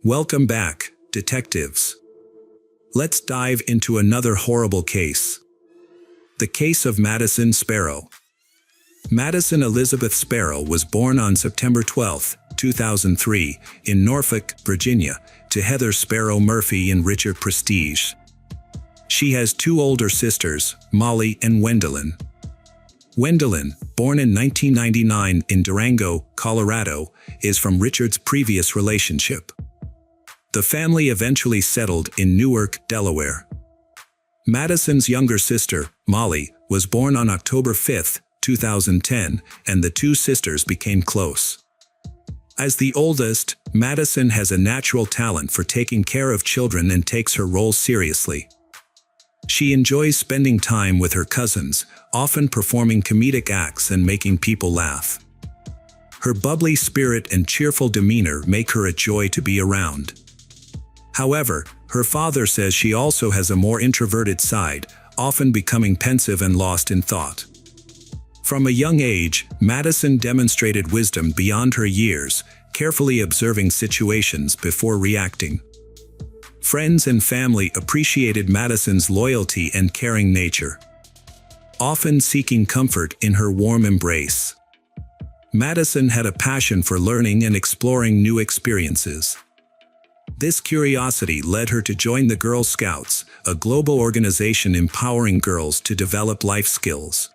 Welcome back, detectives. Let's dive into another horrible case. The case of Madison Sparrow. Madison Elizabeth Sparrow was born on September 12, 2003, in Norfolk, Virginia, to Heather Sparrow Murphy and Richard Prestige. She has two older sisters, Molly and Gwendolyn. Gwendolyn, born in 1999 in Durango, Colorado, is from Richard's previous relationship. The family eventually settled in Newark, Delaware. Madison's younger sister, Molly, was born on October 5, 2010, and the two sisters became close. As the oldest, Madison has a natural talent for taking care of children and takes her role seriously. She enjoys spending time with her cousins, often performing comedic acts and making people laugh. Her bubbly spirit and cheerful demeanor make her a joy to be around. However, her father says she also has a more introverted side, often becoming pensive and lost in thought. From a young age, Madison demonstrated wisdom beyond her years, carefully observing situations before reacting. Friends and family appreciated Madison's loyalty and caring nature, often seeking comfort in her warm embrace. Madison had a passion for learning and exploring new experiences. This curiosity led her to join the Girl Scouts, a global organization empowering girls to develop life skills.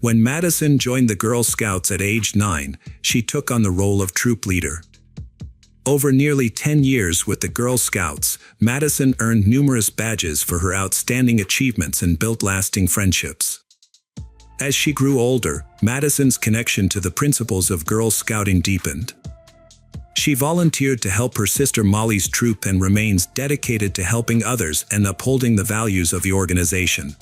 When Madison joined the Girl Scouts at age 9, she took on the role of troop leader. Over nearly 10 years with the Girl Scouts, Madison earned numerous badges for her outstanding achievements and built lasting friendships. As she grew older, Madison's connection to the principles of Girl Scouting deepened. She volunteered to help her sister Molly's troop and remains dedicated to helping others and upholding the values of the organization.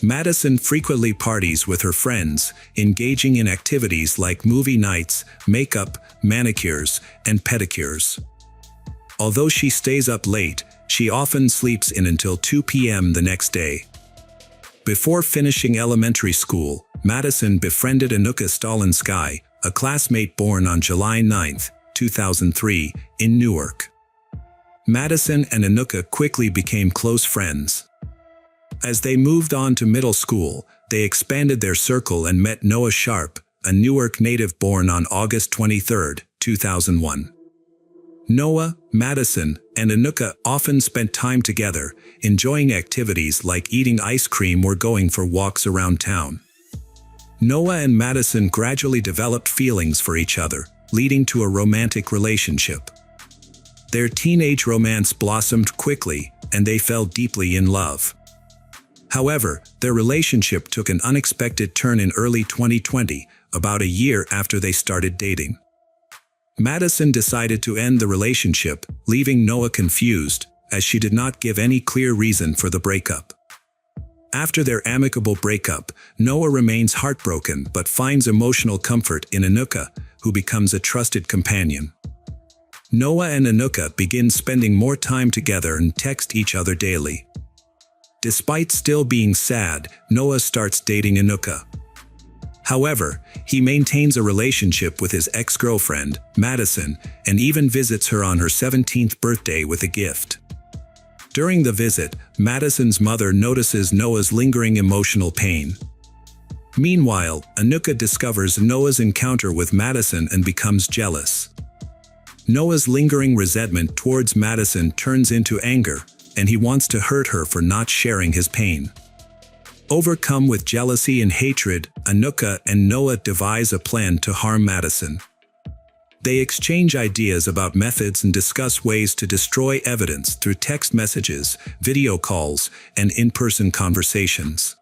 Madison frequently parties with her friends, engaging in activities like movie nights, makeup, manicures, and pedicures. Although she stays up late, she often sleeps in until 2 p.m. the next day. Before finishing elementary school, Madison befriended Anuka Stalinsky, a classmate born on July 9, 2003, in Newark. Madison and Anuka quickly became close friends. As they moved on to middle school, they expanded their circle and met Noah Sharp, a Newark native born on August 23, 2001. Noah, Madison, and Anuka often spent time together, enjoying activities like eating ice cream or going for walks around town. Noah and Madison gradually developed feelings for each other, leading to a romantic relationship. Their teenage romance blossomed quickly, and they fell deeply in love. However, their relationship took an unexpected turn in early 2020, about a year after they started dating. Madison decided to end the relationship, leaving Noah confused, as she did not give any clear reason for the breakup. After their amicable breakup, Noah remains heartbroken but finds emotional comfort in Anuka, who becomes a trusted companion. Noah and Anuka begin spending more time together and text each other daily. Despite still being sad, Noah starts dating Anuka. However, he maintains a relationship with his ex-girlfriend, Madison, and even visits her on her 17th birthday with a gift. During the visit, Madison's mother notices Noah's lingering emotional pain. Meanwhile, Anuka discovers Noah's encounter with Madison and becomes jealous. Noah's lingering resentment towards Madison turns into anger, and he wants to hurt her for not sharing his pain. Overcome with jealousy and hatred, Anuka and Noah devise a plan to harm Madison. They exchange ideas about methods and discuss ways to destroy evidence through text messages, video calls, and in-person conversations.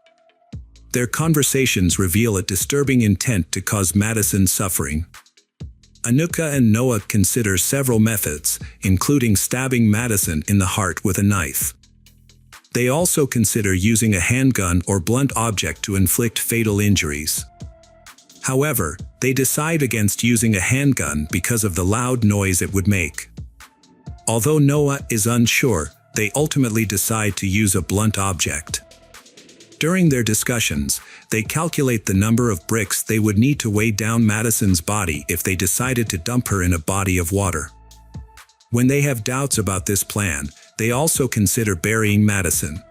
Their conversations reveal a disturbing intent to cause Madison suffering. Anuka and Noah consider several methods, including stabbing Madison in the heart with a knife. They also consider using a handgun or blunt object to inflict fatal injuries. However, they decide against using a handgun because of the loud noise it would make. Although Noah is unsure, they ultimately decide to use a blunt object. During their discussions, they calculate the number of bricks they would need to weigh down Madison's body if they decided to dump her in a body of water. When they have doubts about this plan, they also consider burying Madison.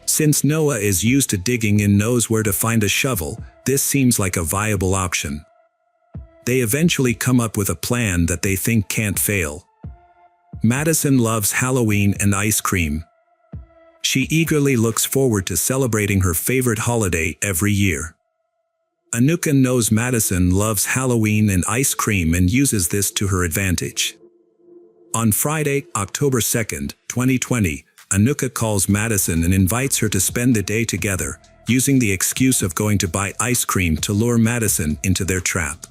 Since Noah is used to digging and knows where to find a shovel, this seems like a viable option. They eventually come up with a plan that they think can't fail. Madison loves Halloween and ice cream. She eagerly looks forward to celebrating her favorite holiday every year. Anuka knows Madison loves Halloween and ice cream and uses this to her advantage. On Friday, October 2nd, 2020, Anuka calls Madison and invites her to spend the day together, using the excuse of going to buy ice cream to lure Madison into their trap.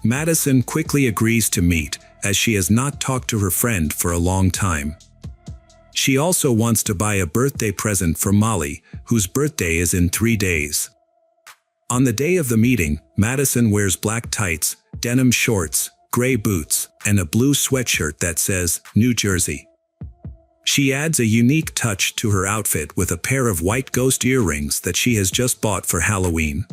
Madison quickly agrees to meet, as she has not talked to her friend for a long time. She also wants to buy a birthday present for Molly, whose birthday is in 3 days. On the day of the meeting, Madison wears black tights, denim shorts, gray boots, and a blue sweatshirt that says, New Jersey. She adds a unique touch to her outfit with a pair of white ghost earrings that she has just bought for Halloween.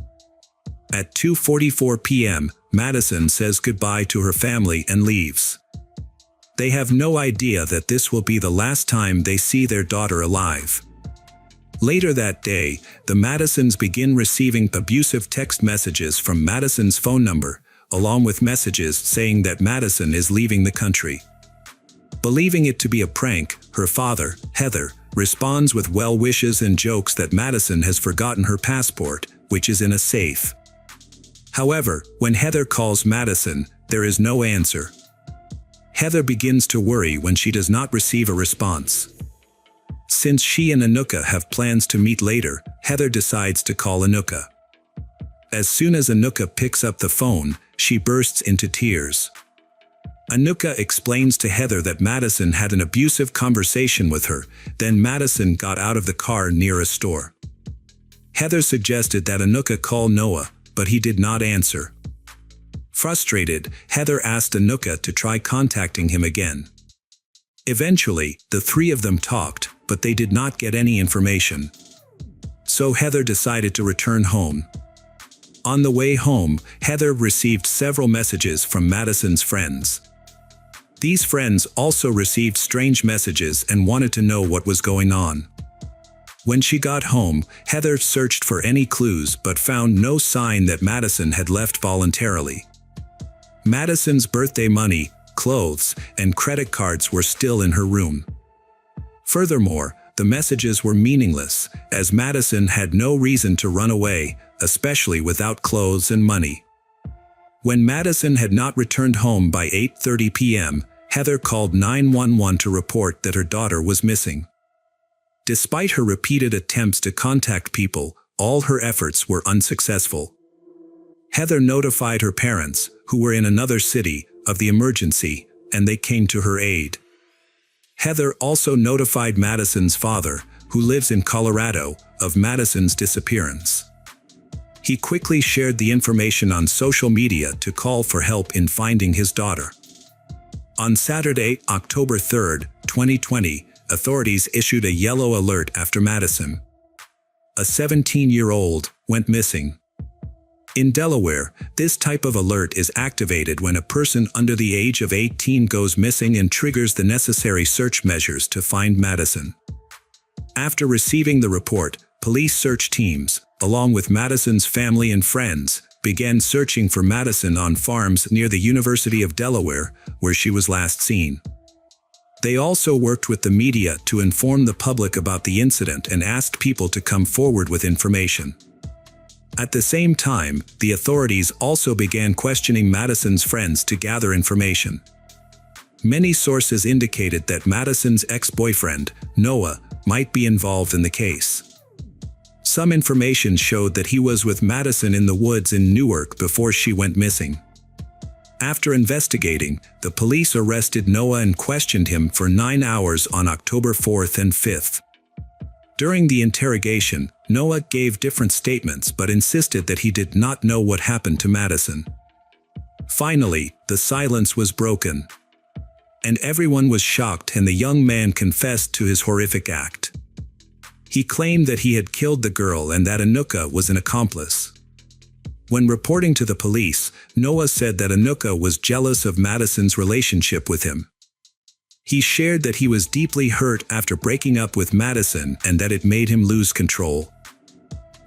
At 2:44 p.m., Madison says goodbye to her family and leaves. They have no idea that this will be the last time they see their daughter alive. Later that day, the Madisons begin receiving abusive text messages from Madison's phone number, along with messages saying that Madison is leaving the country. Believing it to be a prank, her father, Heather, responds with well wishes and jokes that Madison has forgotten her passport, which is in a safe. However, when Heather calls Madison, there is no answer. Heather begins to worry when she does not receive a response. Since she and Anuka have plans to meet later, Heather decides to call Anuka. As soon as Anuka picks up the phone, she bursts into tears. Anuka explains to Heather that Madison had an abusive conversation with her, then Madison got out of the car near a store. Heather suggested that Anuka call Noah, but he did not answer. Frustrated, Heather asked Anuka to try contacting him again. Eventually, the three of them talked, but they did not get any information. So Heather decided to return home. On the way home, Heather received several messages from Madison's friends. These friends also received strange messages and wanted to know what was going on. When she got home, Heather searched for any clues but found no sign that Madison had left voluntarily. Madison's birthday money, clothes, and credit cards were still in her room. Furthermore, the messages were meaningless, as Madison had no reason to run away, especially without clothes and money. When Madison had not returned home by 8:30 p.m., Heather called 911 to report that her daughter was missing. Despite her repeated attempts to contact people, all her efforts were unsuccessful. Heather notified her parents, who were in another city, of the emergency, and they came to her aid. Heather also notified Madison's father, who lives in Colorado, of Madison's disappearance. He quickly shared the information on social media to call for help in finding his daughter. On Saturday, October 3, 2020, authorities issued a yellow alert after Madison, a 17-year-old, went missing. In Delaware, this type of alert is activated when a person under the age of 18 goes missing and triggers the necessary search measures to find Madison. After receiving the report, police search teams, along with Madison's family and friends, began searching for Madison on farms near the University of Delaware, where she was last seen. They also worked with the media to inform the public about the incident and asked people to come forward with information. At the same time, the authorities also began questioning Madison's friends to gather information. Many sources indicated that Madison's ex-boyfriend, Noah, might be involved in the case. Some information showed that he was with Madison in the woods in Newark before she went missing. After investigating, the police arrested Noah and questioned him for 9 hours on October 4th and 5th. During the interrogation, Noah gave different statements but insisted that he did not know what happened to Madison. Finally, the silence was broken, and everyone was shocked, and the young man confessed to his horrific act. He claimed that he had killed the girl and that Anuka was an accomplice. When reporting to the police, Noah said that Anuka was jealous of Madison's relationship with him. He shared that he was deeply hurt after breaking up with Madison and that it made him lose control.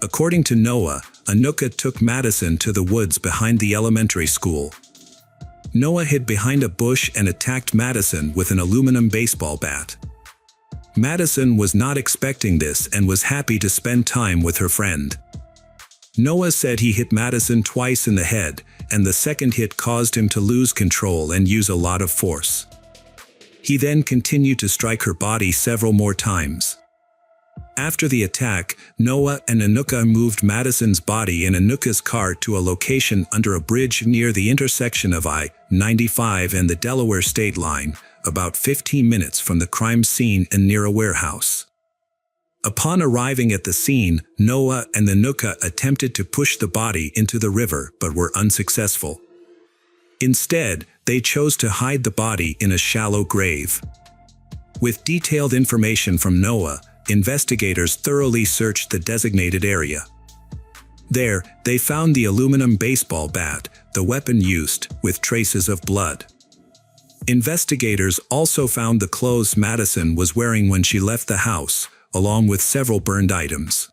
According to Noah, Anuka took Madison to the woods behind the elementary school. Noah hid behind a bush and attacked Madison with an aluminum baseball bat. Madison was not expecting this and was happy to spend time with her friend. Noah said he hit Madison twice in the head, and the second hit caused him to lose control and use a lot of force. He then continued to strike her body several more times. After the attack, Noah and Anuka moved Madison's body in Anuka's car to a location under a bridge near the intersection of I-95 and the Delaware state line, about 15 minutes from the crime scene and near a warehouse. Upon arriving at the scene, Noah and Anuka attempted to push the body into the river but were unsuccessful. Instead, they chose to hide the body in a shallow grave. With detailed information from Noah, investigators thoroughly searched the designated area. There, they found the aluminum baseball bat, the weapon used, with traces of blood. Investigators also found the clothes Madison was wearing when she left the house, along with several burned items.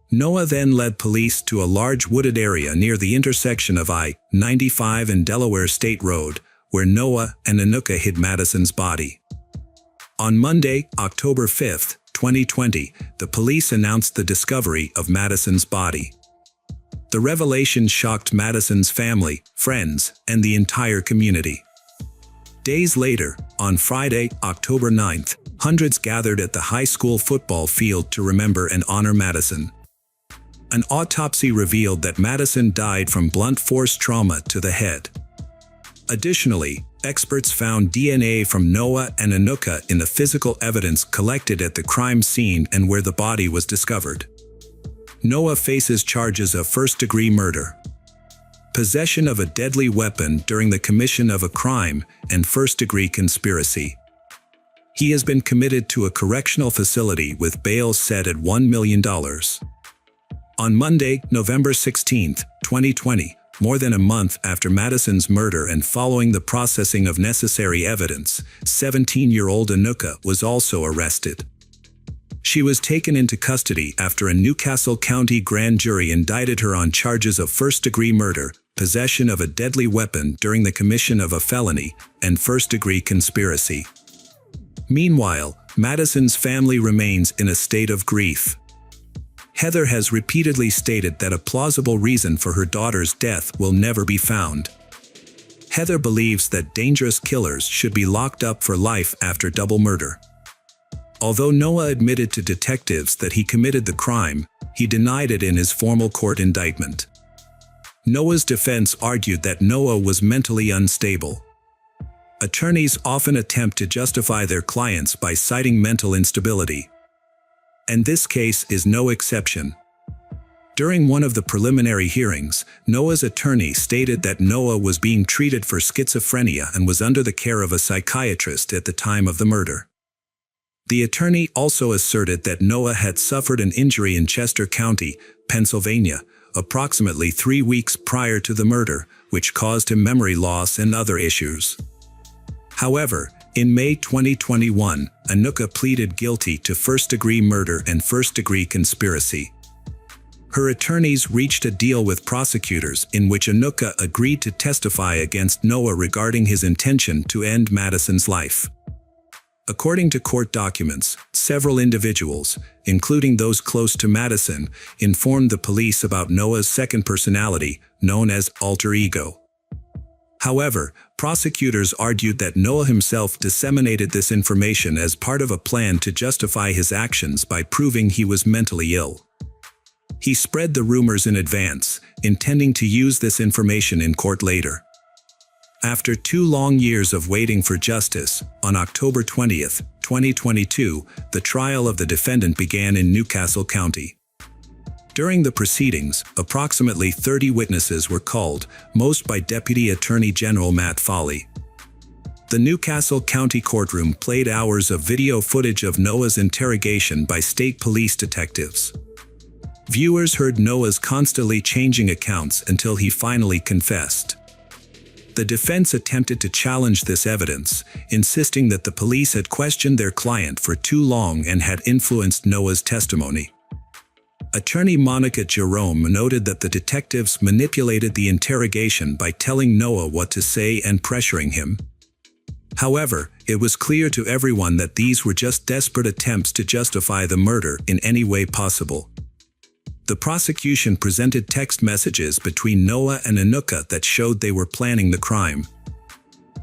Noah then led police to a large wooded area near the intersection of I-95 and Delaware State Road, where Noah and Anuka hid Madison's body. On Monday, October 5, 2020, the police announced the discovery of Madison's body. The revelation shocked Madison's family, friends, and the entire community. Days later, on Friday, October 9th, hundreds gathered at the high school football field to remember and honor Madison. An autopsy revealed that Madison died from blunt force trauma to the head. Additionally, experts found DNA from Noah and Anuka in the physical evidence collected at the crime scene and where the body was discovered. Noah faces charges of first-degree murder, possession of a deadly weapon during the commission of a crime, and first-degree conspiracy. He has been committed to a correctional facility with bail set at $1 million. On Monday, November 16, 2020, more than a month after Madison's murder and following the processing of necessary evidence, 17-year-old Anuka was also arrested. She was taken into custody after a Newcastle County grand jury indicted her on charges of first-degree murder, possession of a deadly weapon during the commission of a felony, and first-degree conspiracy. Meanwhile, Madison's family remains in a state of grief. Heather has repeatedly stated that a plausible reason for her daughter's death will never be found. Heather believes that dangerous killers should be locked up for life after double murder. Although Noah admitted to detectives that he committed the crime, he denied it in his formal court indictment. Noah's defense argued that Noah was mentally unstable. Attorneys often attempt to justify their clients by citing mental instability. And this case is no exception. During one of the preliminary hearings, Noah's attorney stated that Noah was being treated for schizophrenia and was under the care of a psychiatrist at the time of the murder. The attorney also asserted that Noah had suffered an injury in Chester County, Pennsylvania, approximately 3 weeks prior to the murder, which caused him memory loss and other issues. However, in May 2021, Anuka pleaded guilty to first-degree murder and first-degree conspiracy. Her attorneys reached a deal with prosecutors in which Anuka agreed to testify against Noah regarding his intention to end Madison's life. According to court documents, several individuals, including those close to Madison, informed the police about Noah's second personality, known as alter ego. However, prosecutors argued that Noah himself disseminated this information as part of a plan to justify his actions by proving he was mentally ill. He spread the rumors in advance, intending to use this information in court later. After 2 long years of waiting for justice, on October 20, 2022, the trial of the defendant began in Newcastle County. During the proceedings, approximately 30 witnesses were called, most by Deputy Attorney General Matt Foley. The Newcastle County courtroom played hours of video footage of Noah's interrogation by state police detectives. Viewers heard Noah's constantly changing accounts until he finally confessed. The defense attempted to challenge this evidence, insisting that the police had questioned their client for too long and had influenced Noah's testimony. Attorney Monica Jerome noted that the detectives manipulated the interrogation by telling Noah what to say and pressuring him. However, it was clear to everyone that these were just desperate attempts to justify the murder in any way possible. The prosecution presented text messages between Noah and Anuka that showed they were planning the crime.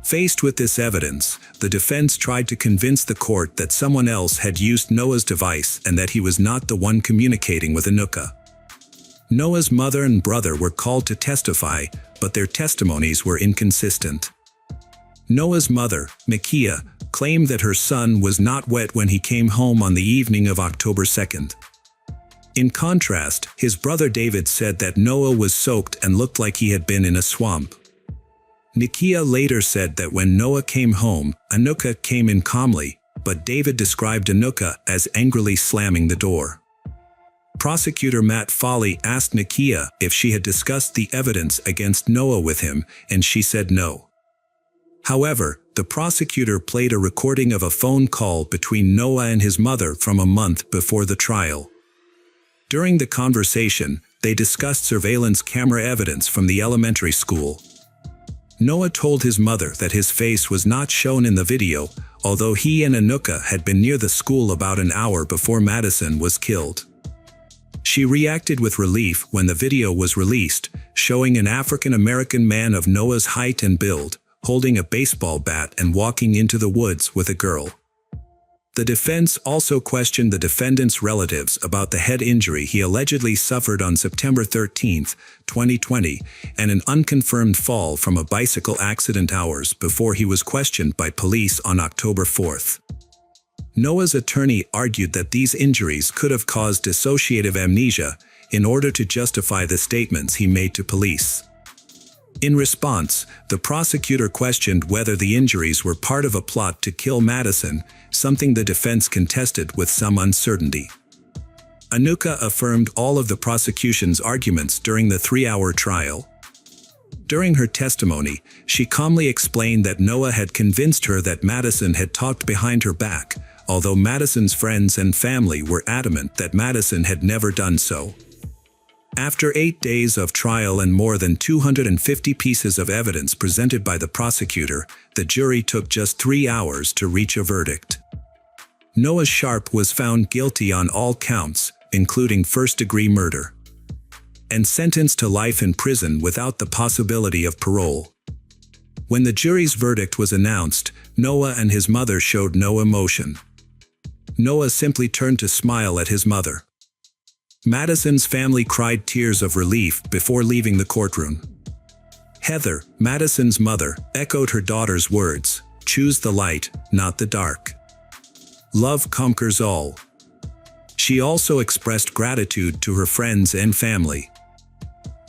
Faced with this evidence, the defense tried to convince the court that someone else had used Noah's device and that he was not the one communicating with Anuka. Noah's mother and brother were called to testify, but their testimonies were inconsistent. Noah's mother, Makia, claimed that her son was not wet when he came home on the evening of October 2nd. In contrast, his brother David said that Noah was soaked and looked like he had been in a swamp. Nikia later said that when Noah came home, Anuka came in calmly, but David described Anuka as angrily slamming the door. Prosecutor Matt Foley asked Nikia if she had discussed the evidence against Noah with him, and she said no. However, the prosecutor played a recording of a phone call between Noah and his mother from a month before the trial. During the conversation, they discussed surveillance camera evidence from the elementary school. Noah told his mother that his face was not shown in the video, although he and Anuka had been near the school about an hour before Madison was killed. She reacted with relief when the video was released, showing an African-American man of Noah's height and build, holding a baseball bat and walking into the woods with a girl. The defense also questioned the defendant's relatives about the head injury he allegedly suffered on September 13, 2020, and an unconfirmed fall from a bicycle accident hours before he was questioned by police on October 4. Noah's attorney argued that these injuries could have caused dissociative amnesia in order to justify the statements he made to police. In response, the prosecutor questioned whether the injuries were part of a plot to kill Madison, something the defense contested with some uncertainty. Anuka affirmed all of the prosecution's arguments during the 3-hour trial. During her testimony, she calmly explained that Noah had convinced her that Madison had talked behind her back, although Madison's friends and family were adamant that Madison had never done so. After 8 days of trial and more than 250 pieces of evidence presented by the prosecutor, the jury took just 3 hours to reach a verdict. Noah Sharp was found guilty on all counts, including first-degree murder, and sentenced to life in prison without the possibility of parole. When the jury's verdict was announced, Noah and his mother showed no emotion. Noah simply turned to smile at his mother. Madison's family cried tears of relief before leaving the courtroom. Heather, Madison's mother, echoed her daughter's words, "Choose the light, not the dark. Love conquers all." She also expressed gratitude to her friends and family.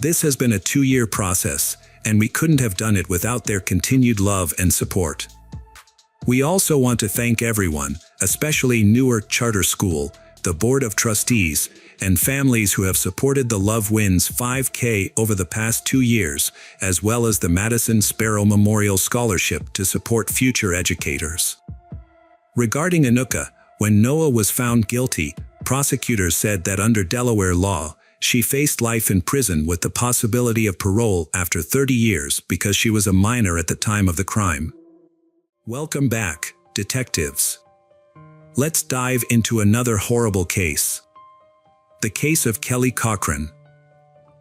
"This has been a 2-year process, and we couldn't have done it without their continued love and support. We also want to thank everyone, especially Newark Charter School, the Board of Trustees, and families who have supported the Love Wins 5K over the past 2 years, as well as the Madison Sparrow Memorial Scholarship to support future educators." Regarding Anuka, when Noah was found guilty, prosecutors said that under Delaware law, she faced life in prison with the possibility of parole after 30 years because she was a minor at the time of the crime. Welcome back, detectives. Let's dive into another horrible case. The case of Kelly Cochran.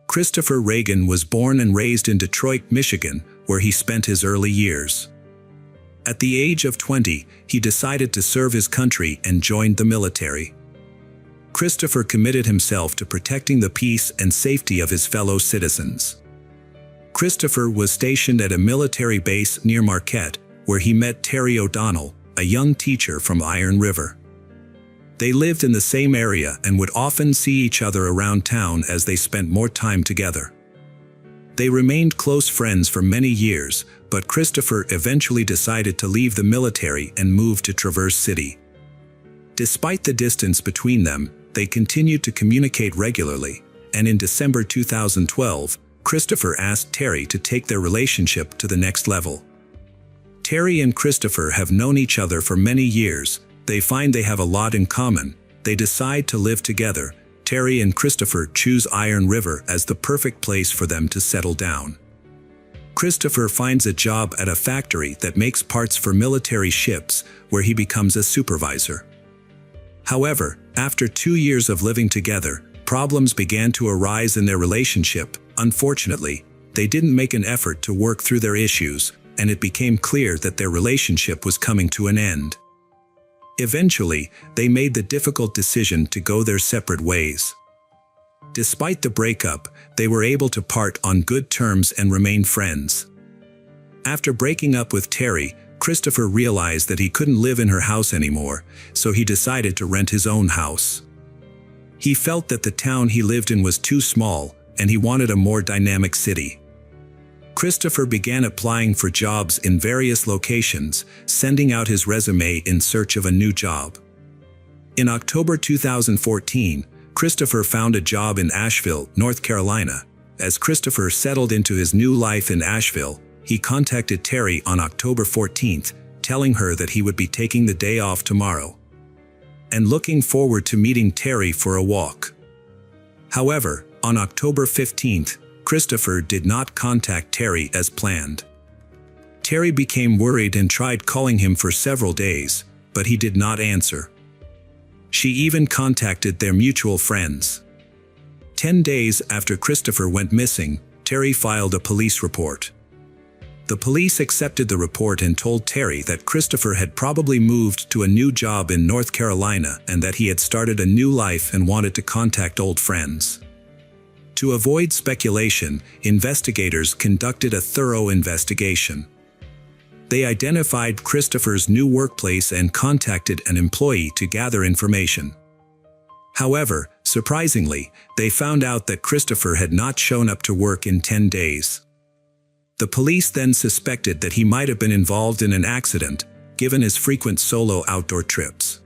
Christopher Reagan was born and raised in Detroit, Michigan, where he spent his early years. At the age of 20, he decided to serve his country and joined the military. Christopher committed himself to protecting the peace and safety of his fellow citizens. Christopher was stationed at a military base near Marquette, where he met Terry O'Donnell, a young teacher from Iron River. They lived in the same area and would often see each other around town as they spent more time together. They remained close friends for many years, but Christopher eventually decided to leave the military and move to Traverse City. Despite the distance between them, they continued to communicate regularly, and in December 2012, Christopher asked Terry to take their relationship to the next level. Terry and Christopher have known each other for many years. They find they have a lot in common. They decide to live together. Terry and Christopher choose Iron River as the perfect place for them to settle down. Christopher finds a job at a factory that makes parts for military ships, where he becomes a supervisor. However, after 2 years of living together, problems began to arise in their relationship. Unfortunately, they didn't make an effort to work through their issues, and it became clear that their relationship was coming to an end. Eventually, they made the difficult decision to go their separate ways. Despite the breakup, they were able to part on good terms and remain friends. After breaking up with Terry, Christopher realized that he couldn't live in her house anymore, so he decided to rent his own house. He felt that the town he lived in was too small, and he wanted a more dynamic city. Christopher began applying for jobs in various locations, sending out his resume in search of a new job. In October 2014, Christopher found a job in Asheville, North Carolina. As Christopher settled into his new life in Asheville, he contacted Terry on October 14th, telling her that he would be taking the day off tomorrow and looking forward to meeting Terry for a walk. However, on October 15th, Christopher did not contact Terry as planned. Terry became worried and tried calling him for several days, but he did not answer. She even contacted their mutual friends. 10 days after Christopher went missing, Terry filed a police report. The police accepted the report and told Terry that Christopher had probably moved to a new job in North Carolina and that he had started a new life and wanted to contact old friends. To avoid speculation, investigators conducted a thorough investigation. They identified Christopher's new workplace and contacted an employee to gather information. However, surprisingly, they found out that Christopher had not shown up to work in 10 days. The police then suspected that he might have been involved in an accident, given his frequent solo outdoor trips.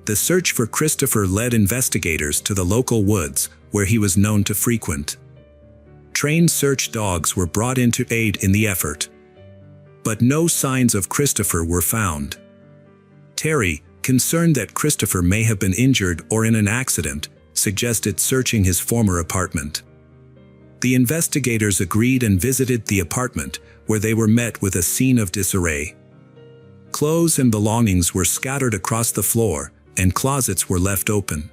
The search for Christopher led investigators to the local woods, where he was known to frequent. Trained search dogs were brought in to aid in the effort. But no signs of Christopher were found. Terry, concerned that Christopher may have been injured or in an accident, suggested searching his former apartment. The investigators agreed and visited the apartment, where they were met with a scene of disarray. Clothes and belongings were scattered across the floor, and closets were left open.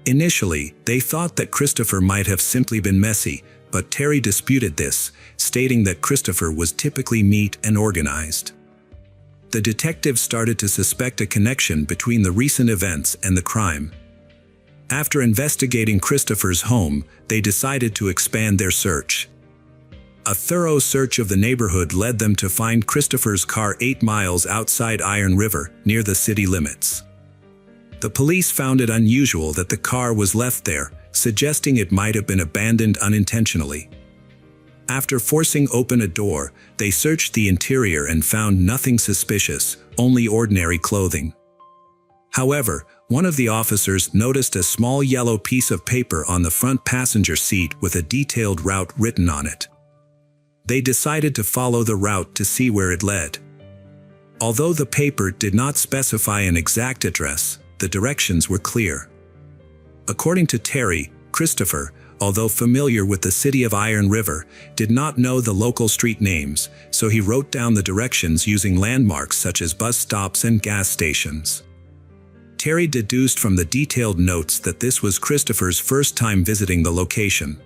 Initially, they thought that Christopher might have simply been messy, but Terry disputed this, stating that Christopher was typically neat and organized. The detectives started to suspect a connection between the recent events and the crime. After investigating Christopher's home, they decided to expand their search. A thorough search of the neighborhood led them to find Christopher's car 8 miles outside Iron River, near the city limits. The police found it unusual that the car was left there, suggesting it might have been abandoned unintentionally. After forcing open a door, they searched the interior and found nothing suspicious, only ordinary clothing. However, one of the officers noticed a small yellow piece of paper on the front passenger seat with a detailed route written on it. They decided to follow the route to see where it led. Although the paper did not specify an exact address, the directions were clear. According to Terry, Christopher, although familiar with the city of Iron River, did not know the local street names, so he wrote down the directions using landmarks such as bus stops and gas stations. Terry deduced from the detailed notes that this was Christopher's first time visiting the location.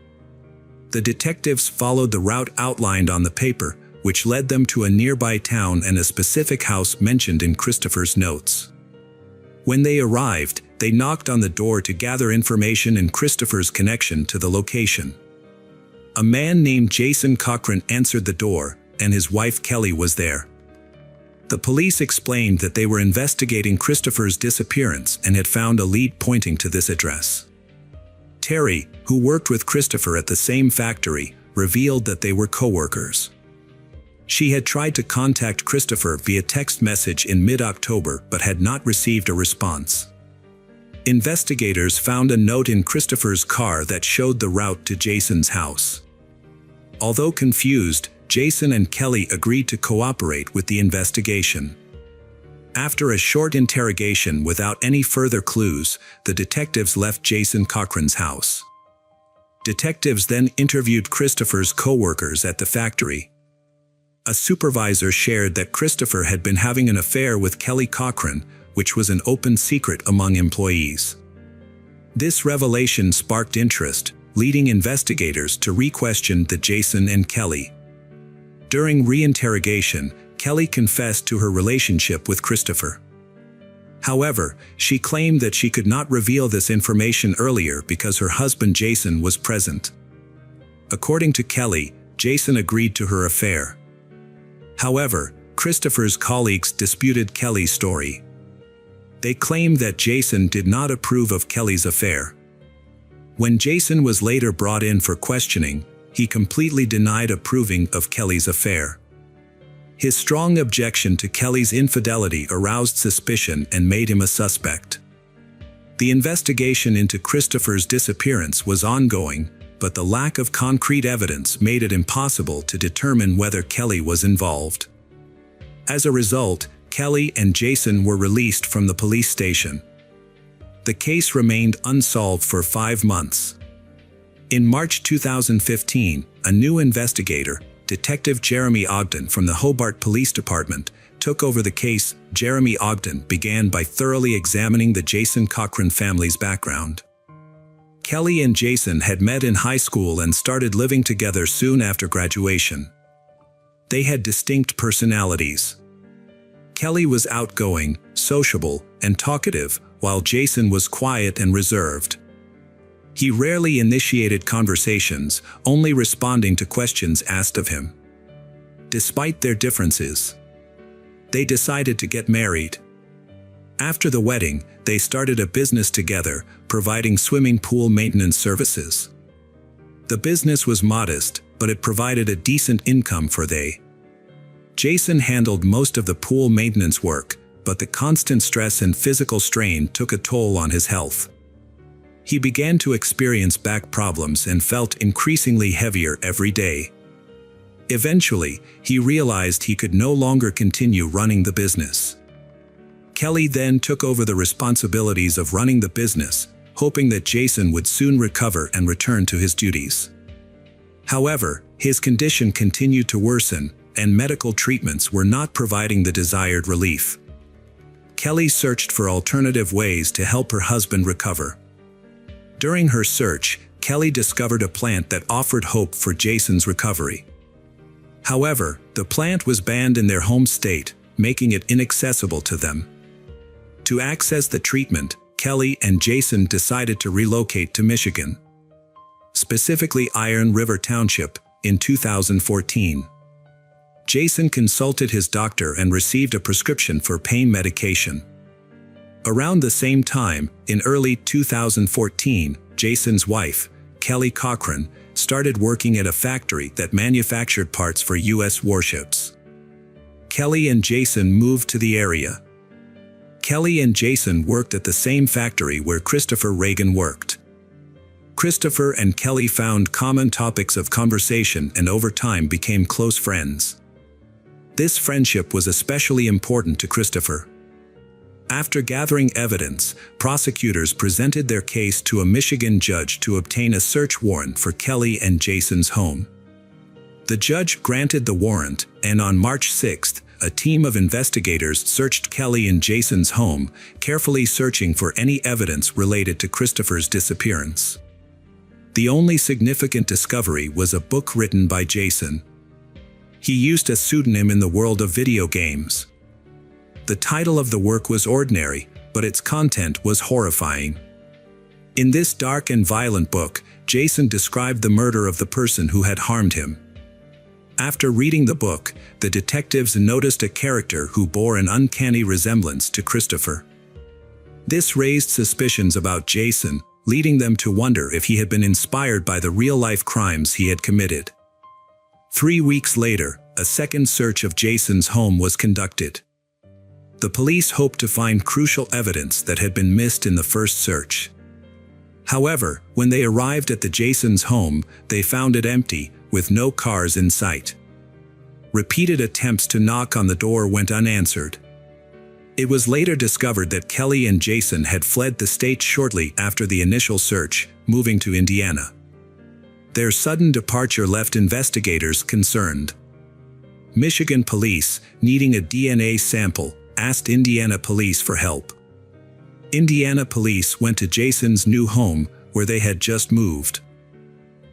The detectives followed the route outlined on the paper, which led them to a nearby town and a specific house mentioned in Christopher's notes. When they arrived, they knocked on the door to gather information in Christopher's connection to the location. A man named Jason Cochran answered the door, and his wife Kelly was there. The police explained that they were investigating Christopher's disappearance and had found a lead pointing to this address. Terry, who worked with Christopher at the same factory, revealed that they were co-workers. She had tried to contact Christopher via text message in mid-October but had not received a response. Investigators found a note in Christopher's car that showed the route to Jason's house. Although confused, Jason and Kelly agreed to cooperate with the investigation. After a short interrogation without any further clues, the detectives left Jason Cochran's house. Detectives then interviewed Christopher's co-workers at the factory. A supervisor shared that Christopher had been having an affair with Kelly Cochran, which was an open secret among employees. This revelation sparked interest, leading investigators to re-question the Jason and Kelly. During re-interrogation, Kelly confessed to her relationship with Christopher. However, she claimed that she could not reveal this information earlier because her husband Jason was present. According to Kelly, Jason agreed to her affair. However, Christopher's colleagues disputed Kelly's story. They claimed that Jason did not approve of Kelly's affair. When Jason was later brought in for questioning, he completely denied approving of Kelly's affair. His strong objection to Kelly's infidelity aroused suspicion and made him a suspect. The investigation into Christopher's disappearance was ongoing, but the lack of concrete evidence made it impossible to determine whether Kelly was involved. As a result, Kelly and Jason were released from the police station. The case remained unsolved for 5 months. In March 2015, a new investigator, Detective Jeremy Ogden from the Hobart Police Department, took over the case. Jeremy Ogden began by thoroughly examining the Jason Cochran family's background. Kelly and Jason had met in high school and started living together soon after graduation. They had distinct personalities. Kelly was outgoing, sociable, and talkative, while Jason was quiet and reserved. He rarely initiated conversations, only responding to questions asked of him. Despite their differences, they decided to get married. After the wedding, they started a business together, providing swimming pool maintenance services. The business was modest, but it provided a decent income for they. Jason handled most of the pool maintenance work, but the constant stress and physical strain took a toll on his health. He began to experience back problems and felt increasingly heavier every day. Eventually, he realized he could no longer continue running the business. Kelly then took over the responsibilities of running the business, hoping that Jason would soon recover and return to his duties. However, his condition continued to worsen, and medical treatments were not providing the desired relief. Kelly searched for alternative ways to help her husband recover. During her search, Kelly discovered a plant that offered hope for Jason's recovery. However, the plant was banned in their home state, making it inaccessible to them. To access the treatment, Kelly and Jason decided to relocate to Michigan, specifically Iron River Township, in 2014. Jason consulted his doctor and received a prescription for pain medication. Around the same time, in early 2014, Jason's wife, Kelly Cochran, started working at a factory that manufactured parts for U.S. warships. Kelly and Jason moved to the area. Kelly and Jason worked at the same factory where Christopher Reagan worked. Christopher and Kelly found common topics of conversation and over time became close friends. This friendship was especially important to Christopher. After gathering evidence, prosecutors presented their case to a Michigan judge to obtain a search warrant for Kelly and Jason's home. The judge granted the warrant, and on March 6, a team of investigators searched Kelly and Jason's home, carefully searching for any evidence related to Christopher's disappearance. The only significant discovery was a book written by Jason. He used a pseudonym in the world of video games. The title of the work was ordinary, but its content was horrifying. In this dark and violent book, Jason described the murder of the person who had harmed him. After reading the book, the detectives noticed a character who bore an uncanny resemblance to Christopher. This raised suspicions about Jason, leading them to wonder if he had been inspired by the real-life crimes he had committed. 3 weeks later, a second search of Jason's home was conducted. The police hoped to find crucial evidence that had been missed in the first search. However, when they arrived at the Jason's home, they found it empty, with no cars in sight. Repeated attempts to knock on the door went unanswered. It was later discovered that Kelly and Jason had fled the state shortly after the initial search, moving to Indiana. Their sudden departure left investigators concerned. Michigan police, needing a DNA sample, asked Indiana police for help. Indiana police went to Jason's new home, where they had just moved.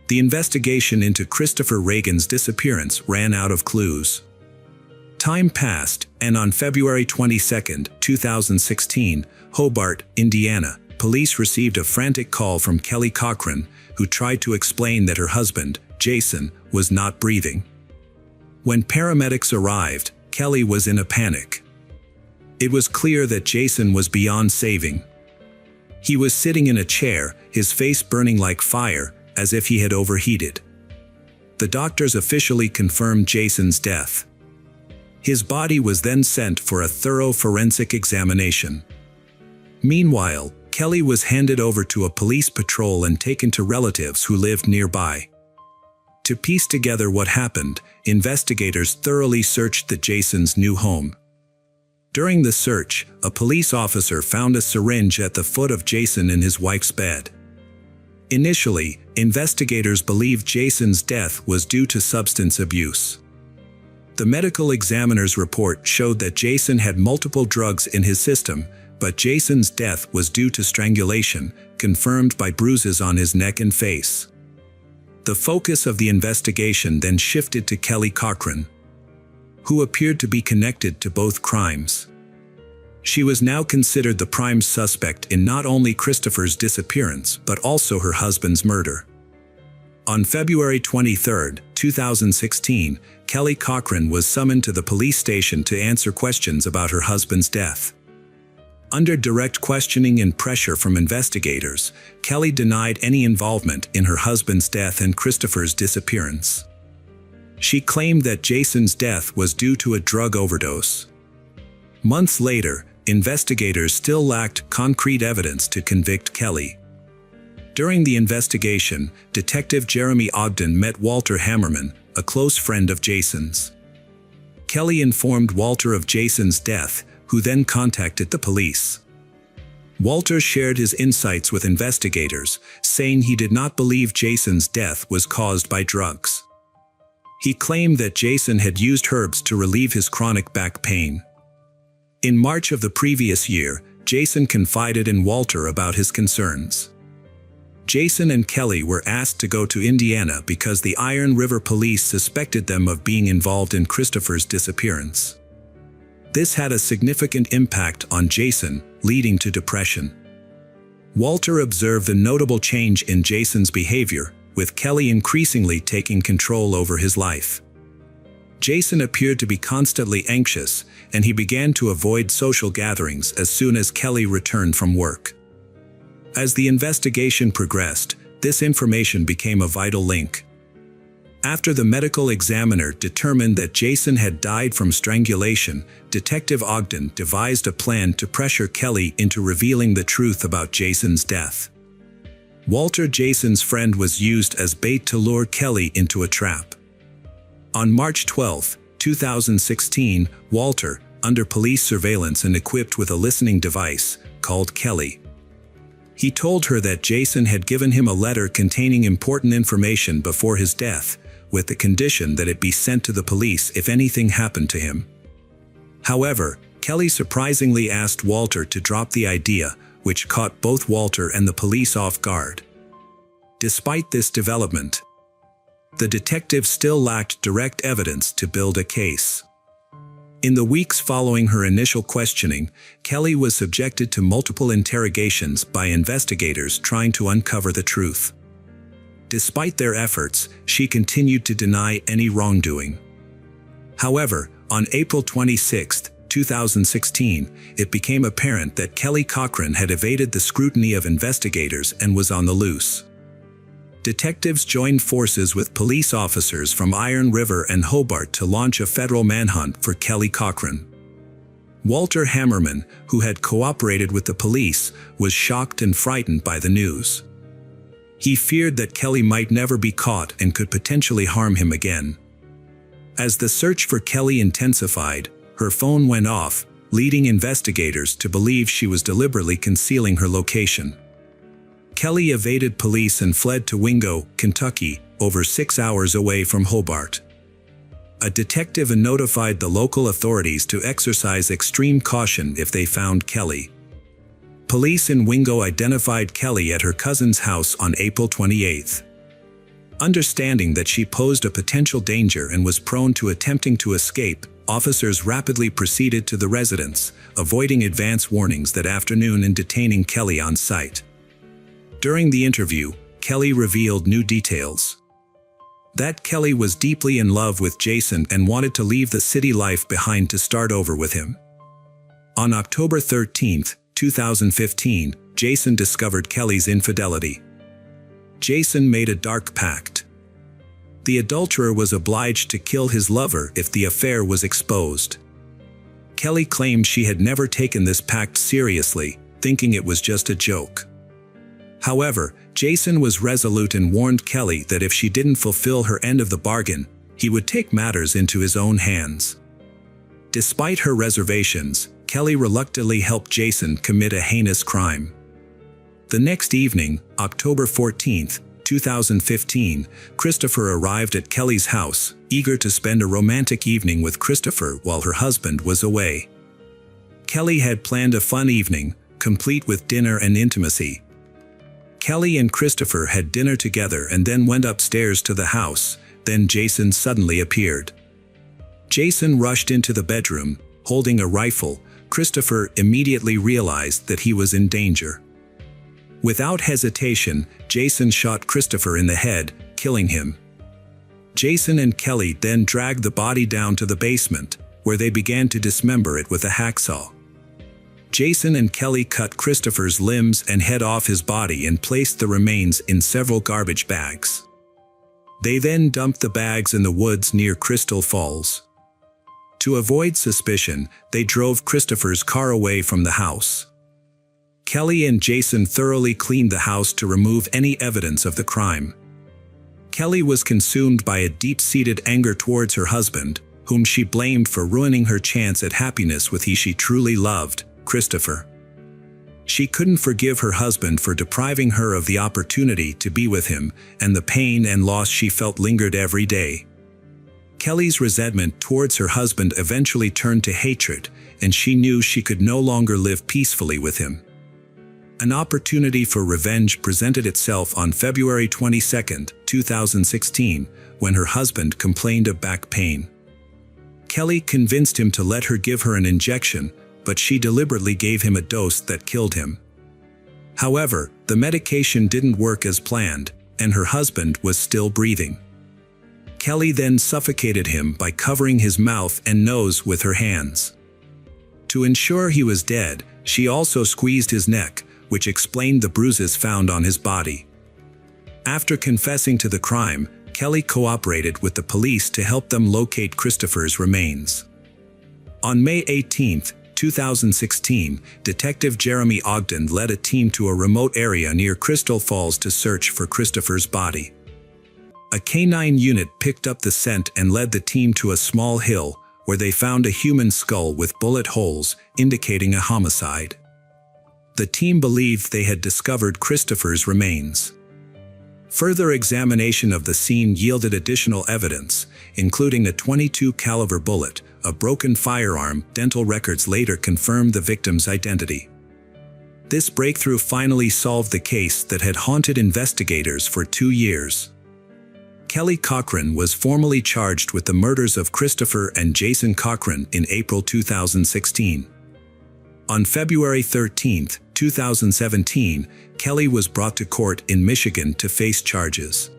The investigation into Christopher Reagan's disappearance ran out of clues. Time passed, and on February 22, 2016, Hobart, Indiana, police received a frantic call from Kelly Cochran, who tried to explain that her husband, Jason, was not breathing. When paramedics arrived, Kelly was in a panic. It was clear that Jason was beyond saving. He was sitting in a chair, his face burning like fire, as if he had overheated. The doctors officially confirmed Jason's death. His body was then sent for a thorough forensic examination. Meanwhile, Kelly was handed over to a police patrol and taken to relatives who lived nearby. To piece together what happened, investigators thoroughly searched Jason's new home. During the search, a police officer found a syringe at the foot of Jason in his wife's bed. Initially, investigators believed Jason's death was due to substance abuse. The medical examiner's report showed that Jason had multiple drugs in his system, but Jason's death was due to strangulation, confirmed by bruises on his neck and face. The focus of the investigation then shifted to Kelly Cochran, who appeared to be connected to both crimes. She was now considered the prime suspect in not only Christopher's disappearance but also her husband's murder. On February 23, 2016, Kelly Cochran was summoned to the police station to answer questions about her husband's death. Under direct questioning and pressure from investigators, Kelly denied any involvement in her husband's death and Christopher's disappearance. She claimed that Jason's death was due to a drug overdose. Months later, investigators still lacked concrete evidence to convict Kelly. During the investigation, Detective Jeremy Ogden met Walter Hammerman, a close friend of Jason's. Kelly informed Walter of Jason's death, who then contacted the police. Walter shared his insights with investigators, saying he did not believe Jason's death was caused by drugs. He claimed that Jason had used herbs to relieve his chronic back pain. In March of the previous year, Jason confided in Walter about his concerns. Jason and Kelly were asked to go to Indiana because the Iron River police suspected them of being involved in Christopher's disappearance. This had a significant impact on Jason, leading to depression. Walter observed a notable change in Jason's behavior, with Kelly increasingly taking control over his life. Jason appeared to be constantly anxious, and he began to avoid social gatherings as soon as Kelly returned from work. As the investigation progressed, this information became a vital link. After the medical examiner determined that Jason had died from strangulation, Detective Ogden devised a plan to pressure Kelly into revealing the truth about Jason's death. Walter, Jason's friend, was used as bait to lure Kelly into a trap. On March 12, 2016, Walter, under police surveillance and equipped with a listening device, called Kelly. He told her that Jason had given him a letter containing important information before his death, with the condition that it be sent to the police if anything happened to him. However, Kelly surprisingly asked Walter to drop the idea, which caught both Walter and the police off guard. Despite this development, the detective still lacked direct evidence to build a case. In the weeks following her initial questioning, Kelly was subjected to multiple interrogations by investigators trying to uncover the truth. Despite their efforts, she continued to deny any wrongdoing. However, on April 26, 2016, it became apparent that Kelly Cochran had evaded the scrutiny of investigators and was on the loose. Detectives joined forces with police officers from Iron River and Hobart to launch a federal manhunt for Kelly Cochran. Walter Hammerman, who had cooperated with the police, was shocked and frightened by the news. He feared that Kelly might never be caught and could potentially harm him again. As the search for Kelly intensified, her phone went off, leading investigators to believe she was deliberately concealing her location. Kelly evaded police and fled to Wingo, Kentucky, over 6 hours away from Hobart. A detective notified the local authorities to exercise extreme caution if they found Kelly. Police in Wingo identified Kelly at her cousin's house on April 28. Understanding that she posed a potential danger and was prone to attempting to escape, officers rapidly proceeded to the residence, avoiding advance warnings that afternoon and detaining Kelly on site. During the interview, Kelly revealed new details. That Kelly was deeply in love with Jason and wanted to leave the city life behind to start over with him. On October 13, 2015, Jason discovered Kelly's infidelity. Jason made a dark pact. The adulterer was obliged to kill his lover if the affair was exposed. Kelly claimed she had never taken this pact seriously, thinking it was just a joke. However, Jason was resolute and warned Kelly that if she didn't fulfill her end of the bargain, he would take matters into his own hands. Despite her reservations, Kelly reluctantly helped Jason commit a heinous crime. The next evening, October 14, 2015, Christopher arrived at Kelly's house, eager to spend a romantic evening with Christopher while her husband was away. Kelly had planned a fun evening, complete with dinner and intimacy. Kelly and Christopher had dinner together and then went upstairs to the house. Then Jason suddenly appeared. Jason rushed into the bedroom, holding a rifle. Christopher immediately realized that he was in danger. Without hesitation, Jason shot Christopher in the head, killing him. Jason and Kelly then dragged the body down to the basement, where they began to dismember it with a hacksaw. Jason and Kelly cut Christopher's limbs and head off his body and placed the remains in several garbage bags. They then dumped the bags in the woods near Crystal Falls. To avoid suspicion, they drove Christopher's car away from the house. Kelly and Jason thoroughly cleaned the house to remove any evidence of the crime. Kelly was consumed by a deep-seated anger towards her husband, whom she blamed for ruining her chance at happiness with he she truly loved, Christopher. She couldn't forgive her husband for depriving her of the opportunity to be with him, and the pain and loss she felt lingered every day. Kelly's resentment towards her husband eventually turned to hatred, and she knew she could no longer live peacefully with him. An opportunity for revenge presented itself on February 22, 2016, when her husband complained of back pain. Kelly convinced him to let her give her an injection, but she deliberately gave him a dose that killed him. However, the medication didn't work as planned, and her husband was still breathing. Kelly then suffocated him by covering his mouth and nose with her hands. To ensure he was dead, she also squeezed his neck, which explained the bruises found on his body. After confessing to the crime, Kelly cooperated with the police to help them locate Christopher's remains. On May 18, 2016, Detective Jeremy Ogden led a team to a remote area near Crystal Falls to search for Christopher's body. A canine unit picked up the scent and led the team to a small hill, where they found a human skull with bullet holes, indicating a homicide. The team believed they had discovered Christopher's remains. Further examination of the scene yielded additional evidence, including a .22 caliber bullet, a broken firearm. Dental records later confirmed the victim's identity. This breakthrough finally solved the case that had haunted investigators for 2 years. Kelly Cochran was formally charged with the murders of Christopher and Jason Cochran in April 2016. On February 13, 2017, Kelly was brought to court in Michigan to face charges.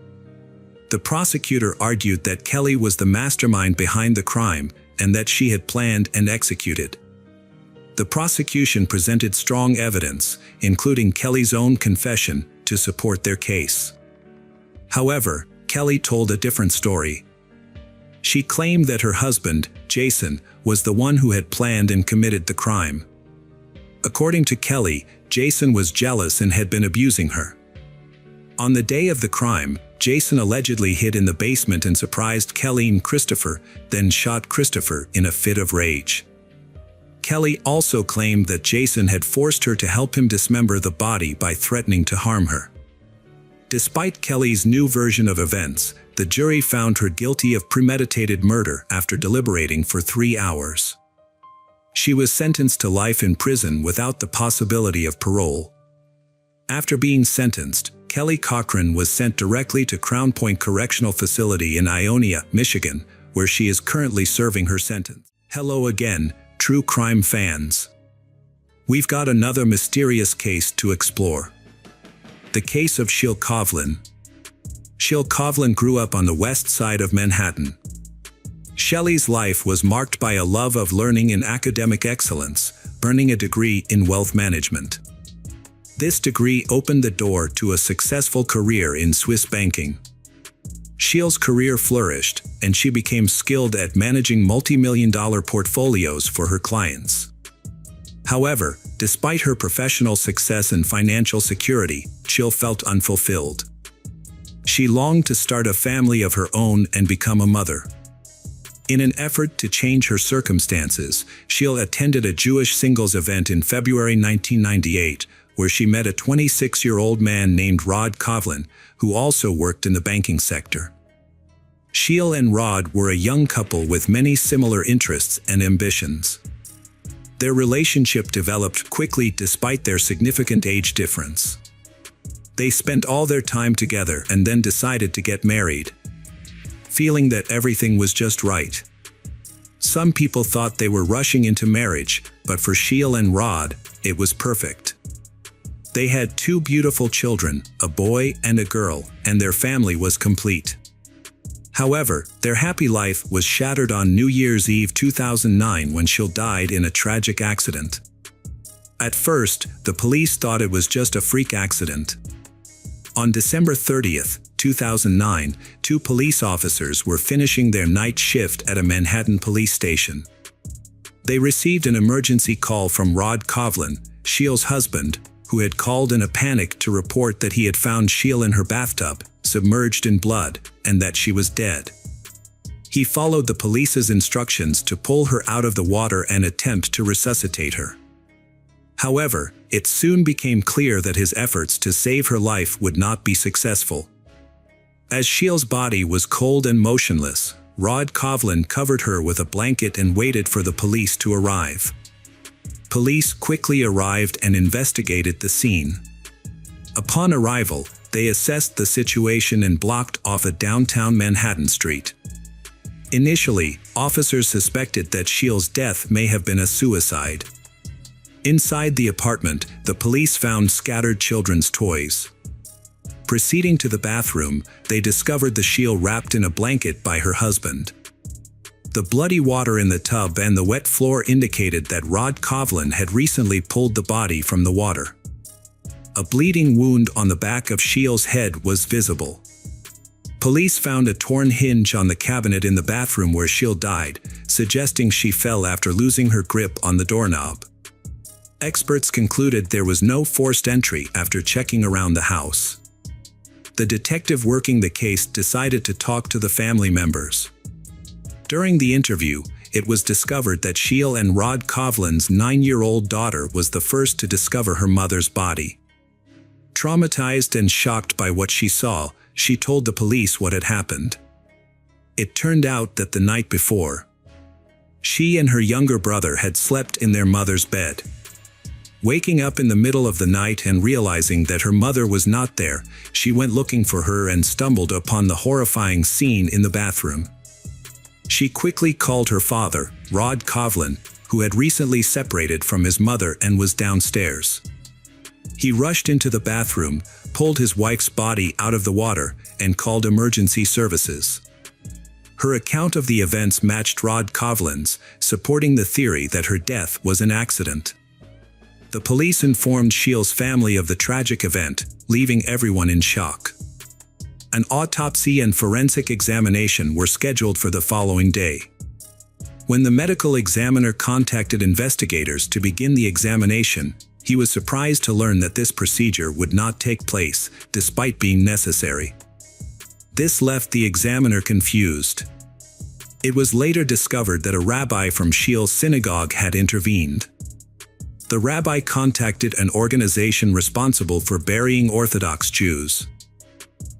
The prosecutor argued that Kelly was the mastermind behind the crime and that she had planned and executed. The prosecution presented strong evidence, including Kelly's own confession, to support their case. However, Kelly told a different story. She claimed that her husband, Jason, was the one who had planned and committed the crime. According to Kelly, Jason was jealous and had been abusing her. On the day of the crime, Jason allegedly hid in the basement and surprised Kelly and Christopher, then shot Christopher in a fit of rage. Kelly also claimed that Jason had forced her to help him dismember the body by threatening to harm her. Despite Kelly's new version of events, the jury found her guilty of premeditated murder after deliberating for 3 hours. She was sentenced to life in prison without the possibility of parole. After being sentenced, Kelly Cochran was sent directly to Crown Point Correctional Facility in Ionia, Michigan, where she is currently serving her sentence. Hello again, true crime fans. We've got another mysterious case to explore. The case of Sheil Kovlin. Sheil Kovlin grew up on the west side of Manhattan. Shelley's life was marked by a love of learning and academic excellence, earning a degree in wealth management. This degree opened the door to a successful career in Swiss banking. Sheil's career flourished, and she became skilled at managing multi-million-dollar portfolios for her clients. However, despite her professional success and financial security, Sheil felt unfulfilled. She longed to start a family of her own and become a mother. In an effort to change her circumstances, Sheil attended a Jewish singles event in February 1998, where she met a 26-year-old man named Rod Kovlin, who also worked in the banking sector. Sheil and Rod were a young couple with many similar interests and ambitions. Their relationship developed quickly despite their significant age difference. They spent all their time together and then decided to get married, feeling that everything was just right. Some people thought they were rushing into marriage, but for Sheil and Rod, it was perfect. They had 2 beautiful children, a boy and a girl, and their family was complete. However, their happy life was shattered on New Year's Eve 2009 when Sheil died in a tragic accident. At first, the police thought it was just a freak accident. On December 30th, 2009, 2 police officers were finishing their night shift at a Manhattan police station. They received an emergency call from Rod Kovlin, Sheil's husband, who had called in a panic to report that he had found Sheil in her bathtub, submerged in blood, and that she was dead. He followed the police's instructions to pull her out of the water and attempt to resuscitate her. However, it soon became clear that his efforts to save her life would not be successful. As Sheil's body was cold and motionless, Rod Kovlin covered her with a blanket and waited for the police to arrive. Police quickly arrived and investigated the scene. Upon arrival, they assessed the situation and blocked off a downtown Manhattan street. Initially, officers suspected that Sheil's death may have been a suicide. Inside the apartment, the police found scattered children's toys. Proceeding to the bathroom, they discovered the Sheil wrapped in a blanket by her husband. The bloody water in the tub and the wet floor indicated that Rod Kovlin had recently pulled the body from the water. A bleeding wound on the back of Sheil's head was visible. Police found a torn hinge on the cabinet in the bathroom where Sheil died, suggesting she fell after losing her grip on the doorknob. Experts concluded there was no forced entry after checking around the house. The detective working the case decided to talk to the family members. During the interview, it was discovered that Sheil and Rod Kovlin's 9-year-old daughter was the first to discover her mother's body. Traumatized and shocked by what she saw, she told the police what had happened. It turned out that the night before, she and her younger brother had slept in their mother's bed. Waking up in the middle of the night and realizing that her mother was not there, she went looking for her and stumbled upon the horrifying scene in the bathroom. She quickly called her father, Rod Kovlin, who had recently separated from his mother and was downstairs. He rushed into the bathroom, pulled his wife's body out of the water, and called emergency services. Her account of the events matched Rod Kovlin's, supporting the theory that her death was an accident. The police informed Sheil's family of the tragic event, leaving everyone in shock. An autopsy and forensic examination were scheduled for the following day. When the medical examiner contacted investigators to begin the examination, he was surprised to learn that this procedure would not take place, despite being necessary. This left the examiner confused. It was later discovered that a rabbi from Shiel's synagogue had intervened. The rabbi contacted an organization responsible for burying Orthodox Jews,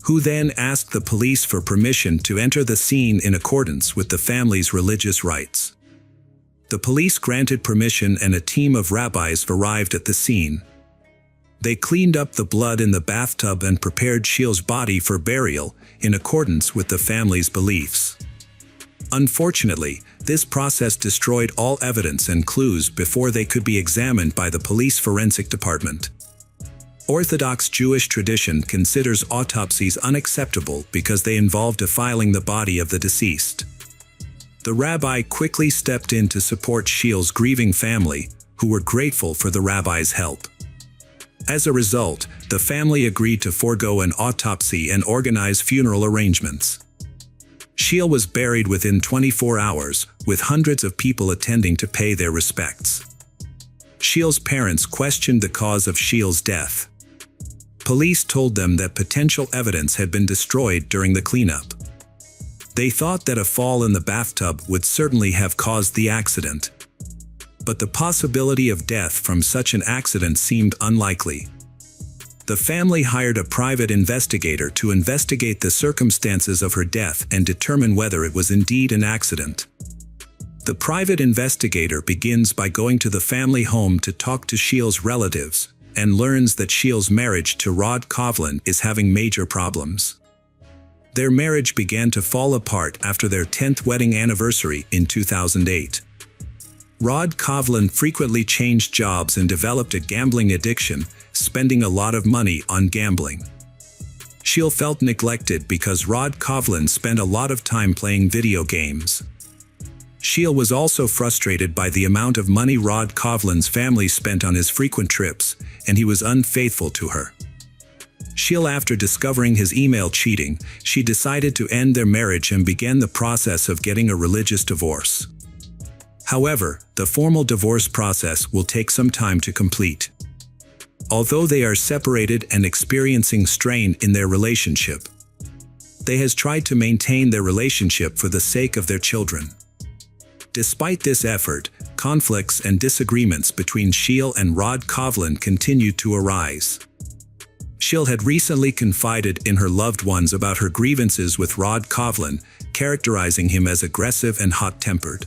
who then asked the police for permission to enter the scene in accordance with the family's religious rites. The police granted permission and a team of rabbis arrived at the scene. They cleaned up the blood in the bathtub and prepared Shiel's body for burial in accordance with the family's beliefs. Unfortunately, this process destroyed all evidence and clues before they could be examined by the police forensic department. Orthodox Jewish tradition considers autopsies unacceptable because they involve defiling the body of the deceased. The rabbi quickly stepped in to support Shiel's grieving family, who were grateful for the rabbi's help. As a result, the family agreed to forego an autopsy and organize funeral arrangements. Shiel was buried within 24 hours, with hundreds of people attending to pay their respects. Shiel's parents questioned the cause of Shiel's death. Police told them that potential evidence had been destroyed during the cleanup. They thought that a fall in the bathtub would certainly have caused the accident. But the possibility of death from such an accident seemed unlikely. The family hired a private investigator to investigate the circumstances of her death and determine whether it was indeed an accident. The private investigator begins by going to the family home to talk to Shiel's relatives, and learns that Shiel's marriage to Rod Kovlin is having major problems. Their marriage began to fall apart after their 10th wedding anniversary in 2008. Rod Kovlin frequently changed jobs and developed a gambling addiction, spending a lot of money on gambling. Shiel felt neglected because Rod Kovlin spent a lot of time playing video games. Shiel was also frustrated by the amount of money Rod Kovlin's family spent on his frequent trips, and he was unfaithful to her. Shiel, after discovering his email cheating, she decided to end their marriage and began the process of getting a religious divorce. However, the formal divorce process will take some time to complete. Although they are separated and experiencing strain in their relationship, they has tried to maintain their relationship for the sake of their children. Despite this effort, conflicts and disagreements between Shiel and Rod Kovlin continued to arise. Shiel had recently confided in her loved ones about her grievances with Rod Kovlin, characterizing him as aggressive and hot-tempered.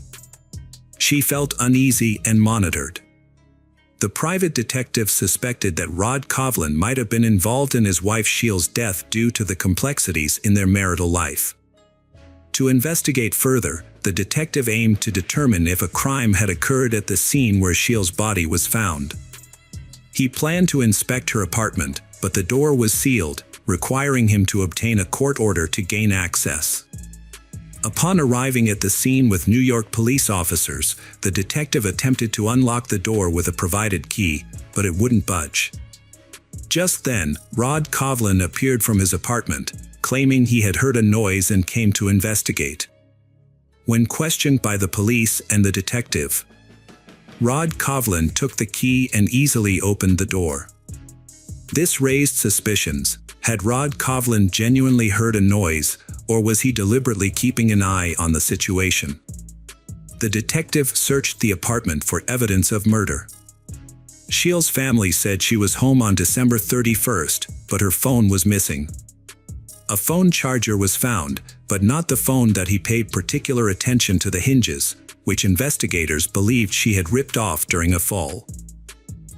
She felt uneasy and monitored. The private detective suspected that Rod Kovlin might have been involved in his wife Shiel's death due to the complexities in their marital life. To investigate further, the detective aimed to determine if a crime had occurred at the scene where Shiel's body was found. He planned to inspect her apartment, but the door was sealed, requiring him to obtain a court order to gain access. Upon arriving at the scene with New York police officers, the detective attempted to unlock the door with a provided key, but it wouldn't budge. Just then, Rod Kovlin appeared from his apartment, claiming he had heard a noise and came to investigate. When questioned by the police and the detective, Rod Kovlin took the key and easily opened the door. This raised suspicions. Had Rod Kovlin genuinely heard a noise, or was he deliberately keeping an eye on the situation? The detective searched the apartment for evidence of murder. Shiel's family said she was home on December 31st, but her phone was missing. A phone charger was found, but not the phone that he paid particular attention to the hinges, which investigators believed she had ripped off during a fall.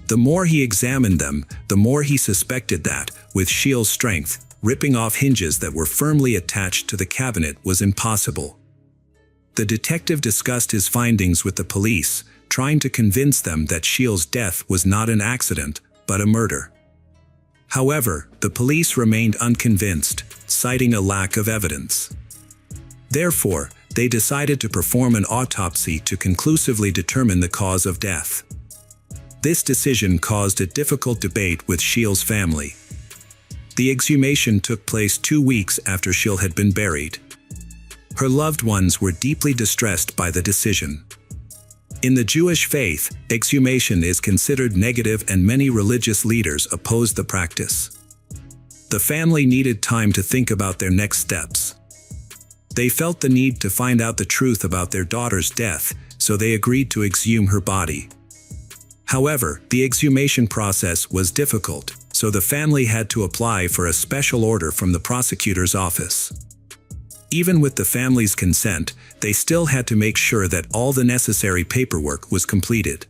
The more he examined them, the more he suspected that, with Shiel's strength, ripping off hinges that were firmly attached to the cabinet was impossible. The detective discussed his findings with the police, trying to convince them that Shiel's death was not an accident, but a murder. However, the police remained unconvinced, citing a lack of evidence. Therefore, they decided to perform an autopsy to conclusively determine the cause of death. This decision caused a difficult debate with Shiel's family. The exhumation took place 2 weeks after Shiel had been buried. Her loved ones were deeply distressed by the decision. In the Jewish faith, exhumation is considered negative and many religious leaders oppose the practice. The family needed time to think about their next steps. They felt the need to find out the truth about their daughter's death, so they agreed to exhume her body. However, the exhumation process was difficult, so the family had to apply for a special order from the prosecutor's office. Even with the family's consent, they still had to make sure that all the necessary paperwork was completed.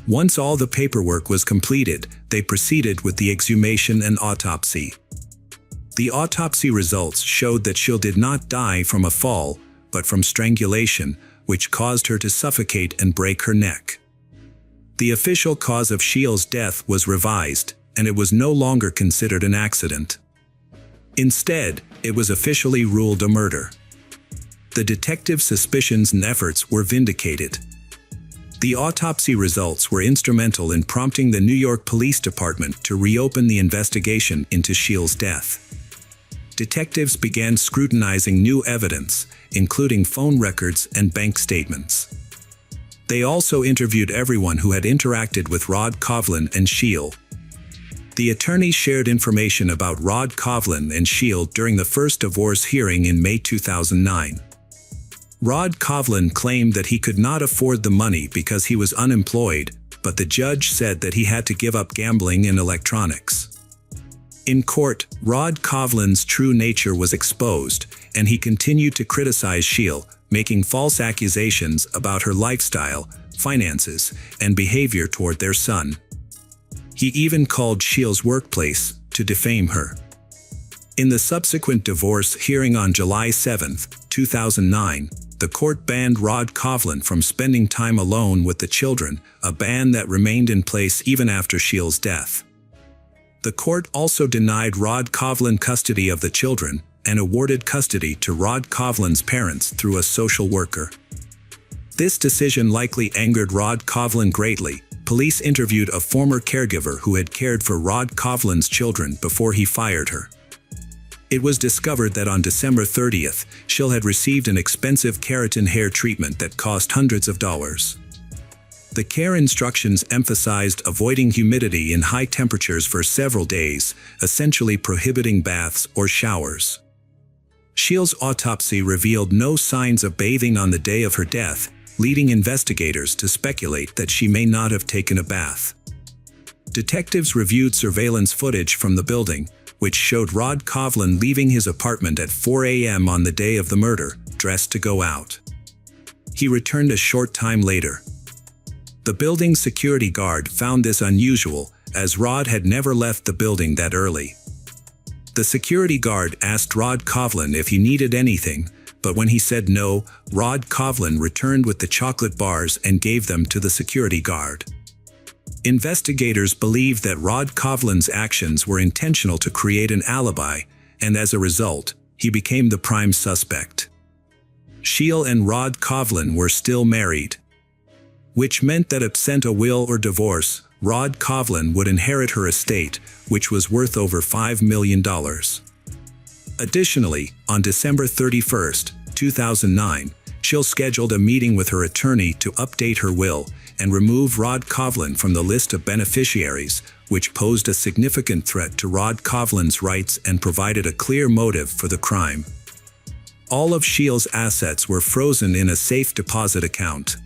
Once all the paperwork was completed, they proceeded with the exhumation and autopsy. The autopsy results showed that she did not die from a fall, but from strangulation, which caused her to suffocate and break her neck. The official cause of Sheil's death was revised, and it was no longer considered an accident. Instead, it was officially ruled a murder. The detective's suspicions and efforts were vindicated. The autopsy results were instrumental in prompting the New York Police Department to reopen the investigation into Sheil's death. Detectives began scrutinizing new evidence, including phone records and bank statements. They also interviewed everyone who had interacted with Rod Coughlin and Sheil. The attorney shared information about Rod Coughlin and Sheil during the first divorce hearing in May 2009. Rod Coughlin claimed that he could not afford the money because he was unemployed, but the judge said that he had to give up gambling and electronics. In court, Rod Coughlin's true nature was exposed, and he continued to criticize Sheil, making false accusations about her lifestyle, finances, and behavior toward their son. He even called Sheil's workplace to defame her. In the subsequent divorce hearing on July 7, 2009, the court banned Rod Coughlin from spending time alone with the children, a ban that remained in place even after Sheil's death. The court also denied Rod Coughlin custody of the children and awarded custody to Rod Coughlin's parents through a social worker. This decision likely angered Rod Coughlin greatly. Police interviewed a former caregiver who had cared for Rod Coughlin's children before he fired her. It was discovered that on December 30th, Sheil had received an expensive keratin hair treatment that cost hundreds of dollars. The care instructions emphasized avoiding humidity in high temperatures for several days, essentially prohibiting baths or showers. Sheil's autopsy revealed no signs of bathing on the day of her death, leading investigators to speculate that she may not have taken a bath. Detectives reviewed surveillance footage from the building, which showed Rod Coughlin leaving his apartment at 4 a.m. on the day of the murder, dressed to go out. He returned a short time later. The building's security guard found this unusual, as Rod had never left the building that early. The security guard asked Rod Coughlin if he needed anything, but when he said no, Rod Coughlin returned with the chocolate bars and gave them to the security guard. Investigators believe that Rod Coughlin's actions were intentional to create an alibi, and as a result, he became the prime suspect. Sheil and Rod Coughlin were still married, which meant that absent a will or divorce, Rod Coughlin would inherit her estate, which was worth over $5 million. Additionally, on December 31, 2009, Sheil scheduled a meeting with her attorney to update her will and remove Rod Coughlin from the list of beneficiaries, which posed a significant threat to Rod Coughlin's rights and provided a clear motive for the crime. All of Sheil's assets were frozen in a safe deposit account.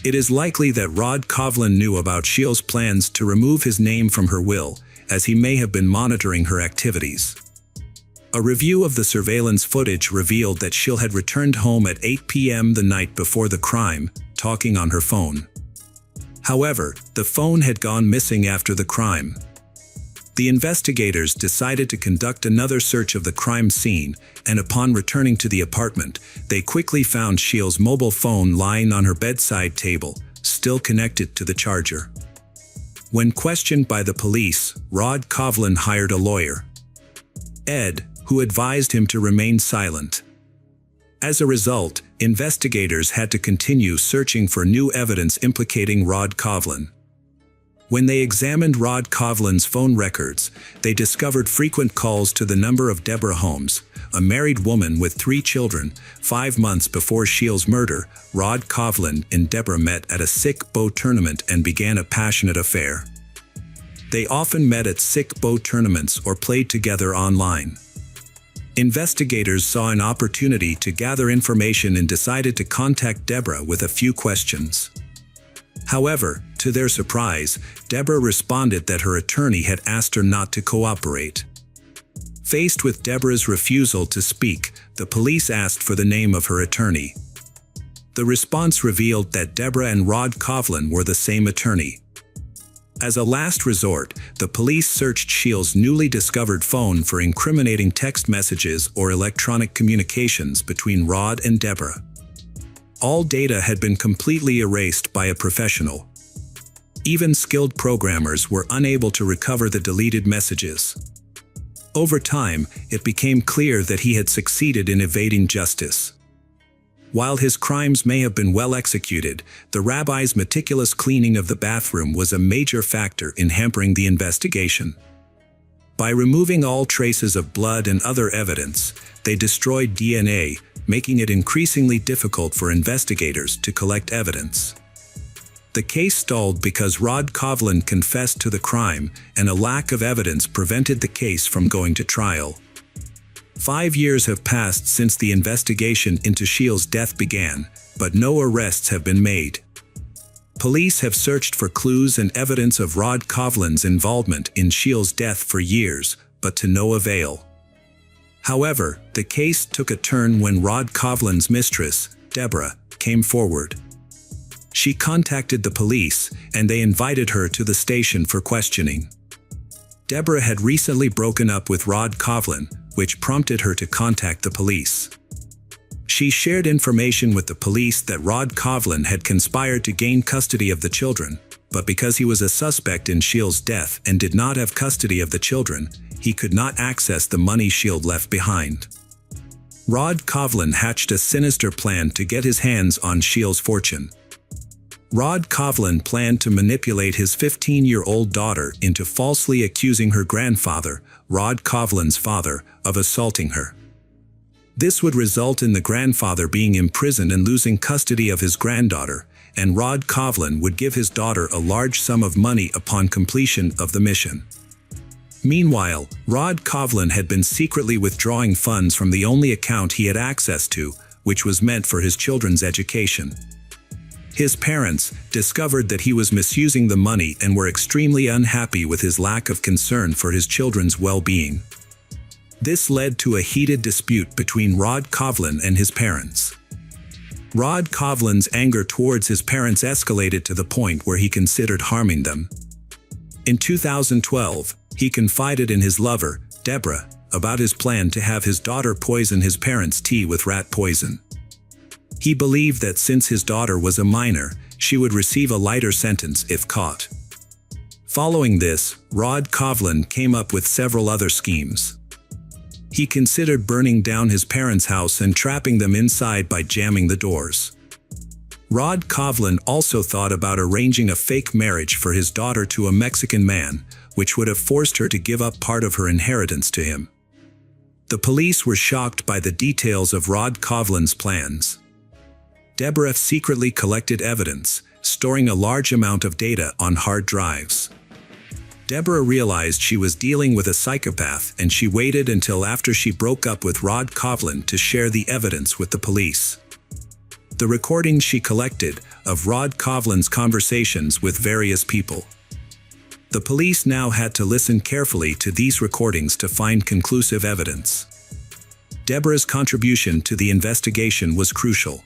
It is likely that Rod Coughlin knew about Sheil's plans to remove his name from her will, as he may have been monitoring her activities. A review of the surveillance footage revealed that Sheil had returned home at 8 p.m. the night before the crime, talking on her phone. However, the phone had gone missing after the crime. The investigators decided to conduct another search of the crime scene, and upon returning to the apartment, they quickly found Sheil's mobile phone lying on her bedside table, still connected to the charger. When questioned by the police, Rod Coughlin hired a lawyer, Ed, who advised him to remain silent. As a result, investigators had to continue searching for new evidence implicating Rod Coughlin. When they examined Rod Coughlin's phone records, they discovered frequent calls to the number of Deborah Holmes, a married woman with 3 children. 5 months before Shields' murder, Rod Coughlin and Deborah met at a sick bow tournament and began a passionate affair. They often met at sick bow tournaments or played together online. Investigators saw an opportunity to gather information and decided to contact Deborah with a few questions. However, to their surprise, Deborah responded that her attorney had asked her not to cooperate. Faced with Deborah's refusal to speak, the police asked for the name of her attorney. The response revealed that Deborah and Rod Coughlin were the same attorney. As a last resort, the police searched Shields' newly discovered phone for incriminating text messages or electronic communications between Rod and Deborah. All data had been completely erased by a professional. Even skilled programmers were unable to recover the deleted messages. Over time, it became clear that he had succeeded in evading justice. While his crimes may have been well executed, the rabbi's meticulous cleaning of the bathroom was a major factor in hampering the investigation. By removing all traces of blood and other evidence, they destroyed DNA, making it increasingly difficult for investigators to collect evidence. The case stalled because Rod Coughlin confessed to the crime, and a lack of evidence prevented the case from going to trial. 5 years have passed since the investigation into Shields' death began, but no arrests have been made. Police have searched for clues and evidence of Rod Coughlin's involvement in Shields' death for years, but to no avail. However, the case took a turn when Rod Coughlin's mistress, Deborah, came forward. She contacted the police, and they invited her to the station for questioning. Deborah had recently broken up with Rod Coughlin, which prompted her to contact the police. She shared information with the police that Rod Coughlin had conspired to gain custody of the children, but because he was a suspect in Shields' death and did not have custody of the children, he could not access the money Shields left behind. Rod Coughlin hatched a sinister plan to get his hands on Shields' fortune. Rod Coughlin planned to manipulate his 15-year-old daughter into falsely accusing her grandfather, Rod Coughlin's father, of assaulting her. This would result in the grandfather being imprisoned and losing custody of his granddaughter, and Rod Coughlin would give his daughter a large sum of money upon completion of the mission. Meanwhile, Rod Coughlin had been secretly withdrawing funds from the only account he had access to, which was meant for his children's education. His parents discovered that he was misusing the money and were extremely unhappy with his lack of concern for his children's well-being. This led to a heated dispute between Rod Coughlin and his parents. Rod Coughlin's anger towards his parents escalated to the point where he considered harming them. In 2012, he confided in his lover, Deborah, about his plan to have his daughter poison his parents' tea with rat poison. He believed that since his daughter was a minor, she would receive a lighter sentence if caught. Following this, Rod Coughlin came up with several other schemes. He considered burning down his parents' house and trapping them inside by jamming the doors. Rod Coughlin also thought about arranging a fake marriage for his daughter to a Mexican man, which would have forced her to give up part of her inheritance to him. The police were shocked by the details of Rod Coughlin's plans. Deborah secretly collected evidence, storing a large amount of data on hard drives. Deborah realized she was dealing with a psychopath, and she waited until after she broke up with Rod Coughlin to share the evidence with the police. The recordings she collected of Rod Coughlin's conversations with various people. The police now had to listen carefully to these recordings to find conclusive evidence. Deborah's contribution to the investigation was crucial.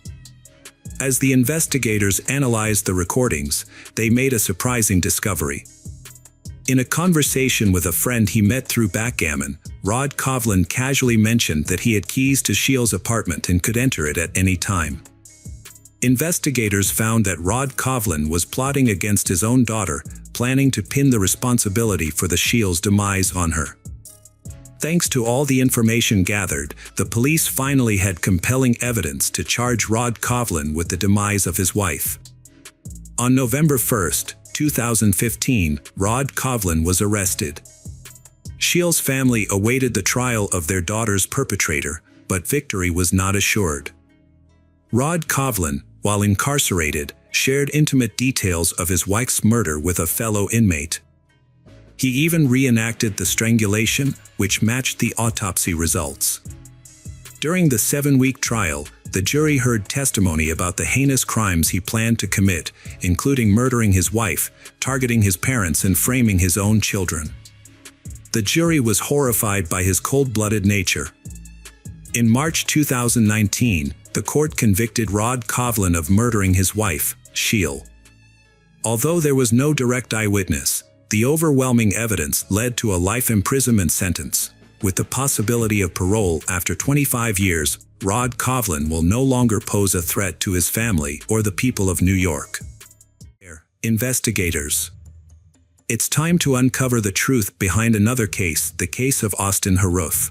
As the investigators analyzed the recordings, they made a surprising discovery. In a conversation with a friend he met through backgammon, Rod Coughlin casually mentioned that he had keys to Shields' apartment and could enter it at any time. Investigators found that Rod Coughlin was plotting against his own daughter, planning to pin the responsibility for the Shields' demise on her. Thanks to all the information gathered, the police finally had compelling evidence to charge Rod Coughlin with the demise of his wife. On November 1, 2015, Rod Coughlin was arrested. Shiel's family awaited the trial of their daughter's perpetrator, but victory was not assured. Rod Coughlin, while incarcerated, shared intimate details of his wife's murder with a fellow inmate. He even reenacted the strangulation, which matched the autopsy results. During the 7-week trial, the jury heard testimony about the heinous crimes he planned to commit, including murdering his wife, targeting his parents, and framing his own children. The jury was horrified by his cold-blooded nature. In March 2019, the court convicted Rod Coughlin of murdering his wife, Shiel. Although there was no direct eyewitness, the overwhelming evidence led to a life imprisonment sentence. With the possibility of parole after 25 years, Rod Coughlin will no longer pose a threat to his family or the people of New York. Investigators. It's time to uncover the truth behind another case, the case of Austin Harrouff.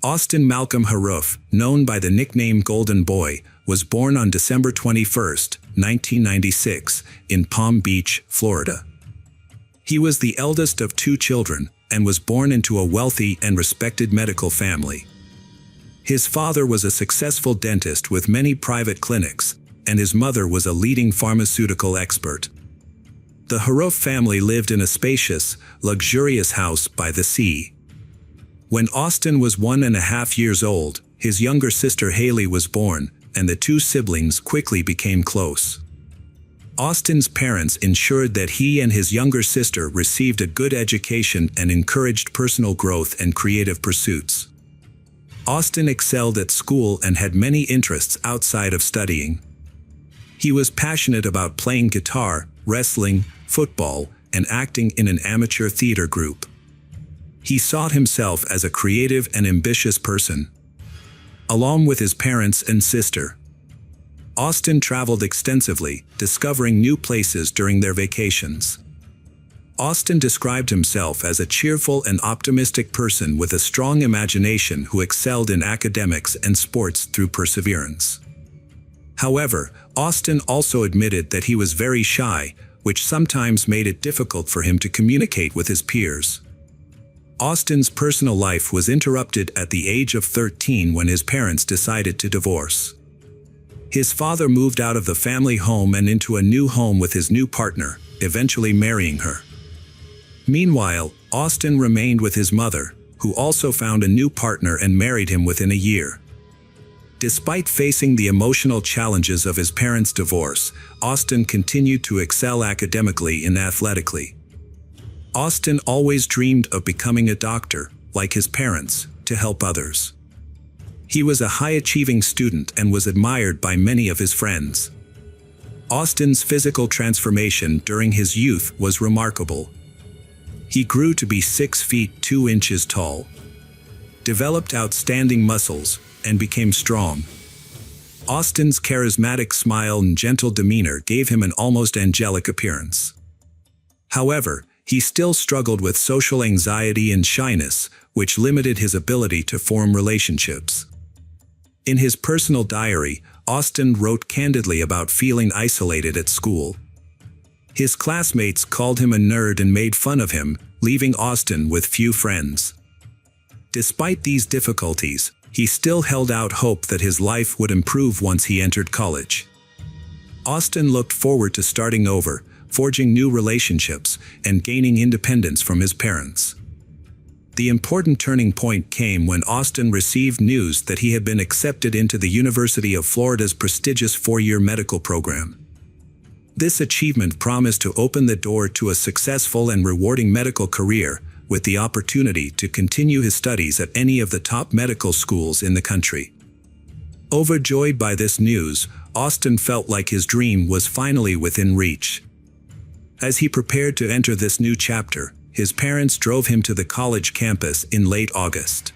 Austin Malcolm Harrouff, known by the nickname Golden Boy, was born on December 21, 1996, in Palm Beach, Florida. He was the eldest of 2 children and was born into a wealthy and respected medical family. His father was a successful dentist with many private clinics, and his mother was a leading pharmaceutical expert. The Harrouff family lived in a spacious, luxurious house by the sea. When Austin was 1.5 years old, his younger sister Haley was born, and the 2 siblings quickly became close. Austin's parents ensured that he and his younger sister received a good education and encouraged personal growth and creative pursuits. Austin excelled at school and had many interests outside of studying. He was passionate about playing guitar, wrestling, football, and acting in an amateur theater group. He saw himself as a creative and ambitious person. Along with his parents and sister, Austin traveled extensively, discovering new places during their vacations. Austin described himself as a cheerful and optimistic person with a strong imagination who excelled in academics and sports through perseverance. However, Austin also admitted that he was very shy, which sometimes made it difficult for him to communicate with his peers. Austin's personal life was interrupted at the age of 13 when his parents decided to divorce. His father moved out of the family home and into a new home with his new partner, eventually marrying her. Meanwhile, Austin remained with his mother, who also found a new partner and married him within a year. Despite facing the emotional challenges of his parents' divorce, Austin continued to excel academically and athletically. Austin always dreamed of becoming a doctor, like his parents, to help others. He was a high-achieving student and was admired by many of his friends. Austin's physical transformation during his youth was remarkable. He grew to be 6 feet 2 inches tall, developed outstanding muscles, and became strong. Austin's charismatic smile and gentle demeanor gave him an almost angelic appearance. However, he still struggled with social anxiety and shyness, which limited his ability to form relationships. In his personal diary, Austin wrote candidly about feeling isolated at school. His classmates called him a nerd and made fun of him, leaving Austin with few friends. Despite these difficulties, he still held out hope that his life would improve once he entered college. Austin looked forward to starting over, forging new relationships, and gaining independence from his parents. The important turning point came when Austin received news that he had been accepted into the University of Florida's prestigious 4-year medical program. This achievement promised to open the door to a successful and rewarding medical career, with the opportunity to continue his studies at any of the top medical schools in the country. Overjoyed by this news, Austin felt like his dream was finally within reach. As he prepared to enter this new chapter, his parents drove him to the college campus in late August.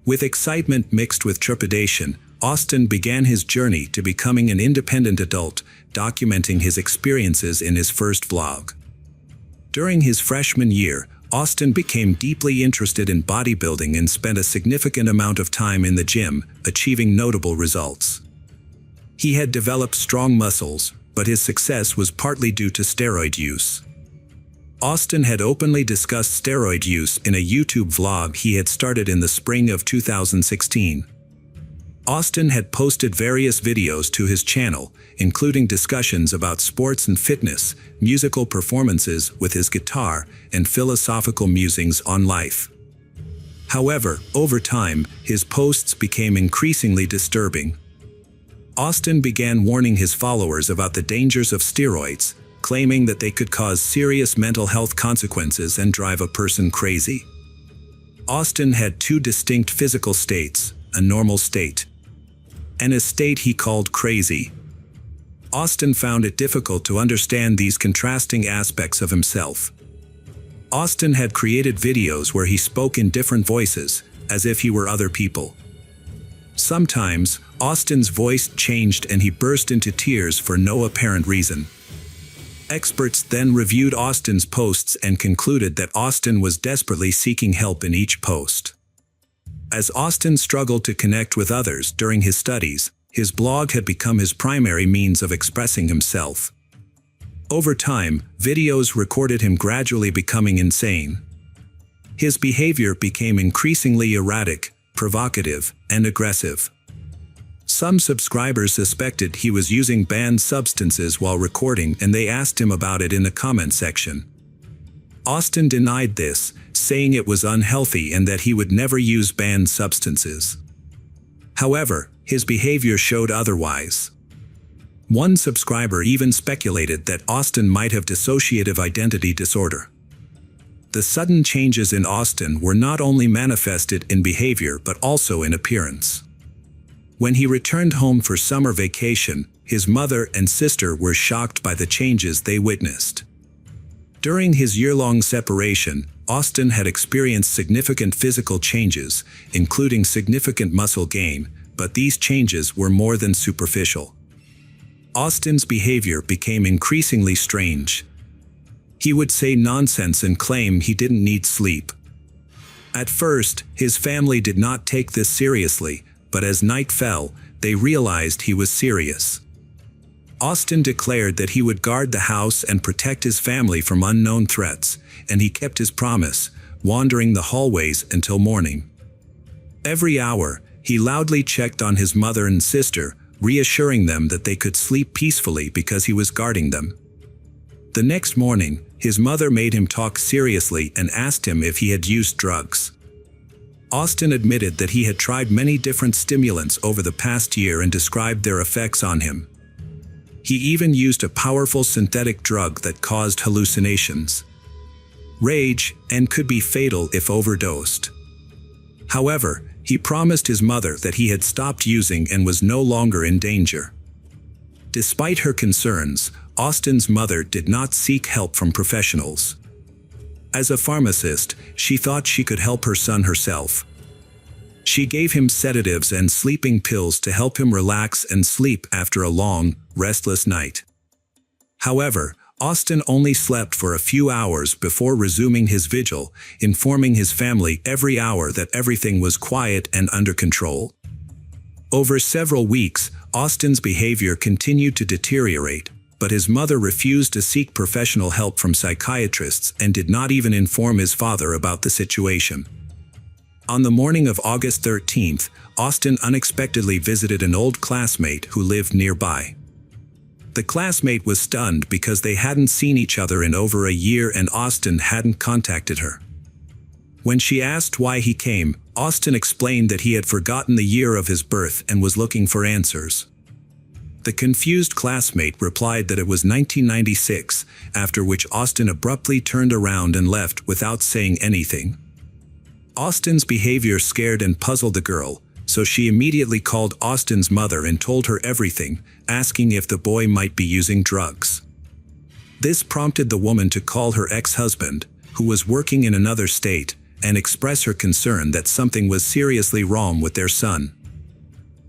With excitement mixed with trepidation, Austin began his journey to becoming an independent adult, documenting his experiences in his first vlog. During his freshman year, Austin became deeply interested in bodybuilding and spent a significant amount of time in the gym, achieving notable results. He had developed strong muscles, but his success was partly due to steroid use. Austin had openly discussed steroid use in a YouTube vlog he had started in the spring of 2016. Austin had posted various videos to his channel, including discussions about sports and fitness, musical performances with his guitar, and philosophical musings on life. However, over time, his posts became increasingly disturbing. Austin began warning his followers about the dangers of steroids, claiming that they could cause serious mental health consequences and drive a person crazy. Austin had two distinct physical states: a normal state and a state he called crazy. Austin found it difficult to understand these contrasting aspects of himself. Austin had created videos where he spoke in different voices, as if he were other people. Sometimes, Austin's voice changed and he burst into tears for no apparent reason. Experts then reviewed Austin's posts and concluded that Austin was desperately seeking help in each post. As Austin struggled to connect with others during his studies, his blog had become his primary means of expressing himself. Over time, videos recorded him gradually becoming insane. His behavior became increasingly erratic, provocative, and aggressive. Some subscribers suspected he was using banned substances while recording, and they asked him about it in the comment section. Austin denied this, saying it was unhealthy and that he would never use banned substances. However, his behavior showed otherwise. One subscriber even speculated that Austin might have dissociative identity disorder. The sudden changes in Austin were not only manifested in behavior but also in appearance. When he returned home for summer vacation, his mother and sister were shocked by the changes they witnessed. During his year-long separation, Austin had experienced significant physical changes, including significant muscle gain, but these changes were more than superficial. Austin's behavior became increasingly strange. He would say nonsense and claim he didn't need sleep. At first, his family did not take this seriously, but as night fell, they realized he was serious. Austin declared that he would guard the house and protect his family from unknown threats, and he kept his promise, wandering the hallways until morning. Every hour, he loudly checked on his mother and sister, reassuring them that they could sleep peacefully because he was guarding them. The next morning, his mother made him talk seriously and asked him if he had used drugs. Austin admitted that he had tried many different stimulants over the past year and described their effects on him. He even used a powerful synthetic drug that caused hallucinations, rage, and could be fatal if overdosed. However, he promised his mother that he had stopped using and was no longer in danger. Despite her concerns, Austin's mother did not seek help from professionals. As a pharmacist, she thought she could help her son herself. She gave him sedatives and sleeping pills to help him relax and sleep after a long, restless night. However, Austin only slept for a few hours before resuming his vigil, informing his family every hour that everything was quiet and under control. Over several weeks, Austin's behavior continued to deteriorate, but his mother refused to seek professional help from psychiatrists and did not even inform his father about the situation. On the morning of August 13th, Austin unexpectedly visited an old classmate who lived nearby. The classmate was stunned because they hadn't seen each other in over a year and Austin hadn't contacted her. When she asked why he came, Austin explained that he had forgotten the year of his birth and was looking for answers. The confused classmate replied that it was 1996, after which Austin abruptly turned around and left without saying anything. Austin's behavior scared and puzzled the girl, so she immediately called Austin's mother and told her everything, asking if the boy might be using drugs. This prompted the woman to call her ex-husband, who was working in another state, and express her concern that something was seriously wrong with their son.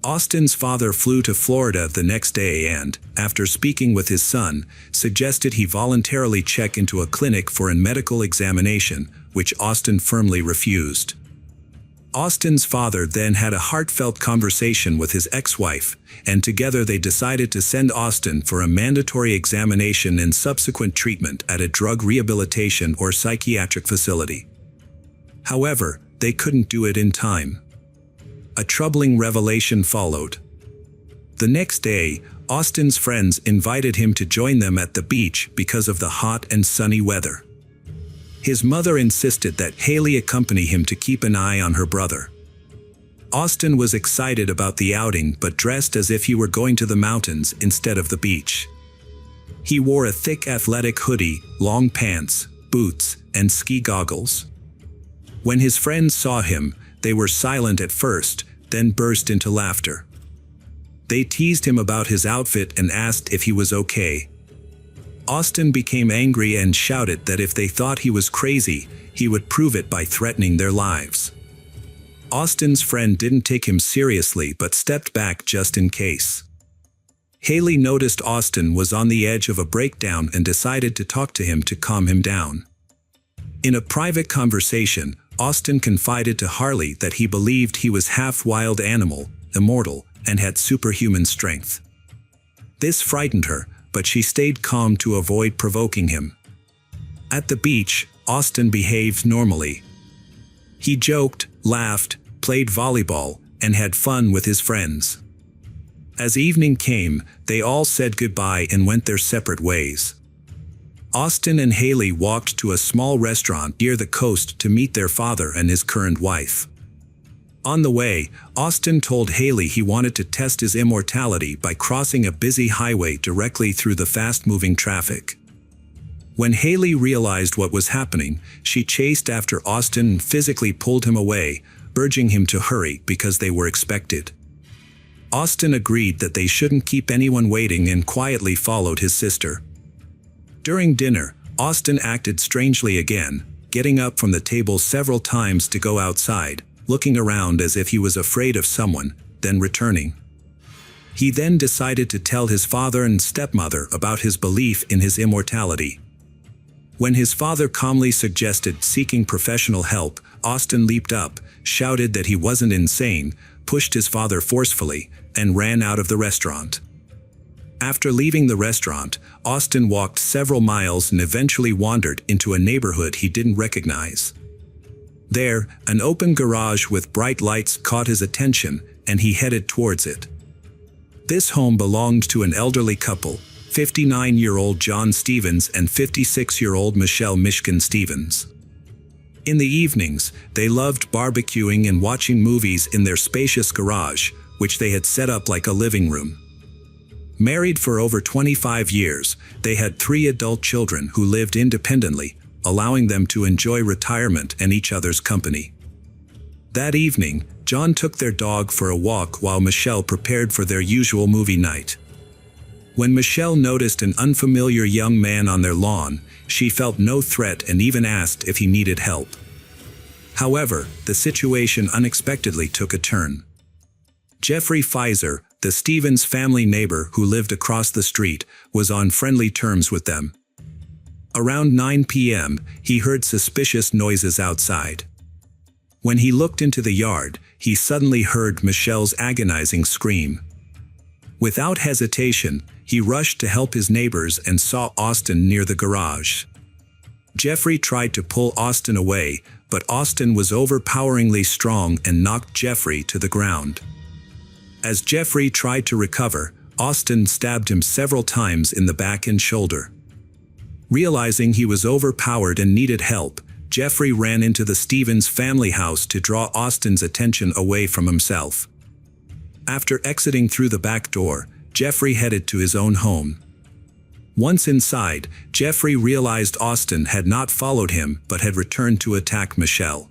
Austin's father flew to Florida the next day and, after speaking with his son, suggested he voluntarily check into a clinic for a medical examination, which Austin firmly refused. Austin's father then had a heartfelt conversation with his ex-wife, and together they decided to send Austin for a mandatory examination and subsequent treatment at a drug rehabilitation or psychiatric facility. However, they couldn't do it in time. A troubling revelation followed. The next day, Austin's friends invited him to join them at the beach because of the hot and sunny weather. His mother insisted that Haley accompany him to keep an eye on her brother. Austin was excited about the outing but dressed as if he were going to the mountains instead of the beach. He wore a thick athletic hoodie, long pants, boots, and ski goggles. When his friends saw him, they were silent at first, then burst into laughter. They teased him about his outfit and asked if he was okay. Austin became angry and shouted that if they thought he was crazy, he would prove it by threatening their lives. Austin's friend didn't take him seriously but stepped back just in case. Haley noticed Austin was on the edge of a breakdown and decided to talk to him to calm him down. In a private conversation, Austin confided to Harley that he believed he was half wild animal, immortal, and had superhuman strength. This frightened her, but she stayed calm to avoid provoking him. At the beach, Austin behaved normally. He joked, laughed, played volleyball, and had fun with his friends. As evening came, they all said goodbye and went their separate ways. Austin and Haley walked to a small restaurant near the coast to meet their father and his current wife. On the way, Austin told Haley he wanted to test his immortality by crossing a busy highway directly through the fast-moving traffic. When Haley realized what was happening, she chased after Austin and physically pulled him away, urging him to hurry because they were expected. Austin agreed that they shouldn't keep anyone waiting and quietly followed his sister. During dinner, Austin acted strangely again, getting up from the table several times to go outside, looking around as if he was afraid of someone, then returning. He then decided to tell his father and stepmother about his belief in his immortality. When his father calmly suggested seeking professional help, Austin leaped up, shouted that he wasn't insane, pushed his father forcefully, and ran out of the restaurant. After leaving the restaurant, Austin walked several miles and eventually wandered into a neighborhood he didn't recognize. There, an open garage with bright lights caught his attention, and he headed towards it. This home belonged to an elderly couple, 59-year-old John Stevens and 56-year-old Michelle Mishkin Stevens. In the evenings, they loved barbecuing and watching movies in their spacious garage, which they had set up like a living room. Married for over 25 years, they had 3 adult children who lived independently, allowing them to enjoy retirement and each other's company. That evening, John took their dog for a walk while Michelle prepared for their usual movie night. When Michelle noticed an unfamiliar young man on their lawn, she felt no threat and even asked if he needed help. However, the situation unexpectedly took a turn. Jeffrey Pfizer, the Stevens family neighbor who lived across the street, was on friendly terms with them. Around 9 p.m., he heard suspicious noises outside. When he looked into the yard, he suddenly heard Michelle's agonizing scream. Without hesitation, he rushed to help his neighbors and saw Austin near the garage. Jeffrey tried to pull Austin away, but Austin was overpoweringly strong and knocked Jeffrey to the ground. As Jeffrey tried to recover, Austin stabbed him several times in the back and shoulder. Realizing he was overpowered and needed help, Jeffrey ran into the Stevens family house to draw Austin's attention away from himself. After exiting through the back door, Jeffrey headed to his own home. Once inside, Jeffrey realized Austin had not followed him but had returned to attack Michelle.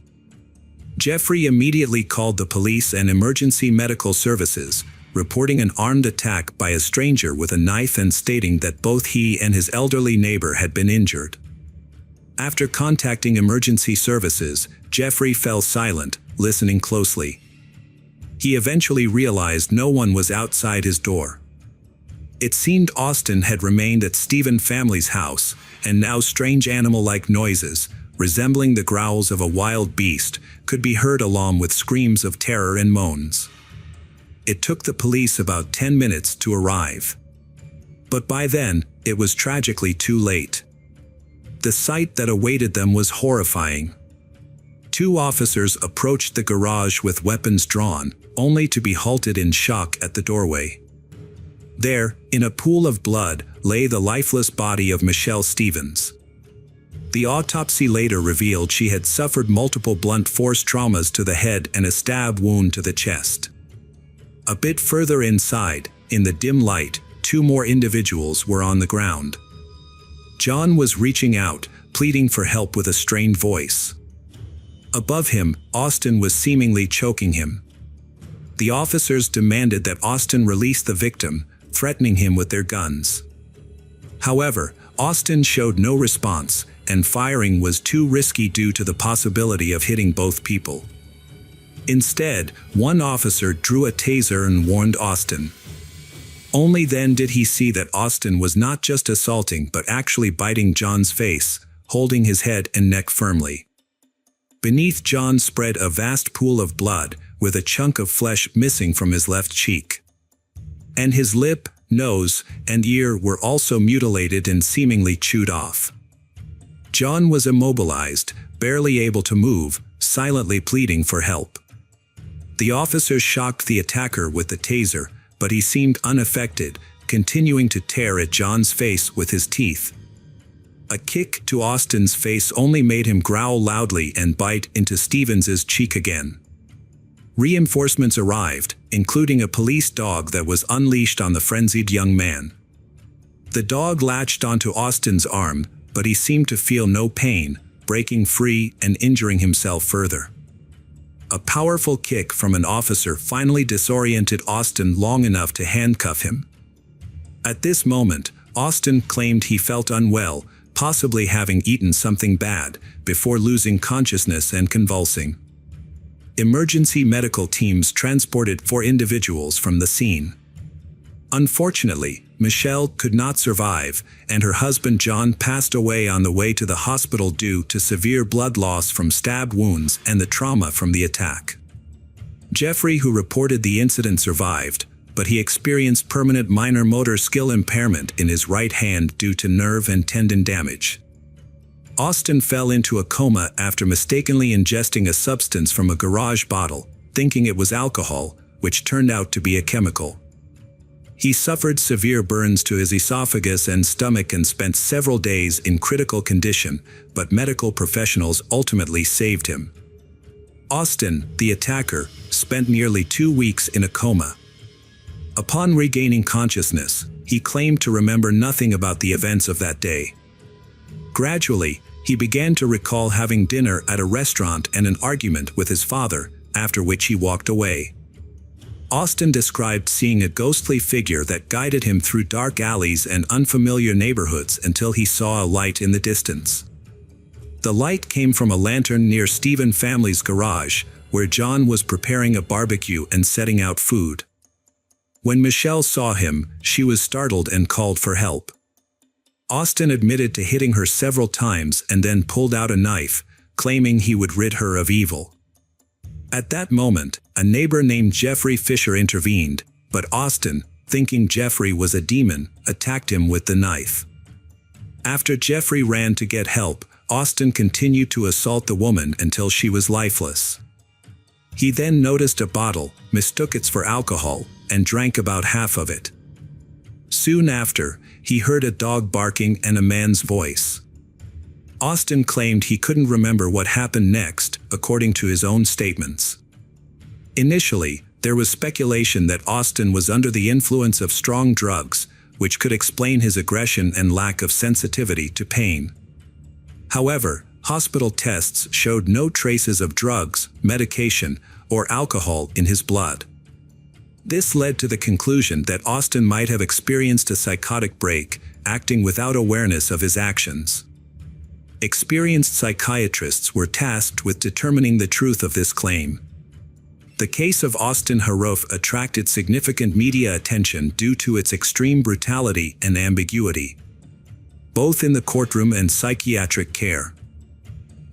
Jeffrey immediately called the police and emergency medical services, reporting an armed attack by a stranger with a knife and stating that both he and his elderly neighbor had been injured. After contacting emergency services, Jeffrey fell silent, listening closely. He eventually realized no one was outside his door. It seemed Austin had remained at Stevens family's house, and now strange animal-like noises, resembling the growls of a wild beast, could be heard along with screams of terror and moans. It took the police about 10 minutes to arrive. But by then, it was tragically too late. The sight that awaited them was horrifying. Two officers approached the garage with weapons drawn, only to be halted in shock at the doorway. There, in a pool of blood, lay the lifeless body of Michelle Stevens. The autopsy later revealed she had suffered multiple blunt force traumas to the head and a stab wound to the chest. A bit further inside, in the dim light, two more individuals were on the ground. John was reaching out, pleading for help with a strained voice. Above him, Austin was seemingly choking him. The officers demanded that Austin release the victim, threatening him with their guns. However, Austin showed no response, and firing was too risky due to the possibility of hitting both people. Instead, one officer drew a taser and warned Austin. Only then did he see that Austin was not just assaulting but actually biting John's face, holding his head and neck firmly. Beneath John spread a vast pool of blood, with a chunk of flesh missing from his left cheek. And his lip, nose, and ear were also mutilated and seemingly chewed off. John was immobilized, barely able to move, silently pleading for help. The officers shocked the attacker with the taser, but he seemed unaffected, continuing to tear at John's face with his teeth. A kick to Austin's face only made him growl loudly and bite into Stevens's cheek again. Reinforcements arrived, including a police dog that was unleashed on the frenzied young man. The dog latched onto Austin's arm, but he seemed to feel no pain, breaking free and injuring himself further. A powerful kick from an officer finally disoriented Austin long enough to handcuff him. At this moment, Austin claimed he felt unwell, possibly having eaten something bad, before losing consciousness and convulsing. Emergency medical teams transported 4 individuals from the scene. Unfortunately, Michelle could not survive, and her husband John passed away on the way to the hospital due to severe blood loss from stab wounds and the trauma from the attack. Jeffrey, who reported the incident, survived, but he experienced permanent minor motor skill impairment in his right hand due to nerve and tendon damage. Austin fell into a coma after mistakenly ingesting a substance from a garage bottle, thinking it was alcohol, which turned out to be a chemical. He suffered severe burns to his esophagus and stomach and spent several days in critical condition, but medical professionals ultimately saved him. Austin, the attacker, spent nearly 2 weeks in a coma. Upon regaining consciousness, he claimed to remember nothing about the events of that day. Gradually, he began to recall having dinner at a restaurant and an argument with his father, after which he walked away. Austin described seeing a ghostly figure that guided him through dark alleys and unfamiliar neighborhoods until he saw a light in the distance. The light came from a lantern near Stephen family's garage, where John was preparing a barbecue and setting out food. When Michelle saw him, she was startled and called for help. Austin admitted to hitting her several times and then pulled out a knife, claiming he would rid her of evil. At that moment, a neighbor named Jeffrey Fisher intervened, but Austin, thinking Jeffrey was a demon, attacked him with the knife. After Jeffrey ran to get help, Austin continued to assault the woman until she was lifeless. He then noticed a bottle, mistook it for alcohol, and drank about half of it. Soon after, he heard a dog barking and a man's voice. Austin claimed he couldn't remember what happened next, according to his own statements. Initially, there was speculation that Austin was under the influence of strong drugs, which could explain his aggression and lack of sensitivity to pain. However, hospital tests showed no traces of drugs, medication, or alcohol in his blood. This led to the conclusion that Austin might have experienced a psychotic break, acting without awareness of his actions. Experienced psychiatrists were tasked with determining the truth of this claim. The case of Austin Harrouf attracted significant media attention due to its extreme brutality and ambiguity, both in the courtroom and psychiatric care.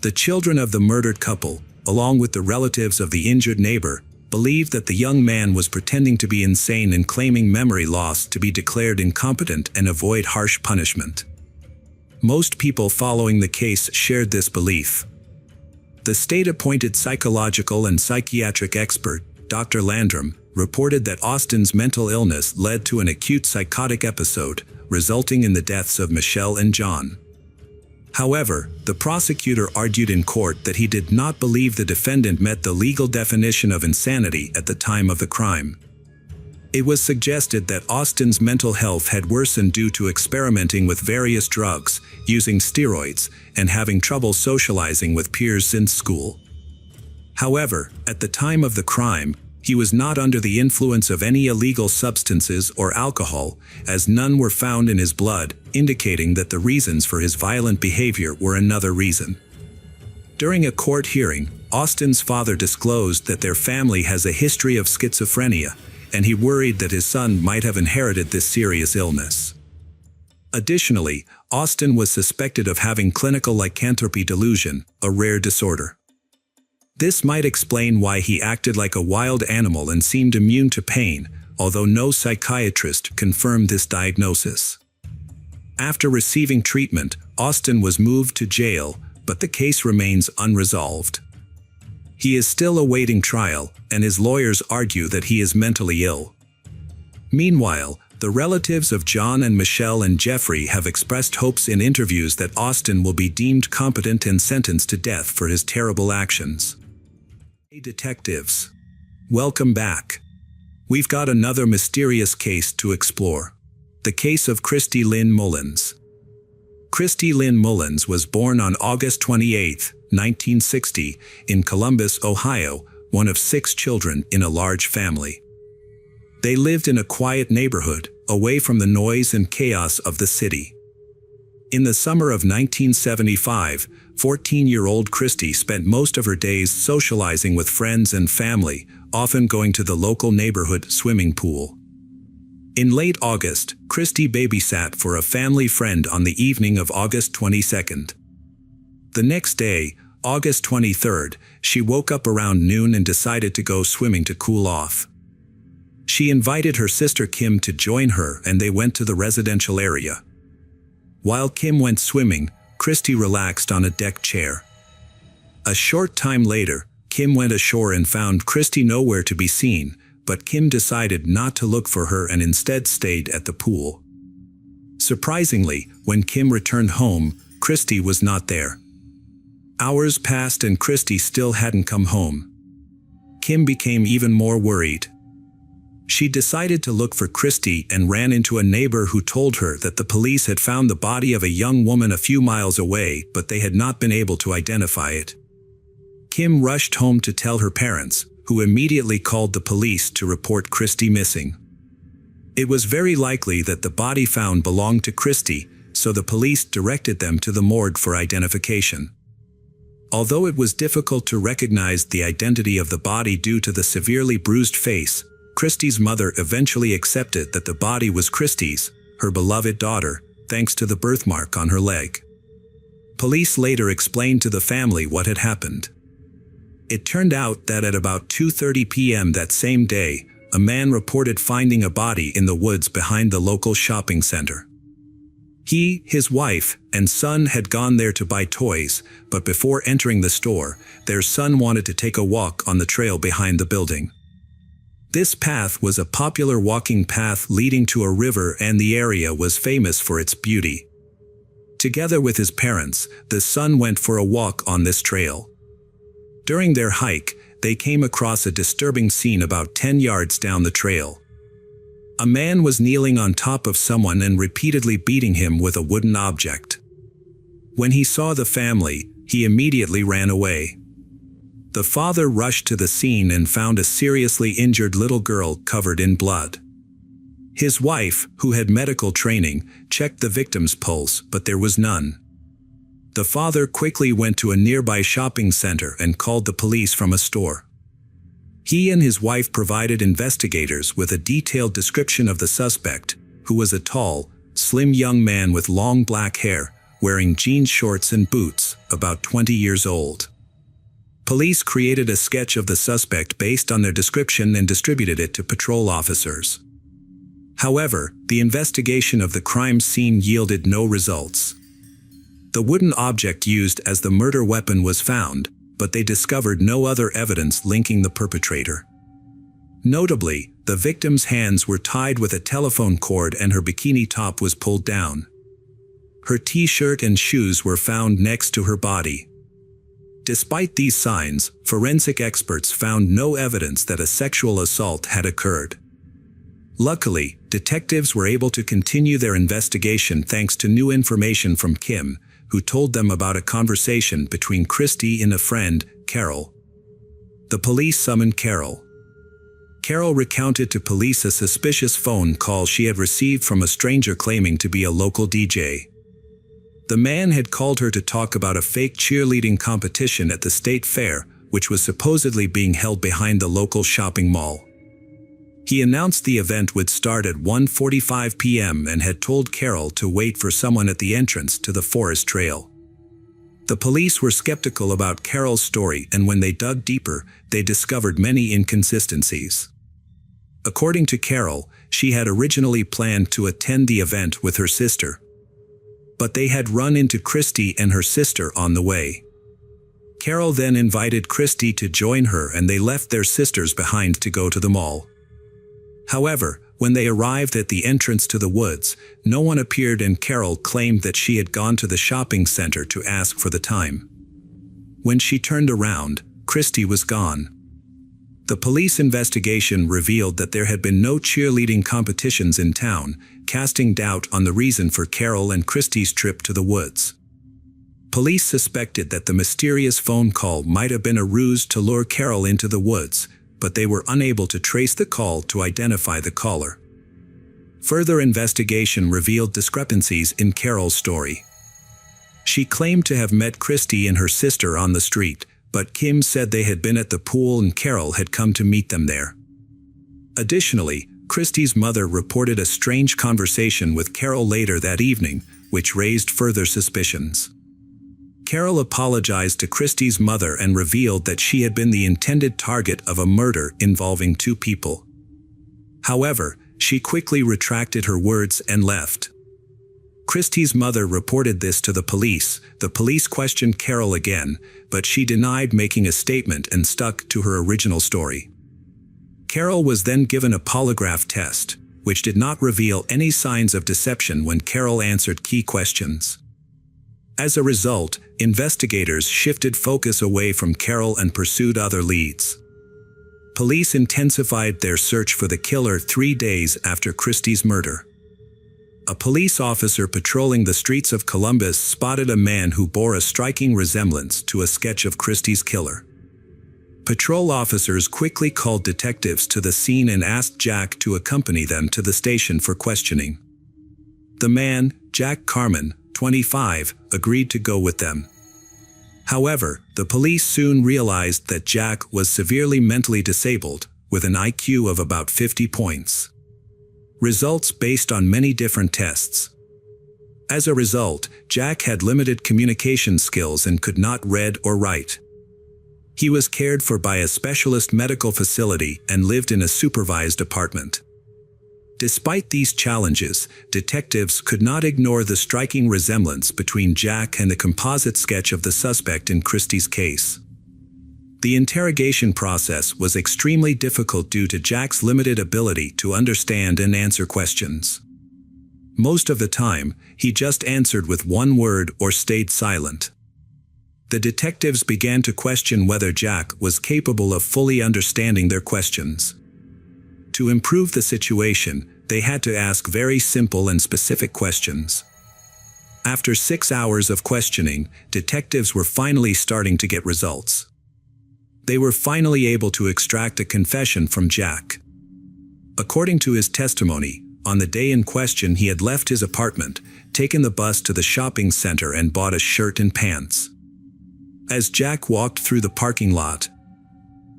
The children of the murdered couple, along with the relatives of the injured neighbor, believed that the young man was pretending to be insane and claiming memory loss to be declared incompetent and avoid harsh punishment. Most people following the case shared this belief. The state-appointed psychological and psychiatric expert, Dr. Landrum, reported that Austin's mental illness led to an acute psychotic episode, resulting in the deaths of Michelle and John. However, the prosecutor argued in court that he did not believe the defendant met the legal definition of insanity at the time of the crime. It was suggested that Austin's mental health had worsened due to experimenting with various drugs, using steroids, and having trouble socializing with peers since school. However, at the time of the crime, he was not under the influence of any illegal substances or alcohol, as none were found in his blood, indicating that the reasons for his violent behavior were another reason. During a court hearing, Austin's father disclosed that their family has a history of schizophrenia, and he worried that his son might have inherited this serious illness. Additionally, Austin was suspected of having clinical lycanthropy delusion, a rare disorder. This might explain why he acted like a wild animal and seemed immune to pain, although no psychiatrist confirmed this diagnosis. After receiving treatment, Austin was moved to jail, but the case remains unresolved. He is still awaiting trial, and his lawyers argue that he is mentally ill. Meanwhile, the relatives of John and Michelle and Jeffrey have expressed hopes in interviews that Austin will be deemed competent and sentenced to death for his terrible actions. Hey detectives. Welcome back. We've got another mysterious case to explore. The case of Christy Lynn Mullins. Christy Lynn Mullins was born on August 28, 1960, in Columbus, Ohio, one of 6 children in a large family. They lived in a quiet neighborhood, away from the noise and chaos of the city. In the summer of 1975, 14-year-old Christy spent most of her days socializing with friends and family, often going to the local neighborhood swimming pool. In late August, Christy babysat for a family friend on the evening of August 22nd. The next day, August 23rd, she woke up around noon and decided to go swimming to cool off. She invited her sister Kim to join her, and they went to the residential area. While Kim went swimming, Christy relaxed on a deck chair. A short time later, Kim went ashore and found Christy nowhere to be seen, but Kim decided not to look for her and instead stayed at the pool. Surprisingly, when Kim returned home, Christy was not there. Hours passed and Christy still hadn't come home. Kim became even more worried. She decided to look for Christy and ran into a neighbor who told her that the police had found the body of a young woman a few miles away, but they had not been able to identify it. Kim rushed home to tell her parents, who immediately called the police to report Christy missing. It was very likely that the body found belonged to Christy, so the police directed them to the morgue for identification. Although it was difficult to recognize the identity of the body due to the severely bruised face, Christy's mother eventually accepted that the body was Christy's, her beloved daughter, thanks to the birthmark on her leg. Police later explained to the family what had happened. It turned out that at about 2:30 p.m. that same day, a man reported finding a body in the woods behind the local shopping center. He, his wife, and son had gone there to buy toys, but before entering the store, their son wanted to take a walk on the trail behind the building. This path was a popular walking path leading to a river, and the area was famous for its beauty. Together with his parents, the son went for a walk on this trail. During their hike, they came across a disturbing scene about 10 yards down the trail. A man was kneeling on top of someone and repeatedly beating him with a wooden object. When he saw the family, he immediately ran away. The father rushed to the scene and found a seriously injured little girl covered in blood. His wife, who had medical training, checked the victim's pulse, but there was none. The father quickly went to a nearby shopping center and called the police from a store. He and his wife provided investigators with a detailed description of the suspect, who was a tall, slim young man with long black hair, wearing jean shorts and boots, about 20 years old. Police created a sketch of the suspect based on their description and distributed it to patrol officers. However, the investigation of the crime scene yielded no results. The wooden object used as the murder weapon was found, but they discovered no other evidence linking the perpetrator. Notably, the victim's hands were tied with a telephone cord and her bikini top was pulled down. Her t-shirt and shoes were found next to her body. Despite these signs, forensic experts found no evidence that a sexual assault had occurred. Luckily, detectives were able to continue their investigation thanks to new information from Kim, who told them about a conversation between Christy and a friend, Carol. The police summoned Carol. Carol recounted to police a suspicious phone call she had received from a stranger claiming to be a local DJ. The man had called her to talk about a fake cheerleading competition at the state fair, which was supposedly being held behind the local shopping mall. He announced the event would start at 1:45 p.m. and had told Carol to wait for someone at the entrance to the forest trail. The police were skeptical about Carol's story, and when they dug deeper, they discovered many inconsistencies. According to Carol, she had originally planned to attend the event with her sister. But they had run into Christy and her sister on the way. Carol then invited Christy to join her and they left their sisters behind to go to the mall. However, when they arrived at the entrance to the woods, no one appeared and Carol claimed that she had gone to the shopping center to ask for the time. When she turned around, Christy was gone. The police investigation revealed that there had been no cheerleading competitions in town, casting doubt on the reason for Carol and Christy's trip to the woods. Police suspected that the mysterious phone call might have been a ruse to lure Carol into the woods, but they were unable to trace the call to identify the caller. Further investigation revealed discrepancies in Carol's story. She claimed to have met Christy and her sister on the street, but Kim said they had been at the pool and Carol had come to meet them there. Additionally, Christy's mother reported a strange conversation with Carol later that evening, which raised further suspicions. Carol apologized to Christy's mother and revealed that she had been the intended target of a murder involving two people. However, she quickly retracted her words and left. Christy's mother reported this to the police. The police questioned Carol again, but she denied making a statement and stuck to her original story. Carol was then given a polygraph test, which did not reveal any signs of deception when Carol answered key questions. As a result, investigators shifted focus away from Carol and pursued other leads. Police intensified their search for the killer 3 days after Christy's murder. A police officer patrolling the streets of Columbus spotted a man who bore a striking resemblance to a sketch of Christy's killer. Patrol officers quickly called detectives to the scene and asked Jack to accompany them to the station for questioning. The man, Jack Carmen, 25, agreed to go with them. However, the police soon realized that Jack was severely mentally disabled, with an IQ of about 50 points. Results based on many different tests. As a result, Jack had limited communication skills and could not read or write. He was cared for by a specialist medical facility and lived in a supervised apartment. Despite these challenges, detectives could not ignore the striking resemblance between Jack and the composite sketch of the suspect in Christy's case. The interrogation process was extremely difficult due to Jack's limited ability to understand and answer questions. Most of the time, he just answered with one word or stayed silent. The detectives began to question whether Jack was capable of fully understanding their questions. To improve the situation, they had to ask very simple and specific questions. After 6 hours of questioning, detectives were finally starting to get results. They were finally able to extract a confession from Jack. According to his testimony, on the day in question he had left his apartment, taken the bus to the shopping center and bought a shirt and pants. As Jack walked through the parking lot,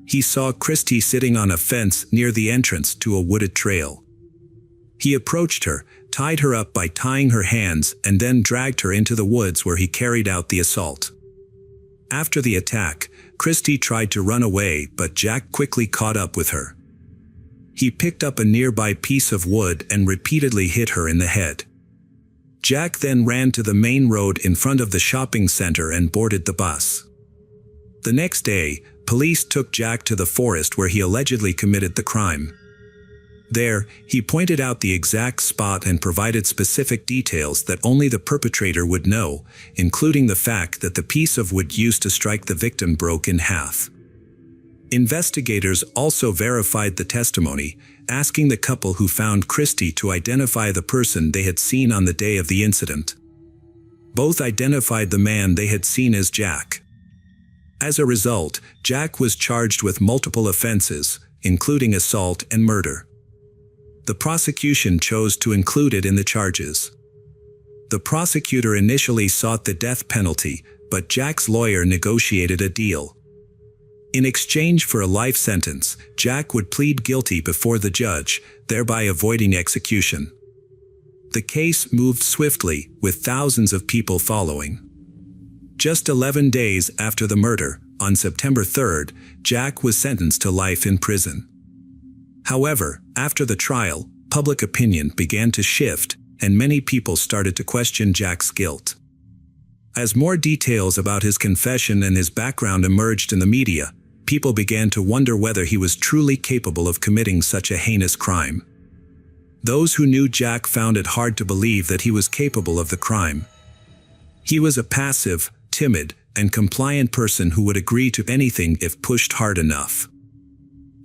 he saw Christy sitting on a fence near the entrance to a wooded trail. He approached her, tied her up by tying her hands, and then dragged her into the woods where he carried out the assault. After the attack, Christie tried to run away, but Jack quickly caught up with her. He picked up a nearby piece of wood and repeatedly hit her in the head. Jack then ran to the main road in front of the shopping center and boarded the bus. The next day, police took Jack to the forest where he allegedly committed the crime. There, he pointed out the exact spot and provided specific details that only the perpetrator would know, including the fact that the piece of wood used to strike the victim broke in half. Investigators also verified the testimony, asking the couple who found Christie to identify the person they had seen on the day of the incident. Both identified the man they had seen as Jack. As a result, Jack was charged with multiple offenses, including assault and murder. The prosecution chose to include it in the charges. The prosecutor initially sought the death penalty, but Jack's lawyer negotiated a deal. In exchange for a life sentence, Jack would plead guilty before the judge, thereby avoiding execution. The case moved swiftly, with thousands of people following. Just 11 days after the murder, on September 3rd, Jack was sentenced to life in prison. However, after the trial, public opinion began to shift, and many people started to question Jack's guilt. As more details about his confession and his background emerged in the media, people began to wonder whether he was truly capable of committing such a heinous crime. Those who knew Jack found it hard to believe that he was capable of the crime. He was a passive, timid, and compliant person who would agree to anything if pushed hard enough.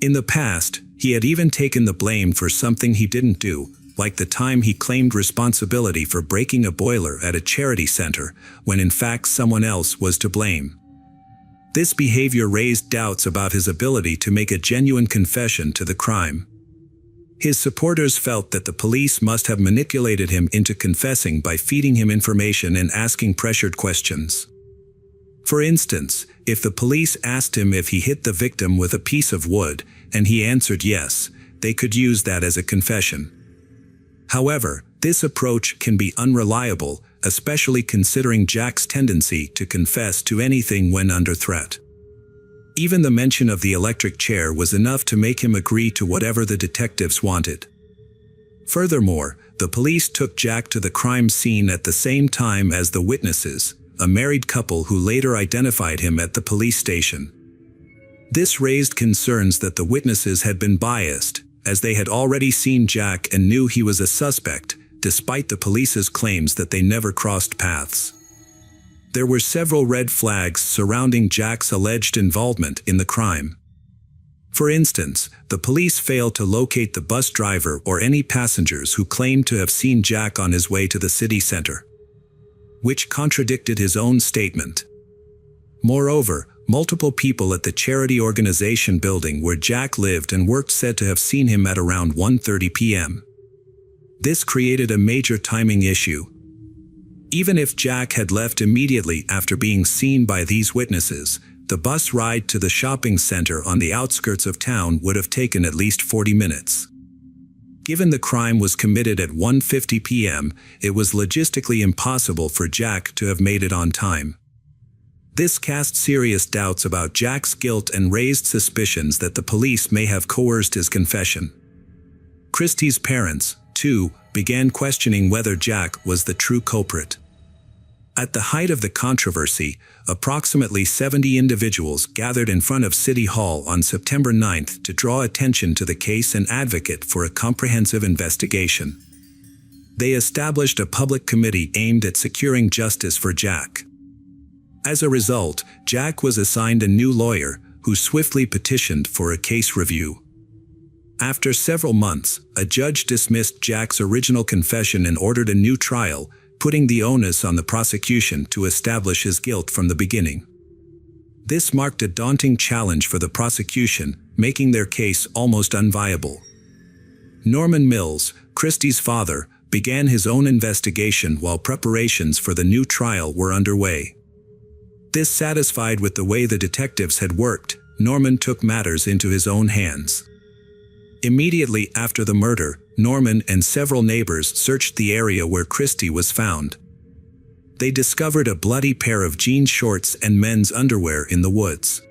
In the past, he had even taken the blame for something he didn't do, like the time he claimed responsibility for breaking a boiler at a charity center, when in fact someone else was to blame. This behavior raised doubts about his ability to make a genuine confession to the crime. His supporters felt that the police must have manipulated him into confessing by feeding him information and asking pressured questions. For instance, if the police asked him if he hit the victim with a piece of wood, and he answered yes, they could use that as a confession. However, this approach can be unreliable, especially considering Jack's tendency to confess to anything when under threat. Even the mention of the electric chair was enough to make him agree to whatever the detectives wanted. Furthermore, the police took Jack to the crime scene at the same time as the witnesses, a married couple who later identified him at the police station. This raised concerns that the witnesses had been biased, as they had already seen Jack and knew he was a suspect, despite the police's claims that they never crossed paths. There were several red flags surrounding Jack's alleged involvement in the crime. For instance, the police failed to locate the bus driver or any passengers who claimed to have seen Jack on his way to the city center, which contradicted his own statement. Moreover, multiple people at the charity organization building where Jack lived and worked said to have seen him at around 1:30 p.m. This created a major timing issue. Even if Jack had left immediately after being seen by these witnesses, the bus ride to the shopping center on the outskirts of town would have taken at least 40 minutes. Given the crime was committed at 1:50 p.m., it was logistically impossible for Jack to have made it on time. This cast serious doubts about Jack's guilt and raised suspicions that the police may have coerced his confession. Christie's parents, too, began questioning whether Jack was the true culprit. At the height of the controversy, approximately 70 individuals gathered in front of City Hall on September 9th to draw attention to the case and advocate for a comprehensive investigation. They established a public committee aimed at securing justice for Jack. As a result, Jack was assigned a new lawyer, who swiftly petitioned for a case review. After several months, a judge dismissed Jack's original confession and ordered a new trial, putting the onus on the prosecution to establish his guilt from the beginning. This marked a daunting challenge for the prosecution, making their case almost unviable. Norman Mills, Christie's father, began his own investigation while preparations for the new trial were underway. Dissatisfied with the way the detectives had worked, Norman took matters into his own hands. Immediately after the murder, Norman and several neighbors searched the area where Christie was found. They discovered a bloody pair of jean shorts and men's underwear in the woods.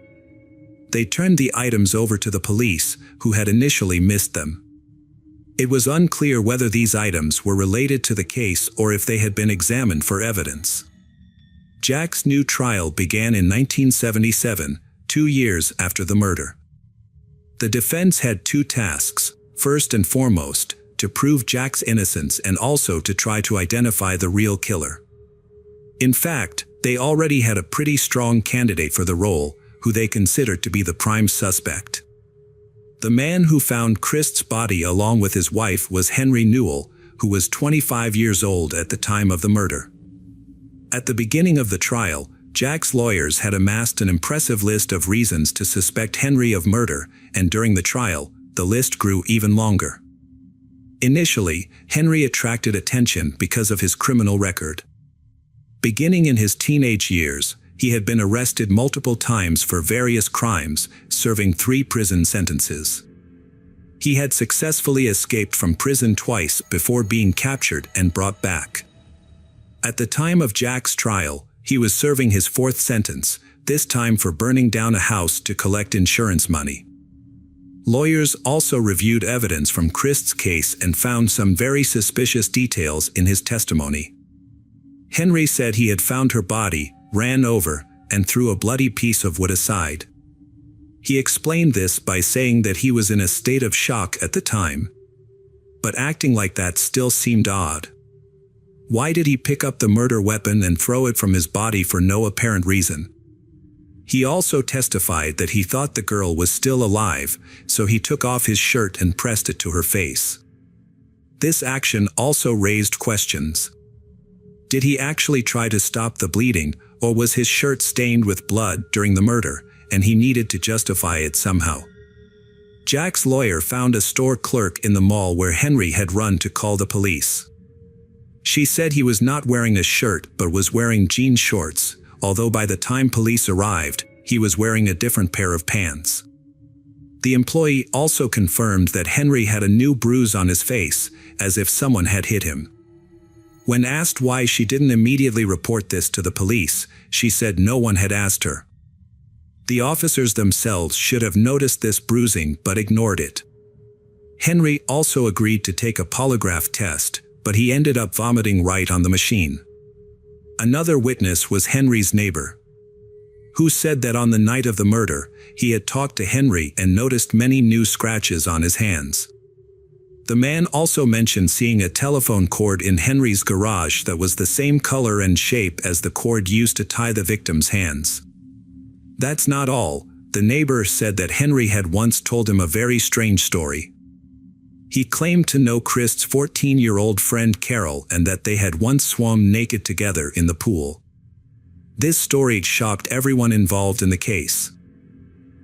They turned the items over to the police, who had initially missed them. It was unclear whether these items were related to the case or if they had been examined for evidence. Jack's new trial began in 1977, 2 years after the murder. The defense had two tasks: first and foremost, to prove Jack's innocence and also to try to identify the real killer. In fact, they already had a pretty strong candidate for the role, who they considered to be the prime suspect. The man who found Christ's body along with his wife was Henry Newell, who was 25 years old at the time of the murder. At the beginning of the trial, Jack's lawyers had amassed an impressive list of reasons to suspect Henry of murder, and during the trial, the list grew even longer. Initially, Henry attracted attention because of his criminal record. Beginning in his teenage years, he had been arrested multiple times for various crimes, serving 3 prison sentences. He had successfully escaped from prison twice before being captured and brought back. At the time of Jack's trial, he was serving his 4th sentence, this time for burning down a house to collect insurance money. Lawyers also reviewed evidence from Christ's case and found some very suspicious details in his testimony. Henry said he had found her body, ran over, and threw a bloody piece of wood aside. He explained this by saying that he was in a state of shock at the time. But acting like that still seemed odd. Why did he pick up the murder weapon and throw it from his body for no apparent reason? He also testified that he thought the girl was still alive, so he took off his shirt and pressed it to her face. This action also raised questions. Did he actually try to stop the bleeding, or was his shirt stained with blood during the murder, and he needed to justify it somehow? Jack's lawyer found a store clerk in the mall where Henry had run to call the police. She said he was not wearing a shirt but was wearing jean shorts, although by the time police arrived, he was wearing a different pair of pants. The employee also confirmed that Henry had a new bruise on his face, as if someone had hit him. When asked why she didn't immediately report this to the police, she said no one had asked her. The officers themselves should have noticed this bruising but ignored it. Henry also agreed to take a polygraph test, but he ended up vomiting right on the machine. Another witness was Henry's neighbor, who said that on the night of the murder, he had talked to Henry and noticed many new scratches on his hands. The man also mentioned seeing a telephone cord in Henry's garage that was the same color and shape as the cord used to tie the victim's hands. That's not all. The neighbor said that Henry had once told him a very strange story. He claimed to know Christ's 14-year-old friend Carol and that they had once swum naked together in the pool. This story shocked everyone involved in the case.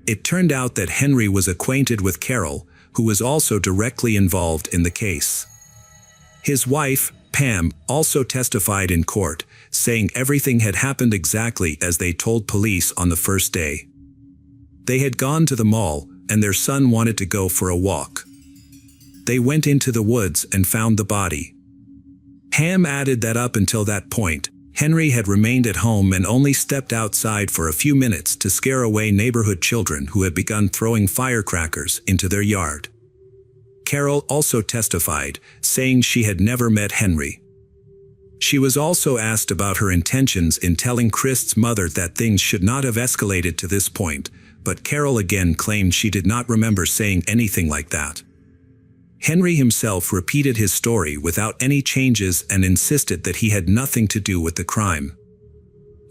It turned out that Henry was acquainted with Carol, who was also directly involved in the case. His wife, Pam, also testified in court, saying everything had happened exactly as they told police on the first day. They had gone to the mall, and their son wanted to go for a walk. They went into the woods and found the body. Pam added that up until that point, Henry had remained at home and only stepped outside for a few minutes to scare away neighborhood children who had begun throwing firecrackers into their yard. Carol also testified, saying she had never met Henry. She was also asked about her intentions in telling Christ's mother that things should not have escalated to this point, but Carol again claimed she did not remember saying anything like that. Henry himself repeated his story without any changes and insisted that he had nothing to do with the crime.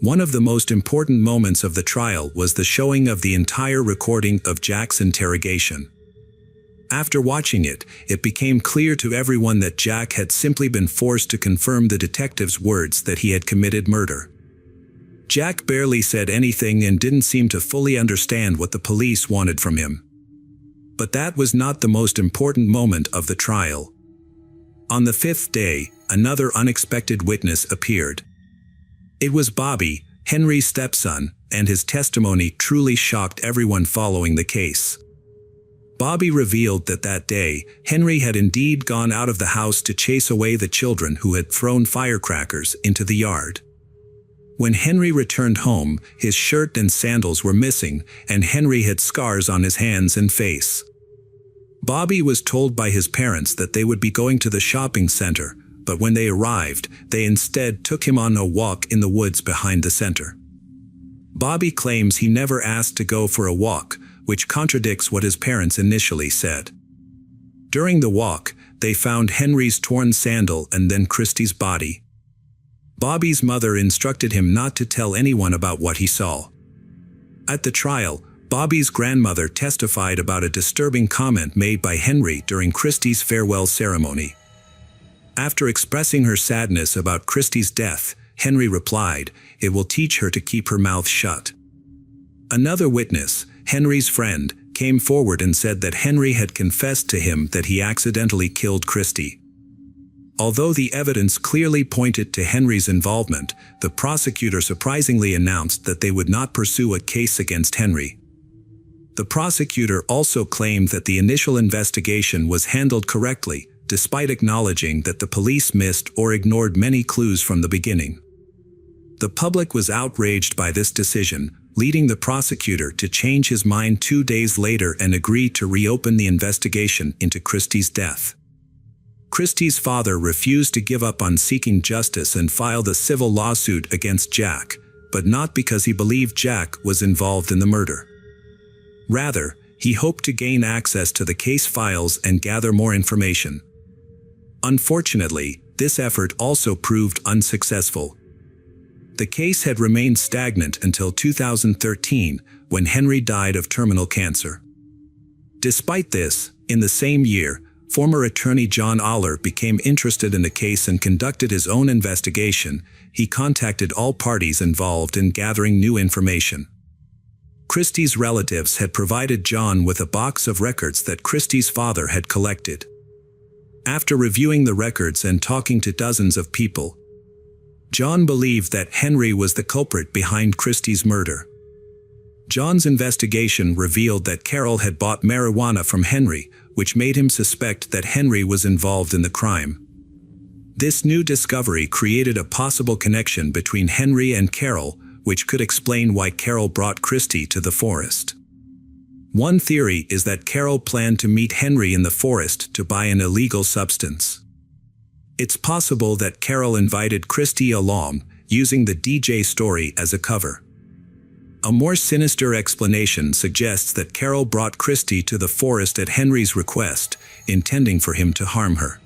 One of the most important moments of the trial was the showing of the entire recording of Jack's interrogation. After watching it, it became clear to everyone that Jack had simply been forced to confirm the detective's words that he had committed murder. Jack barely said anything and didn't seem to fully understand what the police wanted from him. But that was not the most important moment of the trial. On the 5th day, another unexpected witness appeared. It was Bobby, Henry's stepson, and his testimony truly shocked everyone following the case. Bobby revealed that that day, Henry had indeed gone out of the house to chase away the children who had thrown firecrackers into the yard. When Henry returned home, his shirt and sandals were missing, and Henry had scars on his hands and face. Bobby was told by his parents that they would be going to the shopping center, but when they arrived, they instead took him on a walk in the woods behind the center. Bobby claims he never asked to go for a walk, which contradicts what his parents initially said. During the walk, they found Henry's torn sandal and then Christy's body. Bobby's mother instructed him not to tell anyone about what he saw. At the trial, Bobby's grandmother testified about a disturbing comment made by Henry during Christy's farewell ceremony. After expressing her sadness about Christy's death, Henry replied, "It will teach her to keep her mouth shut." Another witness, Henry's friend, came forward and said that Henry had confessed to him that he accidentally killed Christy. Although the evidence clearly pointed to Henry's involvement, the prosecutor surprisingly announced that they would not pursue a case against Henry. The prosecutor also claimed that the initial investigation was handled correctly, despite acknowledging that the police missed or ignored many clues from the beginning. The public was outraged by this decision, leading the prosecutor to change his mind 2 days later and agree to reopen the investigation into Christy's death. Christy's father refused to give up on seeking justice and filed a civil lawsuit against Jack, but not because he believed Jack was involved in the murder. Rather, he hoped to gain access to the case files and gather more information. Unfortunately, this effort also proved unsuccessful. The case had remained stagnant until 2013, when Henry died of terminal cancer. Despite this, in the same year, former attorney John Aller became interested in the case and conducted his own investigation. He contacted all parties involved in gathering new information. Christy's relatives had provided John with a box of records that Christy's father had collected. After reviewing the records and talking to dozens of people, John believed that Henry was the culprit behind Christy's murder. John's investigation revealed that Carol had bought marijuana from Henry, which made him suspect that Henry was involved in the crime. This new discovery created a possible connection between Henry and Carol, which could explain why Carol brought Christy to the forest. One theory is that Carol planned to meet Henry in the forest to buy an illegal substance. It's possible that Carol invited Christy along, using the DJ story as a cover. A more sinister explanation suggests that Carol brought Christy to the forest at Henry's request, intending for him to harm her.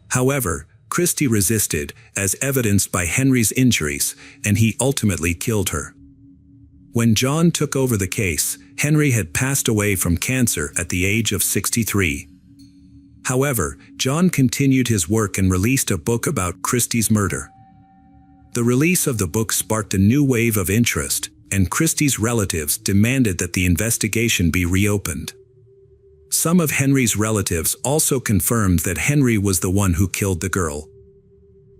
However, Christy resisted, as evidenced by Henry's injuries, and he ultimately killed her. When John took over the case, Henry had passed away from cancer at the age of 63. However, John continued his work and released a book about Christy's murder. The release of the book sparked a new wave of interest, and Christy's relatives demanded that the investigation be reopened. Some of Henry's relatives also confirmed that Henry was the one who killed the girl.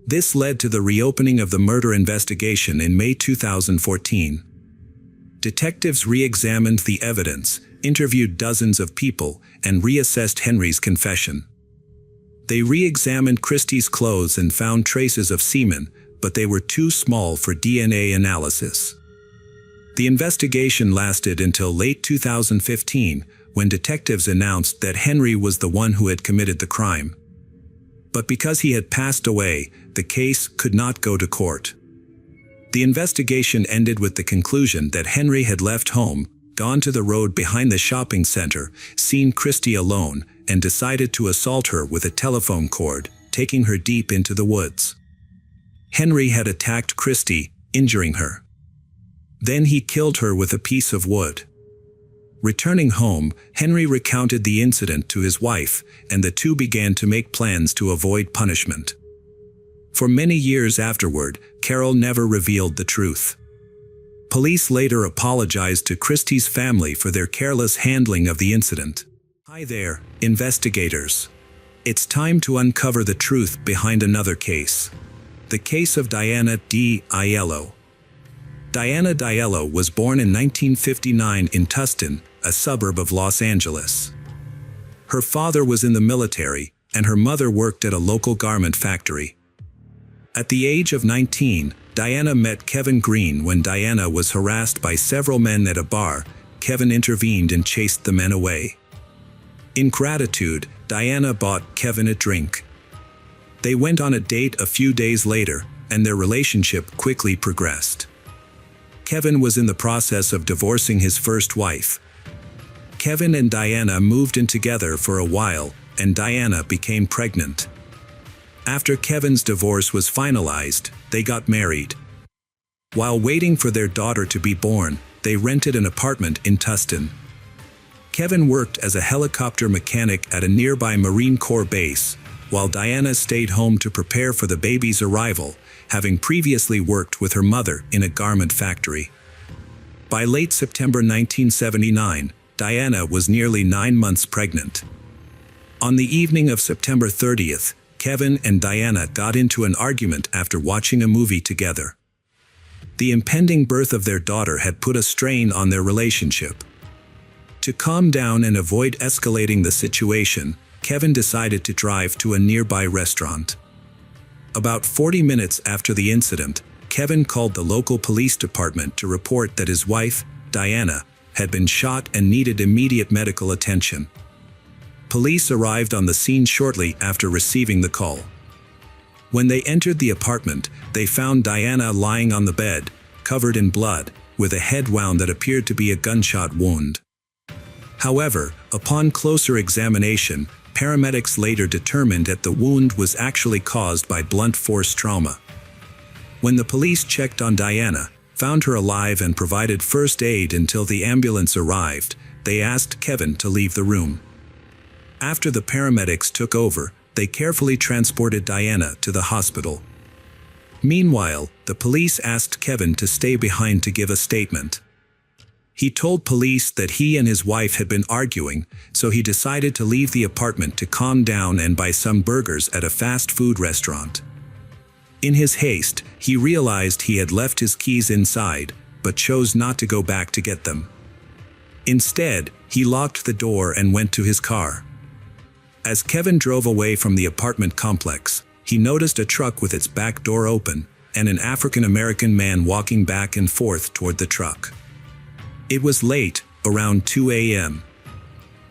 This led to the reopening of the murder investigation in May 2014. Detectives re-examined the evidence, interviewed dozens of people, and reassessed Henry's confession. They re-examined Christy's clothes and found traces of semen, but they were too small for DNA analysis. The investigation lasted until late 2015, when detectives announced that Henry was the one who had committed the crime. But because he had passed away, the case could not go to court. The investigation ended with the conclusion that Henry had left home, gone to the road behind the shopping center, seen Christy alone, and decided to assault her with a telephone cord, taking her deep into the woods. Henry had attacked Christy, injuring her. Then he killed her with a piece of wood. Returning home, Henry recounted the incident to his wife, and the two began to make plans to avoid punishment. For many years afterward, Carol never revealed the truth. Police later apologized to Christy's family for their careless handling of the incident. Hi there, investigators. It's time to uncover the truth behind another case. The case of Diana D. Aiello. Diana Aiello was born in 1959 in Tustin, a suburb of Los Angeles. Her father was in the military, and her mother worked at a local garment factory. At the age of 19, Diana met Kevin Green. When Diana was harassed by several men at a bar, Kevin intervened and chased the men away. In gratitude, Diana bought Kevin a drink. They went on a date a few days later, and their relationship quickly progressed. Kevin was in the process of divorcing his first wife. Kevin and Diana moved in together for a while, and Diana became pregnant. After Kevin's divorce was finalized, they got married. While waiting for their daughter to be born, they rented an apartment in Tustin. Kevin worked as a helicopter mechanic at a nearby Marine Corps base, while Diana stayed home to prepare for the baby's arrival, having previously worked with her mother in a garment factory. By late September 1979, Diana was nearly 9 months pregnant. On the evening of September 30th, Kevin and Diana got into an argument after watching a movie together. The impending birth of their daughter had put a strain on their relationship. To calm down and avoid escalating the situation, Kevin decided to drive to a nearby restaurant. About 40 minutes after the incident, Kevin called the local police department to report that his wife, Diana, had been shot and needed immediate medical attention. Police arrived on the scene shortly after receiving the call. When they entered the apartment, they found Diana lying on the bed, covered in blood, with a head wound that appeared to be a gunshot wound. However, upon closer examination, paramedics later determined that the wound was actually caused by blunt force trauma. When the police checked on Diana, found her alive and provided first aid until the ambulance arrived, they asked Kevin to leave the room. After the paramedics took over, they carefully transported Diana to the hospital. Meanwhile, the police asked Kevin to stay behind to give a statement. He told police that he and his wife had been arguing, so he decided to leave the apartment to calm down and buy some burgers at a fast food restaurant. In his haste, he realized he had left his keys inside, but chose not to go back to get them. Instead, he locked the door and went to his car. As Kevin drove away from the apartment complex, he noticed a truck with its back door open, and an African-American man walking back and forth toward the truck. It was late, around 2 a.m.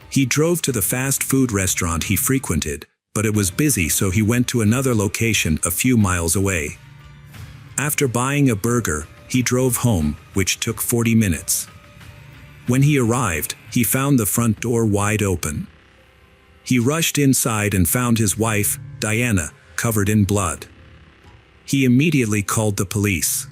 He drove to the fast food restaurant he frequented, but it was busy, so he went to another location a few miles away. After buying a burger, he drove home, which took 40 minutes. When he arrived, he found the front door wide open. He rushed inside and found his wife, Diana, covered in blood. He immediately called the police.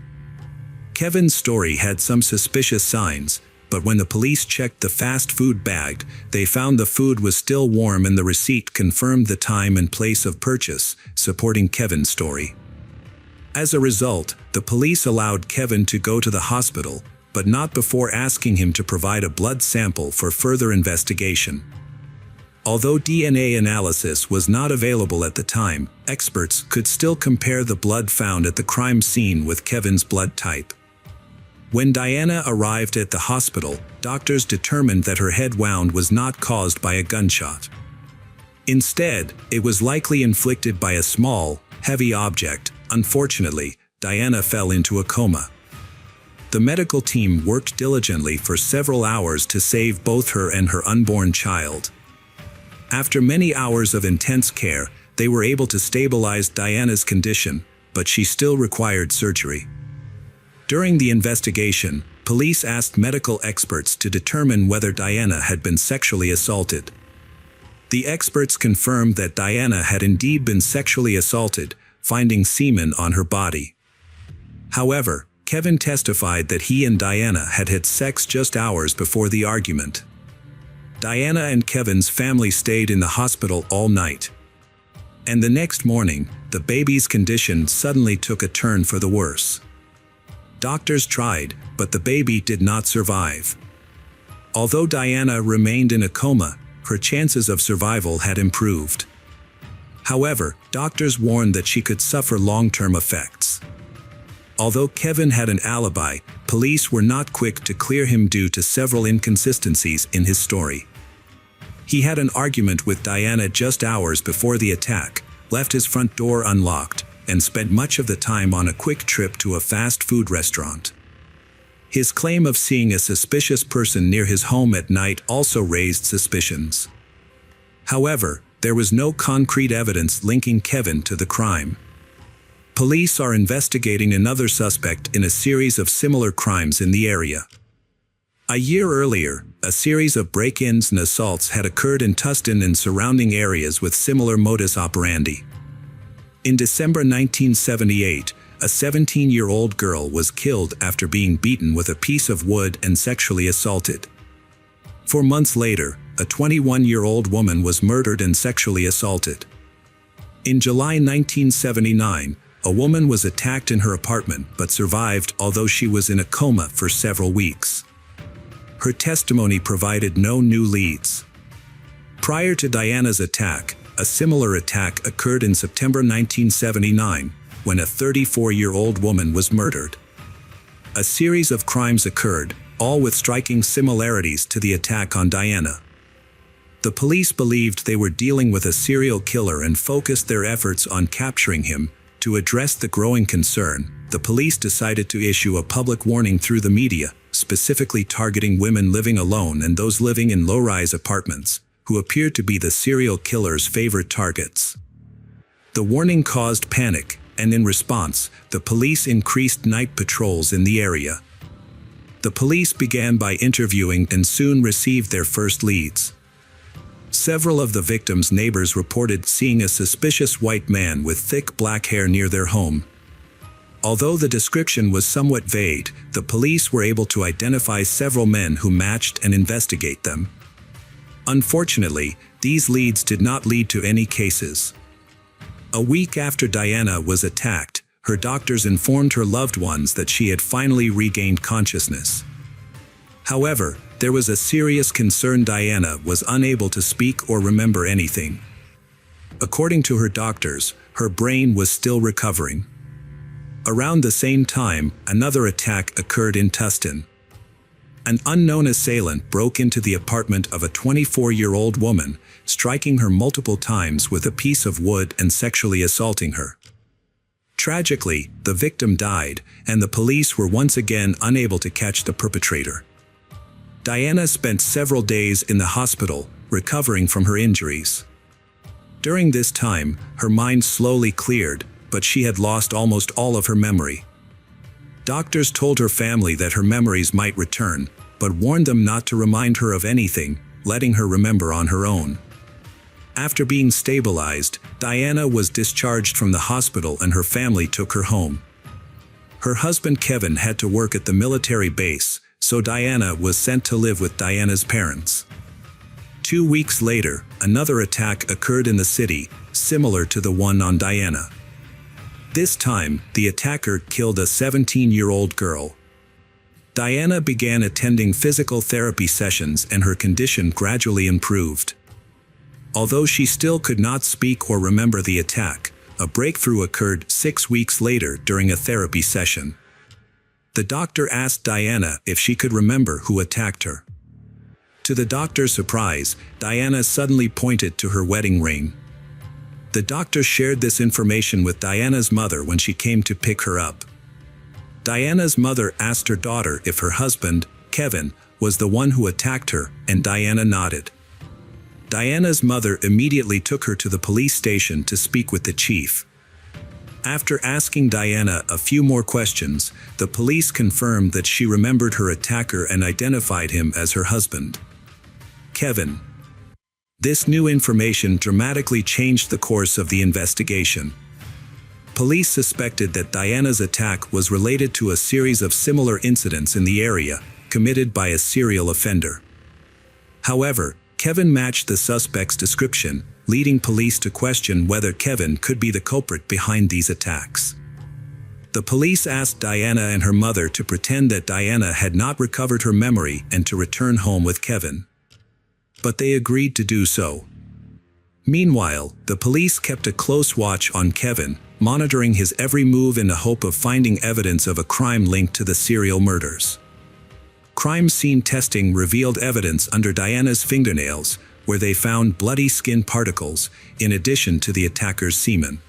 Kevin's story had some suspicious signs, but when the police checked the fast food bag, they found the food was still warm and the receipt confirmed the time and place of purchase, supporting Kevin's story. As a result, the police allowed Kevin to go to the hospital, but not before asking him to provide a blood sample for further investigation. Although DNA analysis was not available at the time, experts could still compare the blood found at the crime scene with Kevin's blood type. When Diana arrived at the hospital, doctors determined that her head wound was not caused by a gunshot. Instead, it was likely inflicted by a small, heavy object. Unfortunately, Diana fell into a coma. The medical team worked diligently for several hours to save both her and her unborn child. After many hours of intense care, they were able to stabilize Diana's condition, but she still required surgery. During the investigation, police asked medical experts to determine whether Diana had been sexually assaulted. The experts confirmed that Diana had indeed been sexually assaulted, finding semen on her body. However, Kevin testified that he and Diana had had sex just hours before the argument. Diana and Kevin's family stayed in the hospital all night. And the next morning, the baby's condition suddenly took a turn for the worse. Doctors tried, but the baby did not survive. Although Diana remained in a coma, her chances of survival had improved. However, doctors warned that she could suffer long-term effects. Although Kevin had an alibi, police were not quick to clear him due to several inconsistencies in his story. He had an argument with Diana just hours before the attack, left his front door unlocked, and spent much of the time on a quick trip to a fast food restaurant. His claim of seeing a suspicious person near his home at night also raised suspicions. However, there was no concrete evidence linking Kevin to the crime. Police are investigating another suspect in a series of similar crimes in the area. A year earlier, a series of break-ins and assaults had occurred in Tustin and surrounding areas with similar modus operandi. In December 1978, a 17-year-old girl was killed after being beaten with a piece of wood and sexually assaulted. 4 months later, a 21-year-old woman was murdered and sexually assaulted. In July 1979, a woman was attacked in her apartment but survived, although she was in a coma for several weeks. Her testimony provided no new leads. Prior to Diana's attack, a similar attack occurred in September 1979, when a 34-year-old woman was murdered. A series of crimes occurred, all with striking similarities to the attack on Diana. The police believed they were dealing with a serial killer and focused their efforts on capturing him. To address the growing concern, the police decided to issue a public warning through the media, specifically targeting women living alone and those living in low-rise apartments, who appeared to be the serial killer's favorite targets. The warning caused panic, and in response, the police increased night patrols in the area. The police began by interviewing and soon received their first leads. Several of the victims' neighbors reported seeing a suspicious white man with thick black hair near their home. Although the description was somewhat vague, the police were able to identify several men who matched and investigate them. Unfortunately, these leads did not lead to any cases. A week after Diana was attacked, her doctors informed her loved ones that she had finally regained consciousness. However, there was a serious concern: Diana was unable to speak or remember anything. According to her doctors, her brain was still recovering. Around the same time, another attack occurred in Tustin. An unknown assailant broke into the apartment of a 24-year-old woman, striking her multiple times with a piece of wood and sexually assaulting her. Tragically, the victim died, and the police were once again unable to catch the perpetrator. Diana spent several days in the hospital, recovering from her injuries. During this time, her mind slowly cleared, but she had lost almost all of her memory. Doctors told her family that her memories might return, but warned them not to remind her of anything, letting her remember on her own. After being stabilized, Diana was discharged from the hospital and her family took her home. Her husband Kevin had to work at the military base, so Diana was sent to live with Diana's parents. 2 weeks later, another attack occurred in the city, similar to the one on Diana. This time, the attacker killed a 17-year-old girl. Diana began attending physical therapy sessions and her condition gradually improved. Although she still could not speak or remember the attack, a breakthrough occurred 6 weeks later during a therapy session. The doctor asked Diana if she could remember who attacked her. To the doctor's surprise, Diana suddenly pointed to her wedding ring. The doctor shared this information with Diana's mother when she came to pick her up. Diana's mother asked her daughter if her husband, Kevin, was the one who attacked her, and Diana nodded. Diana's mother immediately took her to the police station to speak with the chief. After asking Diana a few more questions, the police confirmed that she remembered her attacker and identified him as her husband, Kevin. This new information dramatically changed the course of the investigation. Police suspected that Diana's attack was related to a series of similar incidents in the area, committed by a serial offender. However, Kevin matched the suspect's description, leading police to question whether Kevin could be the culprit behind these attacks. The police asked Diana and her mother to pretend that Diana had not recovered her memory and to return home with Kevin. But they agreed to do so. Meanwhile, the police kept a close watch on Kevin, monitoring his every move in the hope of finding evidence of a crime linked to the serial murders. Crime scene testing revealed evidence under Diana's fingernails, where they found bloody skin particles, in addition to the attacker's semen.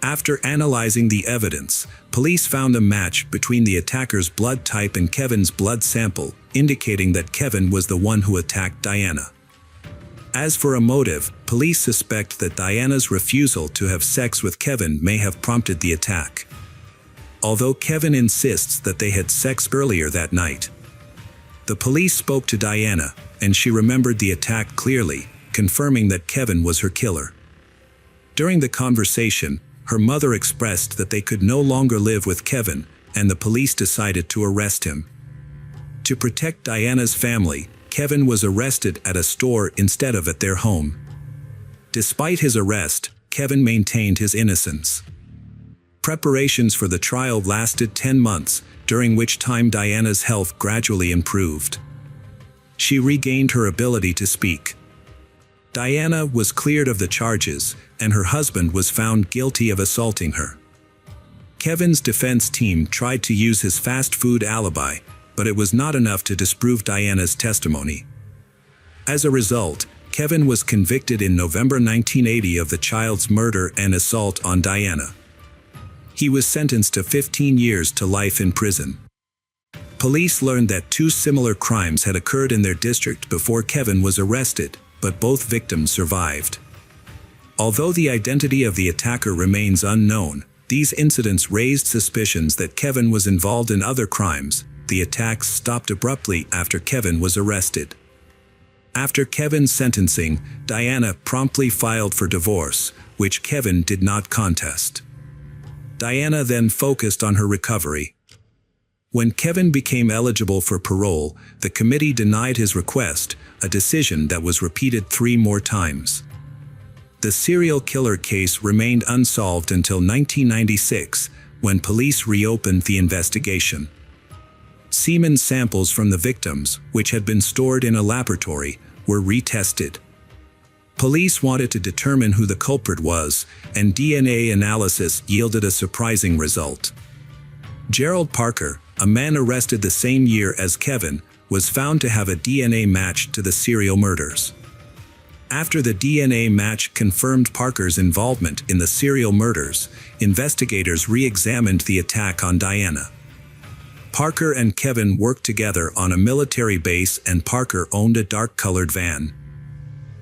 After analyzing the evidence, police found a match between the attacker's blood type and Kevin's blood sample, indicating that Kevin was the one who attacked Diana. As for a motive, police suspect that Diana's refusal to have sex with Kevin may have prompted the attack. Although Kevin insists that they had sex earlier that night. The police spoke to Diana, and she remembered the attack clearly, confirming that Kevin was her killer. During the conversation, her mother expressed that they could no longer live with Kevin, and the police decided to arrest him. To protect Diana's family, Kevin was arrested at a store instead of at their home. Despite his arrest, Kevin maintained his innocence. Preparations for the trial lasted 10 months, during which time Diana's health gradually improved. She regained her ability to speak. Diana was cleared of the charges, and her husband was found guilty of assaulting her. Kevin's defense team tried to use his fast food alibi, but it was not enough to disprove Diana's testimony. As a result, Kevin was convicted in November 1980 of the child's murder and assault on Diana. He was sentenced to 15 years to life in prison. Police learned that 2 similar crimes had occurred in their district before Kevin was arrested, but both victims survived. Although the identity of the attacker remains unknown, these incidents raised suspicions that Kevin was involved in other crimes. The attacks stopped abruptly after Kevin was arrested. After Kevin's sentencing, Diana promptly filed for divorce, which Kevin did not contest. Diana then focused on her recovery. When Kevin became eligible for parole, the committee denied his request, a decision that was repeated 3 more times. The serial killer case remained unsolved until 1996, when police reopened the investigation. Semen samples from the victims, which had been stored in a laboratory, were retested. Police wanted to determine who the culprit was, and DNA analysis yielded a surprising result. Gerald Parker, a man arrested the same year as Kevin, was found to have a DNA match to the serial murders. After the DNA match confirmed Parker's involvement in the serial murders, investigators re-examined the attack on Diana. Parker and Kevin worked together on a military base, and Parker owned a dark-colored van,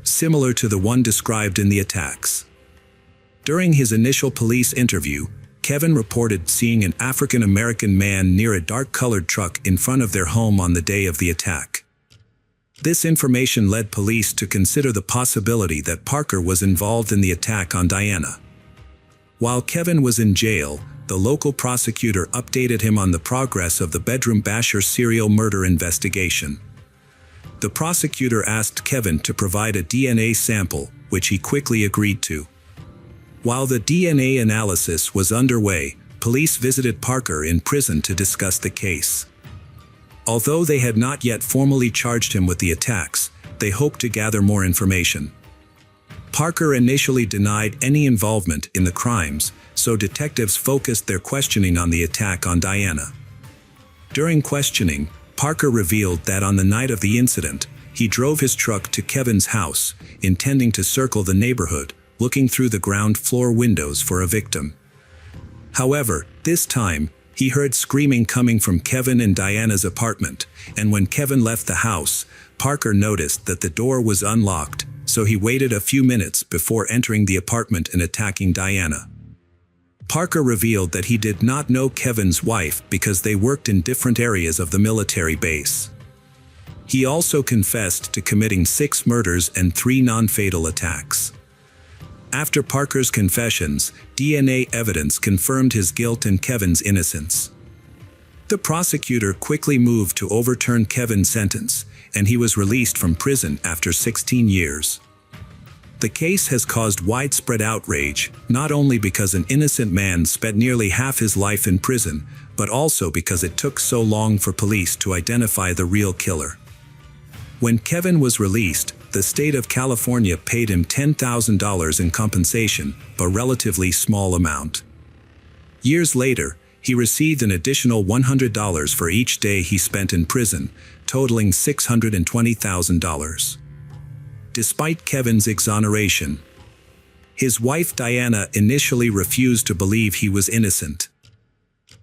similar to the one described in the attacks. During his initial police interview, Kevin reported seeing an African-American man near a dark-colored truck in front of their home on the day of the attack. This information led police to consider the possibility that Parker was involved in the attack on Diana. While Kevin was in jail, the local prosecutor updated him on the progress of the bedroom basher serial murder investigation. The prosecutor asked Kevin to provide a DNA sample, which he quickly agreed to. While the DNA analysis was underway, police visited Parker in prison to discuss the case. Although they had not yet formally charged him with the attacks, they hoped to gather more information. Parker initially denied any involvement in the crimes, so detectives focused their questioning on the attack on Diana. During questioning, Parker revealed that on the night of the incident, he drove his truck to Kevin's house, intending to circle the neighborhood, looking through the ground floor windows for a victim. However, this time, he heard screaming coming from Kevin and Diana's apartment, and when Kevin left the house, Parker noticed that the door was unlocked, so he waited a few minutes before entering the apartment and attacking Diana. Parker revealed that he did not know Kevin's wife because they worked in different areas of the military base. He also confessed to committing 6 murders and 3 non-fatal attacks. After Parker's confessions, DNA evidence confirmed his guilt and Kevin's innocence. The prosecutor quickly moved to overturn Kevin's sentence, and he was released from prison after 16 years. The case has caused widespread outrage, not only because an innocent man spent nearly half his life in prison, but also because it took so long for police to identify the real killer. When Kevin was released, the state of California paid him $10,000 in compensation, a relatively small amount. Years later, he received an additional $100 for each day he spent in prison, totaling $620,000. Despite Kevin's exoneration, his wife Diana initially refused to believe he was innocent.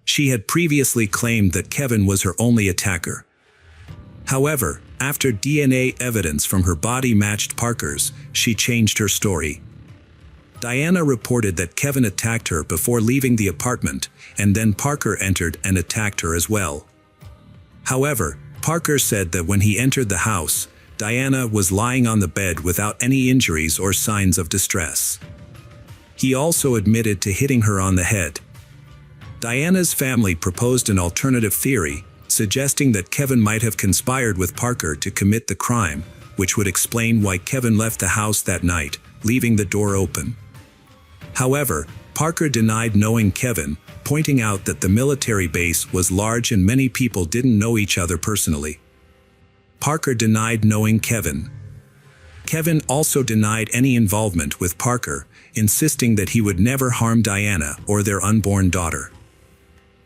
She had previously claimed that Kevin was her only attacker. However, after DNA evidence from her body matched Parker's, she changed her story. Diana reported that Kevin attacked her before leaving the apartment, and then Parker entered and attacked her as well. However, Parker said that when he entered the house, Diana was lying on the bed without any injuries or signs of distress. He also admitted to hitting her on the head. Diana's family proposed an alternative theory, suggesting that Kevin might have conspired with Parker to commit the crime, which would explain why Kevin left the house that night, leaving the door open. However, Parker denied knowing Kevin, pointing out that the military base was large and many people didn't know each other personally. Parker denied knowing Kevin. Kevin also denied any involvement with Parker, insisting that he would never harm Diana or their unborn daughter.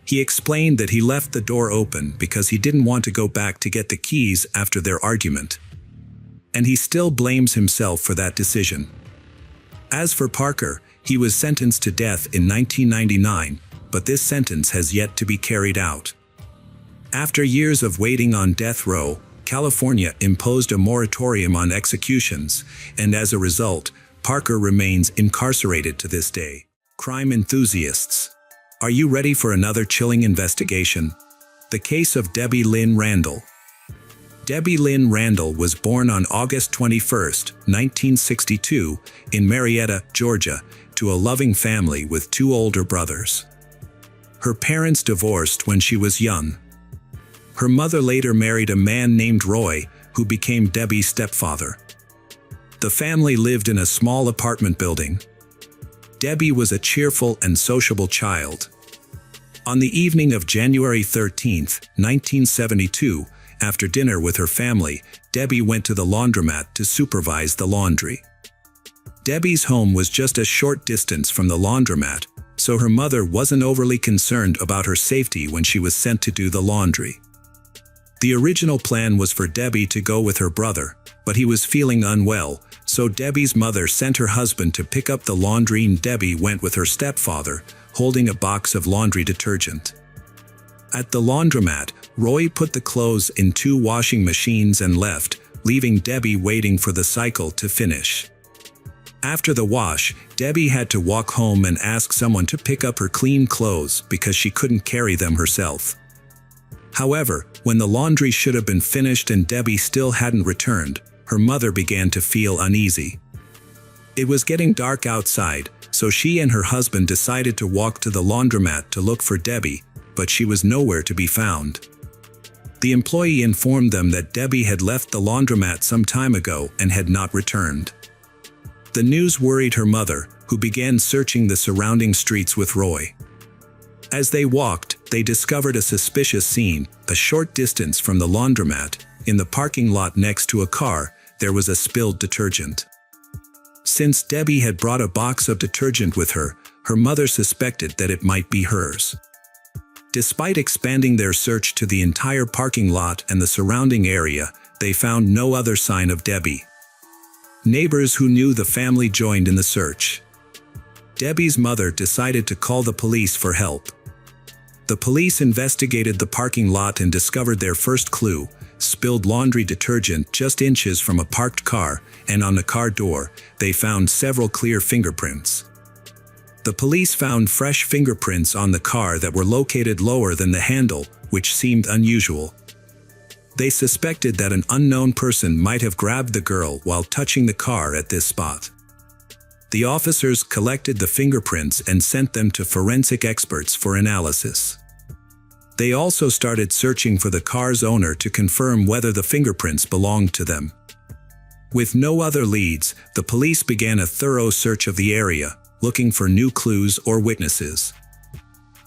He explained that he left the door open because he didn't want to go back to get the keys after their argument. And he still blames himself for that decision. As for Parker, he was sentenced to death in 1999, but this sentence has yet to be carried out. After years of waiting on death row, California imposed a moratorium on executions, and as a result, Parker remains incarcerated to this day. Crime enthusiasts, are you ready for another chilling investigation? The case of Debbie Lynn Randall. Debbie Lynn Randall was born on August 21, 1962, in Marietta, Georgia, to a loving family with two older brothers. Her parents divorced when she was young. Her mother later married a man named Roy, who became Debbie's stepfather. The family lived in a small apartment building. Debbie was a cheerful and sociable child. On the evening of January 13, 1972, after dinner with her family, Debbie went to the laundromat to supervise the laundry. Debbie's home was just a short distance from the laundromat, so her mother wasn't overly concerned about her safety when she was sent to do the laundry. The original plan was for Debbie to go with her brother, but he was feeling unwell, so Debbie's mother sent her husband to pick up the laundry and Debbie went with her stepfather, holding a box of laundry detergent. At the laundromat, Roy put the clothes in two washing machines and left, leaving Debbie waiting for the cycle to finish. After the wash, Debbie had to walk home and ask someone to pick up her clean clothes because she couldn't carry them herself. However, when the laundry should have been finished and Debbie still hadn't returned, her mother began to feel uneasy. It was getting dark outside, so she and her husband decided to walk to the laundromat to look for Debbie, but she was nowhere to be found. The employee informed them that Debbie had left the laundromat some time ago and had not returned. The news worried her mother, who began searching the surrounding streets with Roy. As they walked, they discovered a suspicious scene. A short distance from the laundromat, in the parking lot next to a car, there was a spilled detergent. Since Debbie had brought a box of detergent with her, her mother suspected that it might be hers. Despite expanding their search to the entire parking lot and the surrounding area, they found no other sign of Debbie. Neighbors who knew the family joined in the search. Debbie's mother decided to call the police for help. The police investigated the parking lot and discovered their first clue: spilled laundry detergent just inches from a parked car, and on the car door, they found several clear fingerprints. The police found fresh fingerprints on the car that were located lower than the handle, which seemed unusual. They suspected that an unknown person might have grabbed the girl while touching the car at this spot. The officers collected the fingerprints and sent them to forensic experts for analysis. They also started searching for the car's owner to confirm whether the fingerprints belonged to them. With no other leads, the police began a thorough search of the area, looking for new clues or witnesses.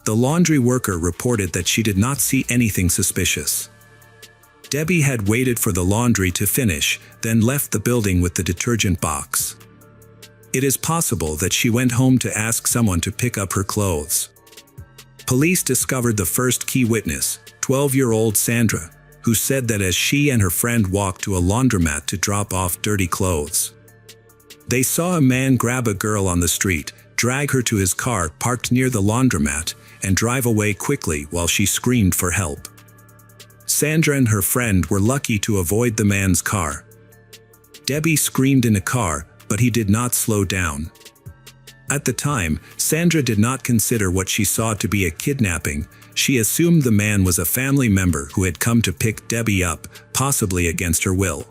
The laundry worker reported that she did not see anything suspicious. Debbie had waited for the laundry to finish, then left the building with the detergent box. It is possible that she went home to ask someone to pick up her clothes. Police discovered the first key witness, 12-year-old Sandra, who said that as she and her friend walked to a laundromat to drop off dirty clothes, they saw a man grab a girl on the street, drag her to his car parked near the laundromat, and drive away quickly while she screamed for help. Sandra and her friend were lucky to avoid the man's car. Debbie screamed in a car, but he did not slow down. At the time, Sandra did not consider what she saw to be a kidnapping. She assumed the man was a family member who had come to pick Debbie up, possibly against her will.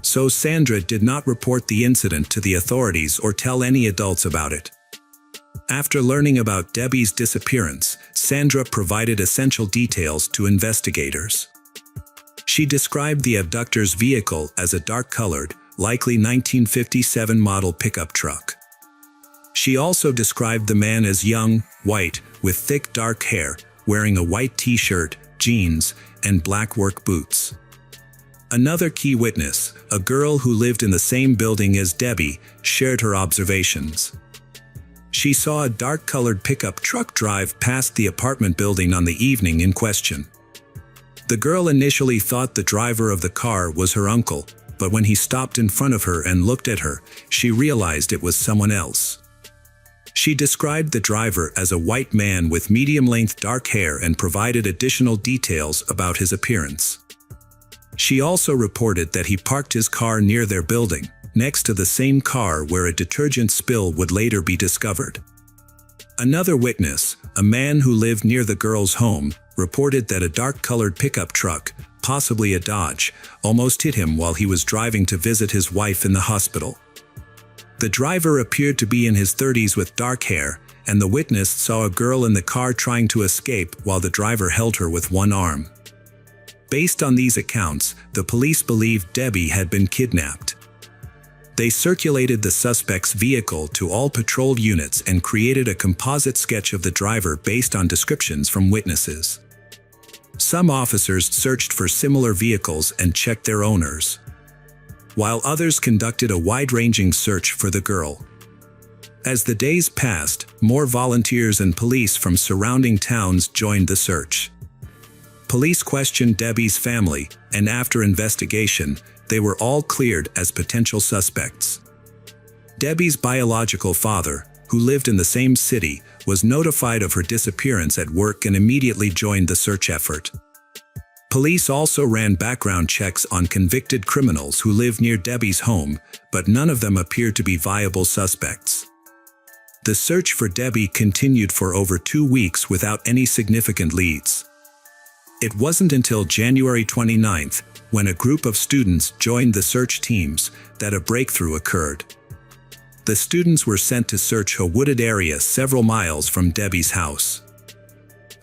So Sandra did not report the incident to the authorities or tell any adults about it. After learning about Debbie's disappearance, Sandra provided essential details to investigators. She described the abductor's vehicle as a dark-colored, likely 1957 model pickup truck. She also described the man as young, white, with thick dark hair, wearing a white t-shirt, jeans, and black work boots. Another key witness, a girl who lived in the same building as Debbie, shared her observations. She saw a dark-colored pickup truck drive past the apartment building on the evening in question. The girl initially thought the driver of the car was her uncle, but when he stopped in front of her and looked at her, she realized it was someone else. She described the driver as a white man with medium-length dark hair and provided additional details about his appearance. She also reported that he parked his car near their building, next to the same car where a detergent spill would later be discovered. Another witness, a man who lived near the girl's home, reported that a dark-colored pickup truck, possibly a Dodge, almost hit him while he was driving to visit his wife in the hospital. The driver appeared to be in his 30s with dark hair, and the witness saw a girl in the car trying to escape while the driver held her with one arm. Based on these accounts, the police believed Debbie had been kidnapped. They circulated the suspect's vehicle to all patrol units and created a composite sketch of the driver based on descriptions from witnesses. Some officers searched for similar vehicles and checked their owners, while others conducted a wide-ranging search for the girl. As the days passed, more volunteers and police from surrounding towns joined the search. Police questioned Debbie's family, and after investigation, they were all cleared as potential suspects. Debbie's biological father, who lived in the same city, was notified of her disappearance at work and immediately joined the search effort. Police also ran background checks on convicted criminals who lived near Debbie's home, but none of them appeared to be viable suspects. The search for Debbie continued for over 2 weeks without any significant leads. It wasn't until January 29th, when a group of students joined the search teams, that a breakthrough occurred. The students were sent to search a wooded area several miles from Debbie's house.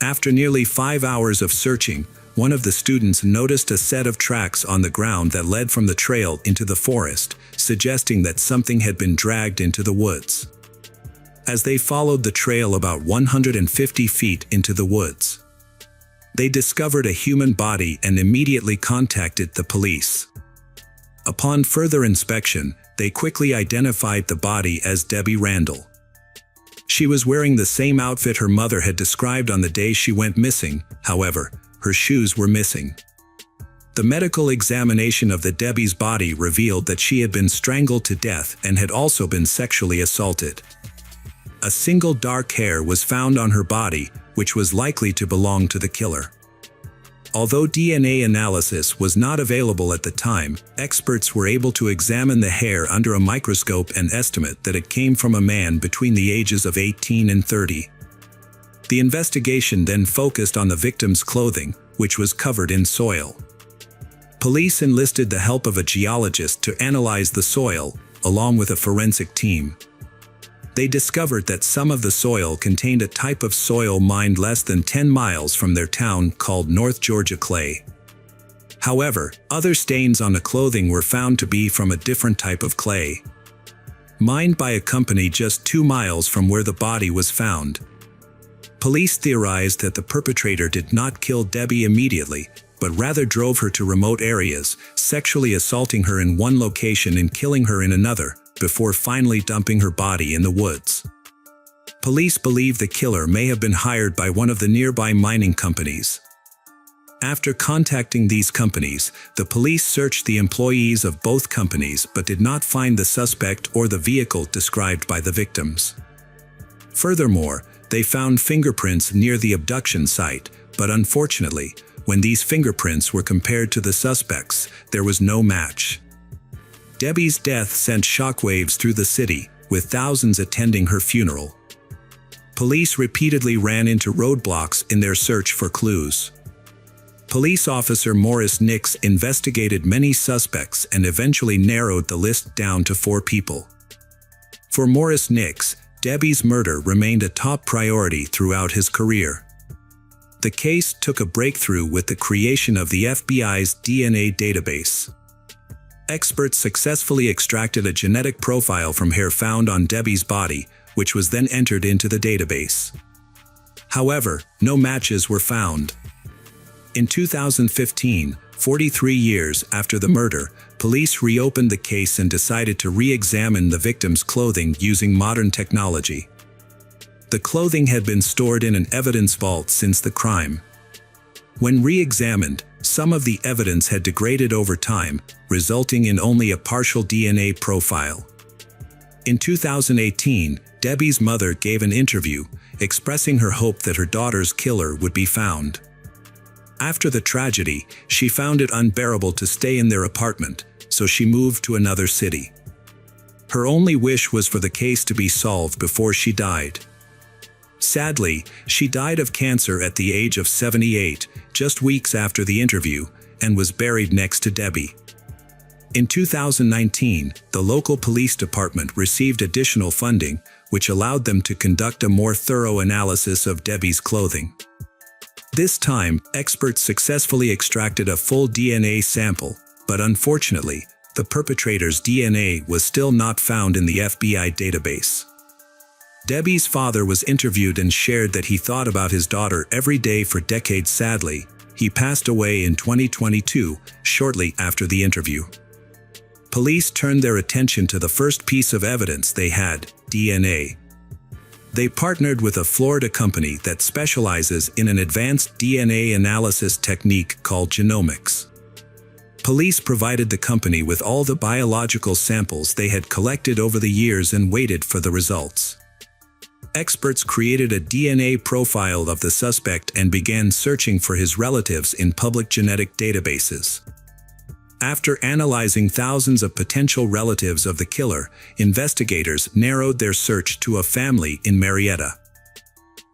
After nearly 5 hours of searching, one of the students noticed a set of tracks on the ground that led from the trail into the forest, suggesting that something had been dragged into the woods. As they followed the trail about 150 feet into the woods, they discovered a human body and immediately contacted the police. Upon further inspection, they quickly identified the body as Debbie Randall. She was wearing the same outfit her mother had described on the day she went missing. However, her shoes were missing. The medical examination of the Debbie's body revealed that she had been strangled to death and had also been sexually assaulted. A single dark hair was found on her body, which was likely to belong to the killer. Although DNA analysis was not available at the time, experts were able to examine the hair under a microscope and estimate that it came from a man between the ages of 18 and 30. The investigation then focused on the victim's clothing, which was covered in soil. Police enlisted the help of a geologist to analyze the soil, along with a forensic team. They discovered that some of the soil contained a type of soil mined less than 10 miles from their town called North Georgia clay. However, other stains on the clothing were found to be from a different type of clay, mined by a company just 2 miles from where the body was found. Police theorized that the perpetrator did not kill Debbie immediately, but rather drove her to remote areas, sexually assaulting her in one location and killing her in another, before finally dumping her body in the woods. Police believe the killer may have been hired by one of the nearby mining companies. After contacting these companies, the police searched the employees of both companies but did not find the suspect or the vehicle described by the victims. Furthermore, they found fingerprints near the abduction site, but unfortunately, when these fingerprints were compared to the suspects, there was no match. Debbie's death sent shockwaves through the city, with thousands attending her funeral. Police repeatedly ran into roadblocks in their search for clues. Police officer Morris Nix investigated many suspects and eventually narrowed the list down to 4 people. For Morris Nix, Debbie's murder remained a top priority throughout his career. The case took a breakthrough with the creation of the FBI's DNA database. Experts successfully extracted a genetic profile from hair found on Debbie's body, which was then entered into the database. However, no matches were found. In 2015, 43 years after the murder, police reopened the case and decided to re-examine the victim's clothing using modern technology. The clothing had been stored in an evidence vault since the crime. When re-examined, some of the evidence had degraded over time, resulting in only a partial DNA profile. In 2018, Debbie's mother gave an interview, expressing her hope that her daughter's killer would be found. After the tragedy, she found it unbearable to stay in their apartment, so she moved to another city. Her only wish was for the case to be solved before she died. Sadly, she died of cancer at the age of 78, just weeks after the interview, and was buried next to Debbie. In 2019, the local police department received additional funding, which allowed them to conduct a more thorough analysis of Debbie's clothing. This time, experts successfully extracted a full DNA sample, but unfortunately, the perpetrator's DNA was still not found in the FBI database. Debbie's father was interviewed and shared that he thought about his daughter every day for decades. Sadly, he passed away in 2022, shortly after the interview. Police turned their attention to the first piece of evidence they had, DNA. They partnered with a Florida company that specializes in an advanced DNA analysis technique called genomics. Police provided the company with all the biological samples they had collected over the years and waited for the results. Experts created a DNA profile of the suspect and began searching for his relatives in public genetic databases. After analyzing thousands of potential relatives of the killer, investigators narrowed their search to a family in Marietta.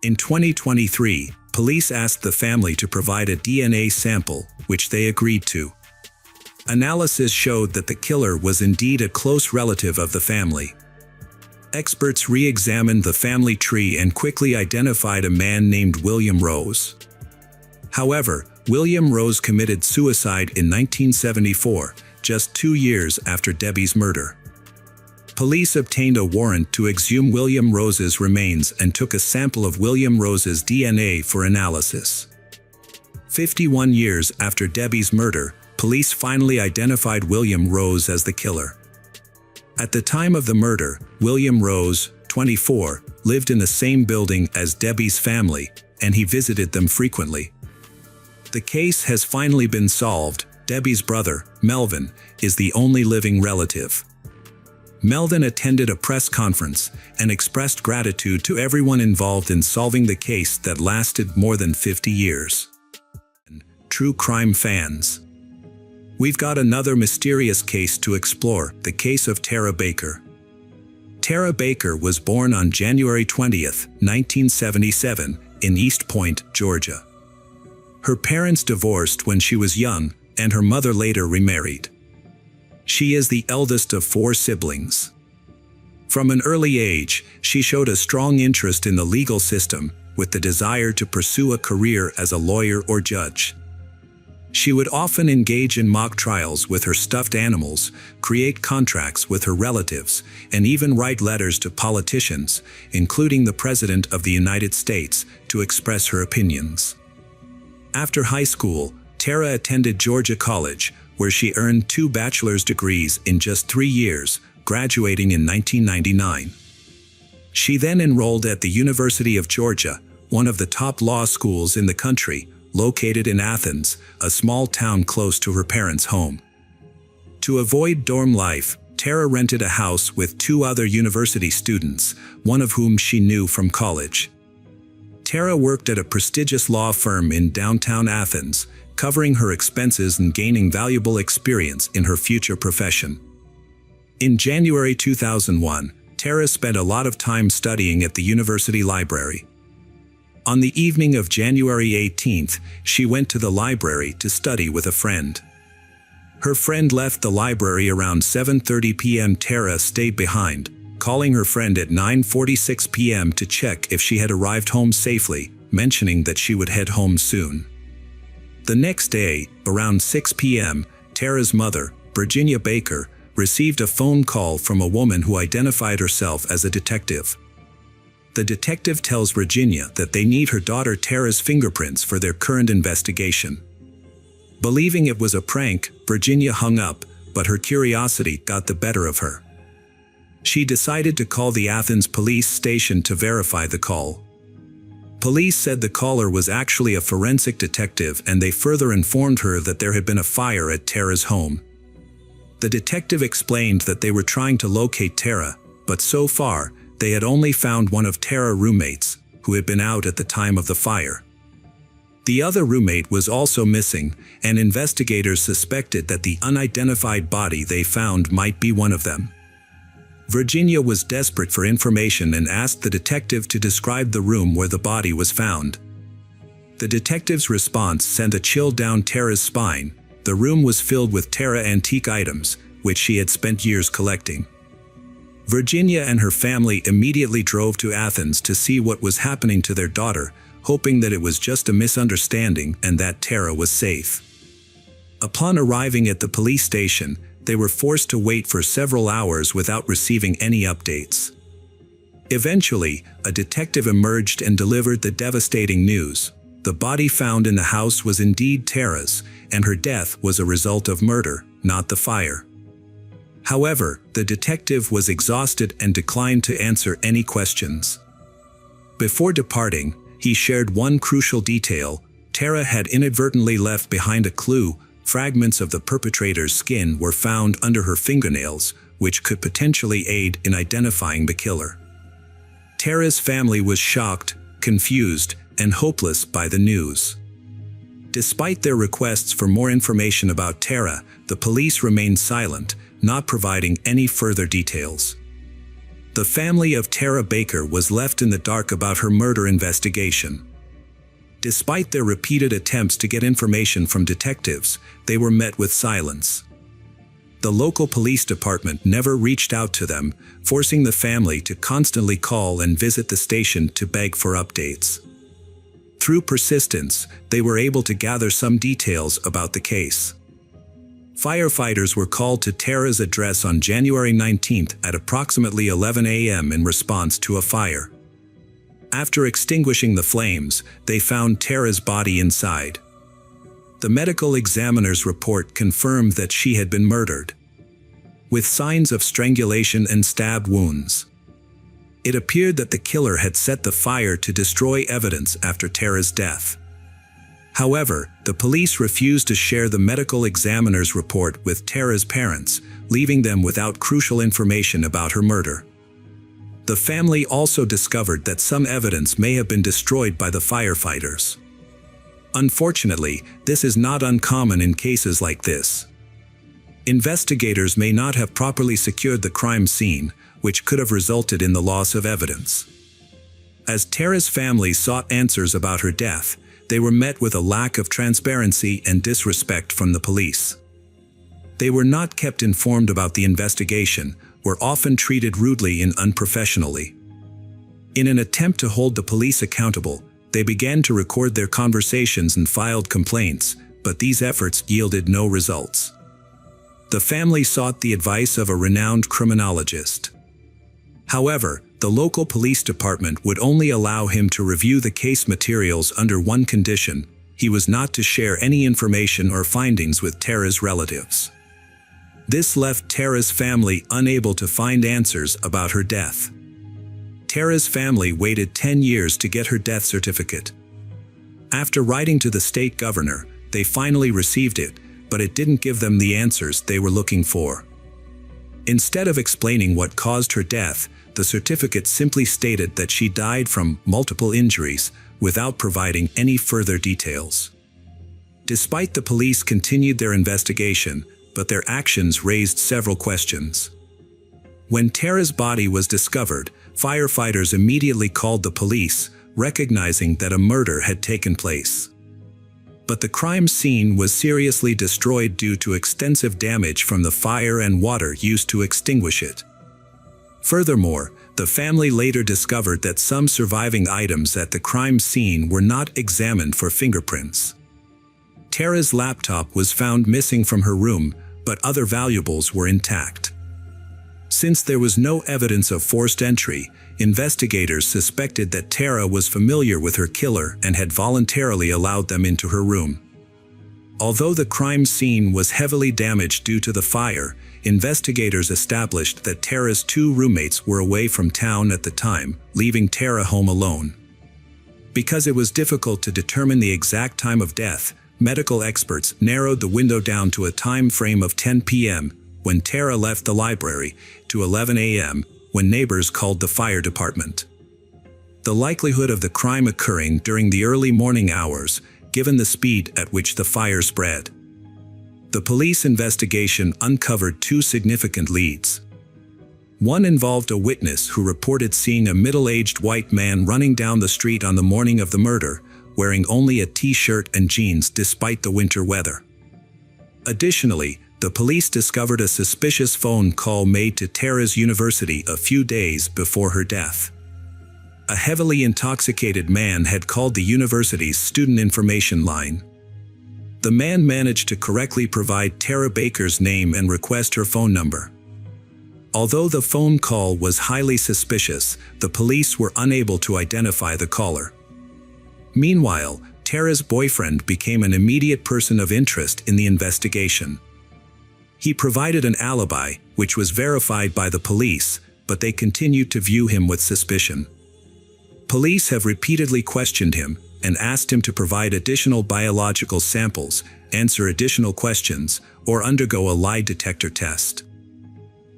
In 2023, police asked the family to provide a DNA sample, which they agreed to. Analysis showed that the killer was indeed a close relative of the family. Experts re-examined the family tree and quickly identified a man named William Rose. However, William Rose committed suicide in 1974, just 2 years after Debbie's murder. Police obtained a warrant to exhume William Rose's remains and took a sample of William Rose's DNA for analysis. 51 years after Debbie's murder, police finally identified William Rose as the killer. At the time of the murder, William Rose, 24, lived in the same building as Debbie's family, and he visited them frequently. The case has finally been solved. Debbie's brother, Melvin, is the only living relative. Melvin attended a press conference and expressed gratitude to everyone involved in solving the case that lasted more than 50 years. True crime fans, we've got another mysterious case to explore, the case of Tara Baker. Tara Baker was born on January 20, 1977, in East Point, Georgia. Her parents divorced when she was young, and her mother later remarried. She is the eldest of 4 siblings. From an early age, she showed a strong interest in the legal system, with the desire to pursue a career as a lawyer or judge. She would often engage in mock trials with her stuffed animals, create contracts with her relatives, and even write letters to politicians, including the President of the United States, to express her opinions. After high school, Tara attended Georgia College, where she earned 2 bachelor's degrees in just 3 years, graduating in 1999. She then enrolled at the University of Georgia, one of the top law schools in the country, located in Athens, a small town close to her parents' home. To avoid dorm life, Tara rented a house with 2 other university students, one of whom she knew from college. Tara worked at a prestigious law firm in downtown Athens, covering her expenses and gaining valuable experience in her future profession. In January 2001, Tara spent a lot of time studying at the university library. On the evening of January 18th, she went to the library to study with a friend. Her friend left the library around 7:30 p.m. Tara stayed behind, calling her friend at 9:46 p.m. to check if she had arrived home safely, mentioning that she would head home soon. The next day, around 6 p.m., Tara's mother, Virginia Baker, received a phone call from a woman who identified herself as a detective. The detective tells Virginia that they need her daughter Tara's fingerprints for their current investigation. Believing it was a prank, Virginia hung up, but her curiosity got the better of her. She decided to call the Athens police station to verify the call. Police said the caller was actually a forensic detective, and they further informed her that there had been a fire at Tara's home. The detective explained that they were trying to locate Tara, but so far, they had only found one of Tara's roommates, who had been out at the time of the fire. The other roommate was also missing, and investigators suspected that the unidentified body they found might be one of them. Virginia was desperate for information and asked the detective to describe the room where the body was found. The detective's response sent a chill down Tara's spine. The room was filled with Tara antique items, which she had spent years collecting. Virginia and her family immediately drove to Athens to see what was happening to their daughter, hoping that it was just a misunderstanding and that Tara was safe. Upon arriving at the police station, they were forced to wait for several hours without receiving any updates. Eventually, a detective emerged and delivered the devastating news. The body found in the house was indeed Tara's, and her death was a result of murder, not the fire. However, the detective was exhausted and declined to answer any questions. Before departing, he shared one crucial detail: Tara had inadvertently left behind a clue. Fragments of the perpetrator's skin were found under her fingernails, which could potentially aid in identifying the killer. Tara's family was shocked, confused, and hopeless by the news. Despite their requests for more information about Tara, the police remained silent, not providing any further details. The family of Tara Baker was left in the dark about her murder investigation. Despite their repeated attempts to get information from detectives, they were met with silence. The local police department never reached out to them, forcing the family to constantly call and visit the station to beg for updates. Through persistence, they were able to gather some details about the case. Firefighters were called to Tara's address on January 19th at approximately 11 a.m. in response to a fire. After extinguishing the flames, they found Tara's body inside. The medical examiner's report confirmed that she had been murdered, with signs of strangulation and stab wounds. It appeared that the killer had set the fire to destroy evidence after Tara's death. However, the police refused to share the medical examiner's report with Tara's parents, leaving them without crucial information about her murder. The family also discovered that some evidence may have been destroyed by the firefighters. Unfortunately, this is not uncommon in cases like this. Investigators may not have properly secured the crime scene, which could have resulted in the loss of evidence. As Tara's family sought answers about her death, they were met with a lack of transparency and disrespect from the police. They were not kept informed about the investigation, were often treated rudely and unprofessionally. In an attempt to hold the police accountable, they began to record their conversations and filed complaints, but these efforts yielded no results. The family sought the advice of a renowned criminologist. However, the local police department would only allow him to review the case materials under one condition: he was not to share any information or findings with Tara's relatives. This left Tara's family unable to find answers about her death. Tara's family waited 10 years to get her death certificate. After writing to the state governor, they finally received it, but it didn't give them the answers they were looking for. Instead of explaining what caused her death, the certificate simply stated that she died from multiple injuries, without providing any further details. Despite the police continued their investigation, but their actions raised several questions. When Tara's body was discovered, firefighters immediately called the police, recognizing that a murder had taken place. But the crime scene was seriously destroyed due to extensive damage from the fire and water used to extinguish it. Furthermore, the family later discovered that some surviving items at the crime scene were not examined for fingerprints. Tara's laptop was found missing from her room, but other valuables were intact. Since there was no evidence of forced entry, investigators suspected that Tara was familiar with her killer and had voluntarily allowed them into her room. Although the crime scene was heavily damaged due to the fire, investigators established that Tara's 2 roommates were away from town at the time, leaving Tara home alone. Because it was difficult to determine the exact time of death, medical experts narrowed the window down to a time frame of 10 p.m., when Tara left the library, to 11 a.m., when neighbors called the fire department. The likelihood of the crime occurring during the early morning hours, given the speed at which the fire spread. The police investigation uncovered 2 significant leads. One involved a witness who reported seeing a middle-aged white man running down the street on the morning of the murder, wearing only a t-shirt and jeans despite the winter weather. Additionally, the police discovered a suspicious phone call made to Tara's university a few days before her death. A heavily intoxicated man had called the university's student information line. The man managed to correctly provide Tara Baker's name and request her phone number. Although the phone call was highly suspicious, the police were unable to identify the caller. Meanwhile, Tara's boyfriend became an immediate person of interest in the investigation. He provided an alibi, which was verified by the police, but they continued to view him with suspicion. Police have repeatedly questioned him and asked him to provide additional biological samples, answer additional questions, or undergo a lie detector test.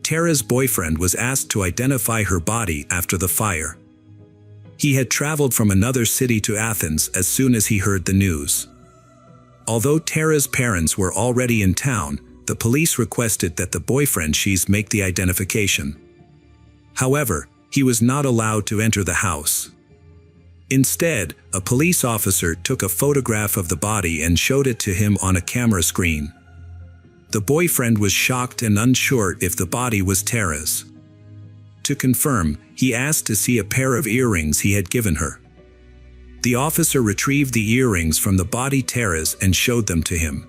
Tara's boyfriend was asked to identify her body after the fire. He had traveled from another city to Athens as soon as he heard the news. Although Tara's parents were already in town, the police requested that the boyfriend make the identification. However, he was not allowed to enter the house. Instead, a police officer took a photograph of the body and showed it to him on a camera screen. The boyfriend was shocked and unsure if the body was Tara's. To confirm, he asked to see a pair of earrings he had given her. The officer retrieved the earrings from the body Tara's and showed them to him.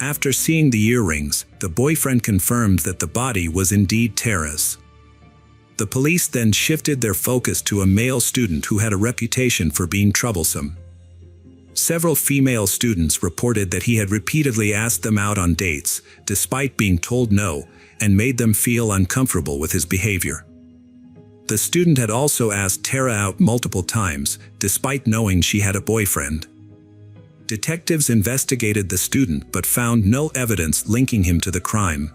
After seeing the earrings, the boyfriend confirmed that the body was indeed Tara's. The police then shifted their focus to a male student who had a reputation for being troublesome. Several female students reported that he had repeatedly asked them out on dates, despite being told no, and made them feel uncomfortable with his behavior. The student had also asked Tara out multiple times, despite knowing she had a boyfriend. Detectives investigated the student but found no evidence linking him to the crime.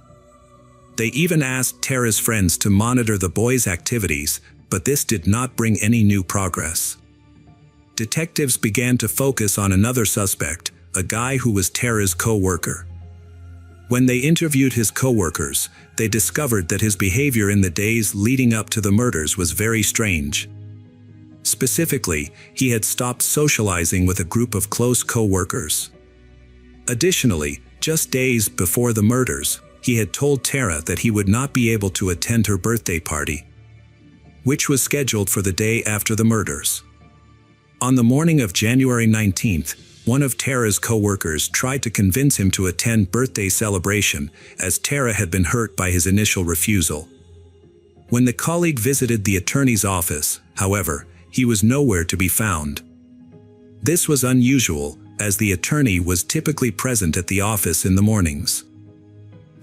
They even asked Tara's friends to monitor the boy's activities, but this did not bring any new progress. Detectives began to focus on another suspect, a guy who was Tara's co-worker. When they interviewed his co-workers, they discovered that his behavior in the days leading up to the murders was very strange. Specifically, he had stopped socializing with a group of close co-workers. Additionally, just days before the murders, he had told Tara that he would not be able to attend her birthday party, which was scheduled for the day after the murders. On the morning of January 19th, one of Tara's co-workers tried to convince him to attend birthday celebration, as Tara had been hurt by his initial refusal. When the colleague visited the attorney's office, however, he was nowhere to be found. This was unusual, as the attorney was typically present at the office in the mornings.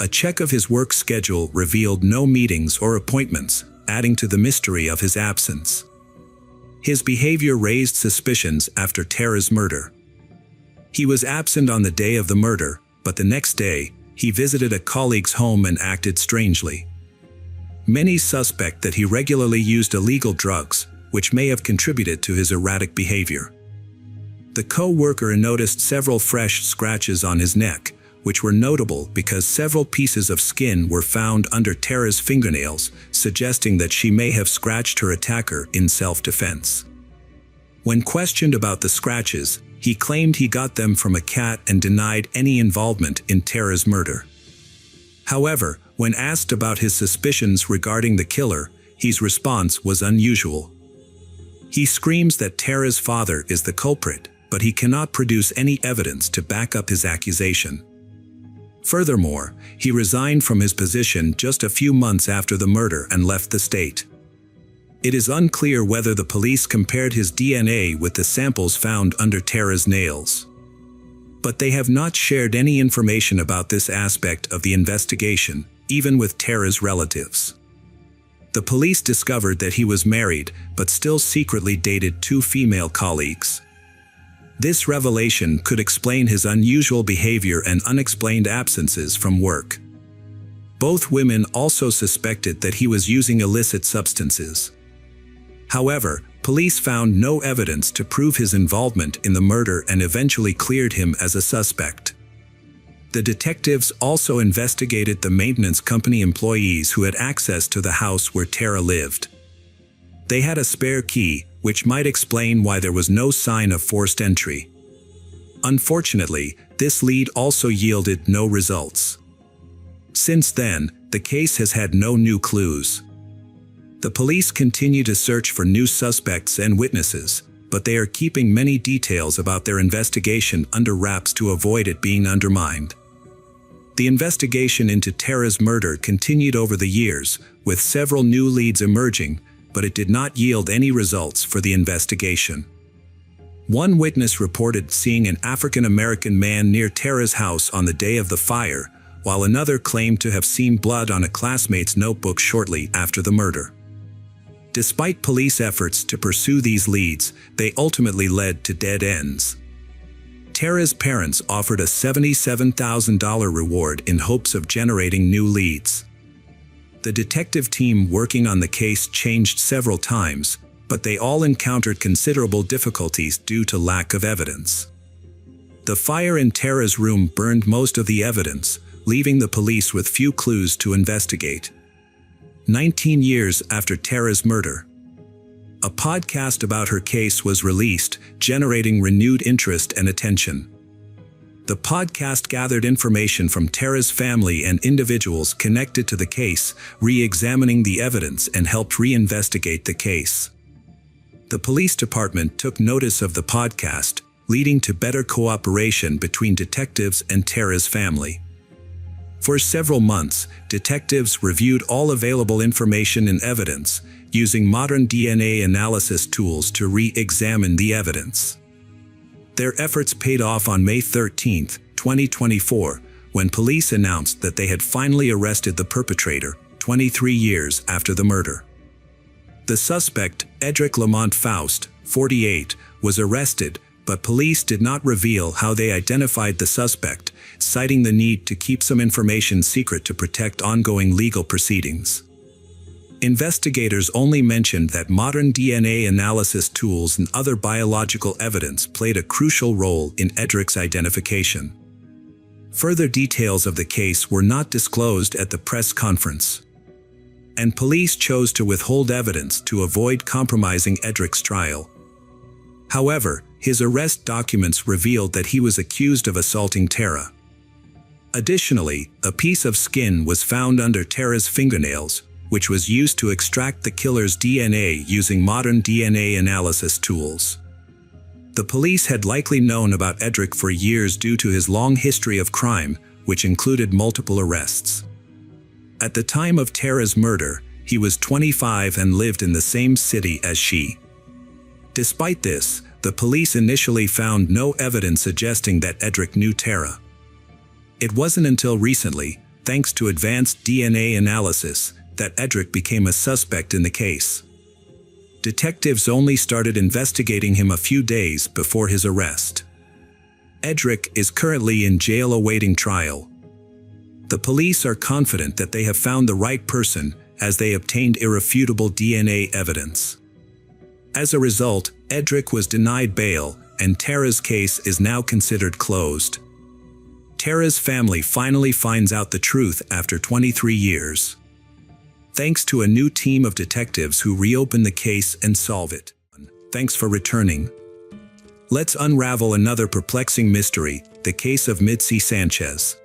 A check of his work schedule revealed no meetings or appointments, adding to the mystery of his absence. His behavior raised suspicions after Tara's murder. He was absent on the day of the murder, but the next day, he visited a colleague's home and acted strangely. Many suspect that he regularly used illegal drugs, which may have contributed to his erratic behavior. The co-worker noticed several fresh scratches on his neck, which were notable because several pieces of skin were found under Tara's fingernails, suggesting that she may have scratched her attacker in self-defense. When questioned about the scratches, he claimed he got them from a cat and denied any involvement in Tara's murder. However, when asked about his suspicions regarding the killer, his response was unusual. He screams that Tara's father is the culprit, but he cannot produce any evidence to back up his accusation. Furthermore, he resigned from his position just a few months after the murder and left the state. It is unclear whether the police compared his DNA with the samples found under Tara's nails. But they have not shared any information about this aspect of the investigation, even with Tara's relatives. The police discovered that he was married, but still secretly dated 2 female colleagues. This revelation could explain his unusual behavior and unexplained absences from work. Both women also suspected that he was using illicit substances. However, police found no evidence to prove his involvement in the murder and eventually cleared him as a suspect. The detectives also investigated the maintenance company employees who had access to the house where Tara lived. They had a spare key, which might explain why there was no sign of forced entry. Unfortunately, this lead also yielded no results. Since then, the case has had no new clues. The police continue to search for new suspects and witnesses, but they are keeping many details about their investigation under wraps to avoid it being undermined. The investigation into Tara's murder continued over the years, with several new leads emerging, but it did not yield any results for the investigation. One witness reported seeing an African-American man near Tara's house on the day of the fire, while another claimed to have seen blood on a classmate's notebook shortly after the murder. Despite police efforts to pursue these leads, they ultimately led to dead ends. Tara's parents offered a $77,000 reward in hopes of generating new leads. The detective team working on the case changed several times, but they all encountered considerable difficulties due to lack of evidence. The fire in Tara's room burned most of the evidence, leaving the police with few clues to investigate. 19 years after Tara's murder, a podcast about her case was released, generating renewed interest and attention. The podcast gathered information from Tara's family and individuals connected to the case, re-examining the evidence and helped reinvestigate the case. The police department took notice of the podcast, leading to better cooperation between detectives and Tara's family. For several months, detectives reviewed all available information and evidence, using modern DNA analysis tools to re-examine the evidence. Their efforts paid off on May 13, 2024, when police announced that they had finally arrested the perpetrator, 23 years after the murder. The suspect, Edric Lamont Faust, 48, was arrested, but police did not reveal how they identified the suspect, citing the need to keep some information secret to protect ongoing legal proceedings. Investigators only mentioned that modern DNA analysis tools and other biological evidence played a crucial role in Edric's identification. Further details of the case were not disclosed at the press conference, and police chose to withhold evidence to avoid compromising Edric's trial. However, his arrest documents revealed that he was accused of assaulting Tara. Additionally, a piece of skin was found under Tara's fingernails, which was used to extract the killer's DNA using modern DNA analysis tools. The police had likely known about Edric for years due to his long history of crime, which included multiple arrests. At the time of Tara's murder, he was 25 and lived in the same city as she. Despite this, the police initially found no evidence suggesting that Edric knew Tara. It wasn't until recently, thanks to advanced DNA analysis, that Edric became a suspect in the case. Detectives only started investigating him a few days before his arrest. Edric is currently in jail awaiting trial. The police are confident that they have found the right person, as they obtained irrefutable DNA evidence. As a result, Edric was denied bail, and Tara's case is now considered closed. Tara's family finally finds out the truth after 23 years. Thanks to a new team of detectives who reopen the case and solve it. Thanks for returning. Let's unravel another perplexing mystery, the case of Mitzi Sanchez.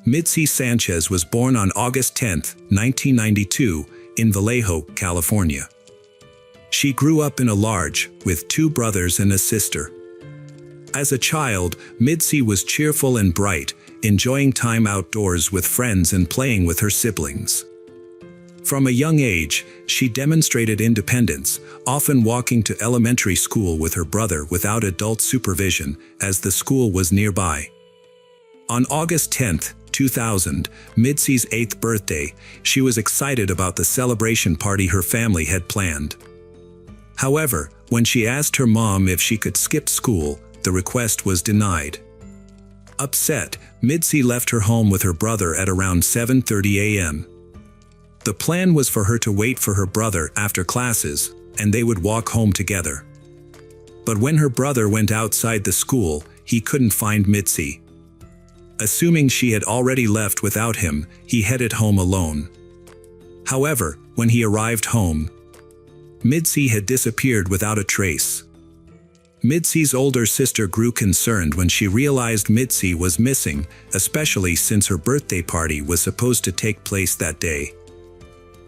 Mitzi Sanchez was born on August 10, 1992, in Vallejo, California. She grew up in a large, with 2 brothers and a sister. As a child, Mitzi was cheerful and bright, enjoying time outdoors with friends and playing with her siblings. From a young age, she demonstrated independence, often walking to elementary school with her brother without adult supervision, as the school was nearby. On August 10, 2000, Mitzi's 8th birthday, she was excited about the celebration party her family had planned. However, when she asked her mom if she could skip school, the request was denied. Upset, Mitzi left her home with her brother at around 7:30 a.m. The plan was for her to wait for her brother after classes, and they would walk home together. But when her brother went outside the school, he couldn't find Mitzi. Assuming she had already left without him, he headed home alone. However, when he arrived home, Mitzi had disappeared without a trace. Mitzi's older sister grew concerned when she realized Mitzi was missing, especially since her birthday party was supposed to take place that day.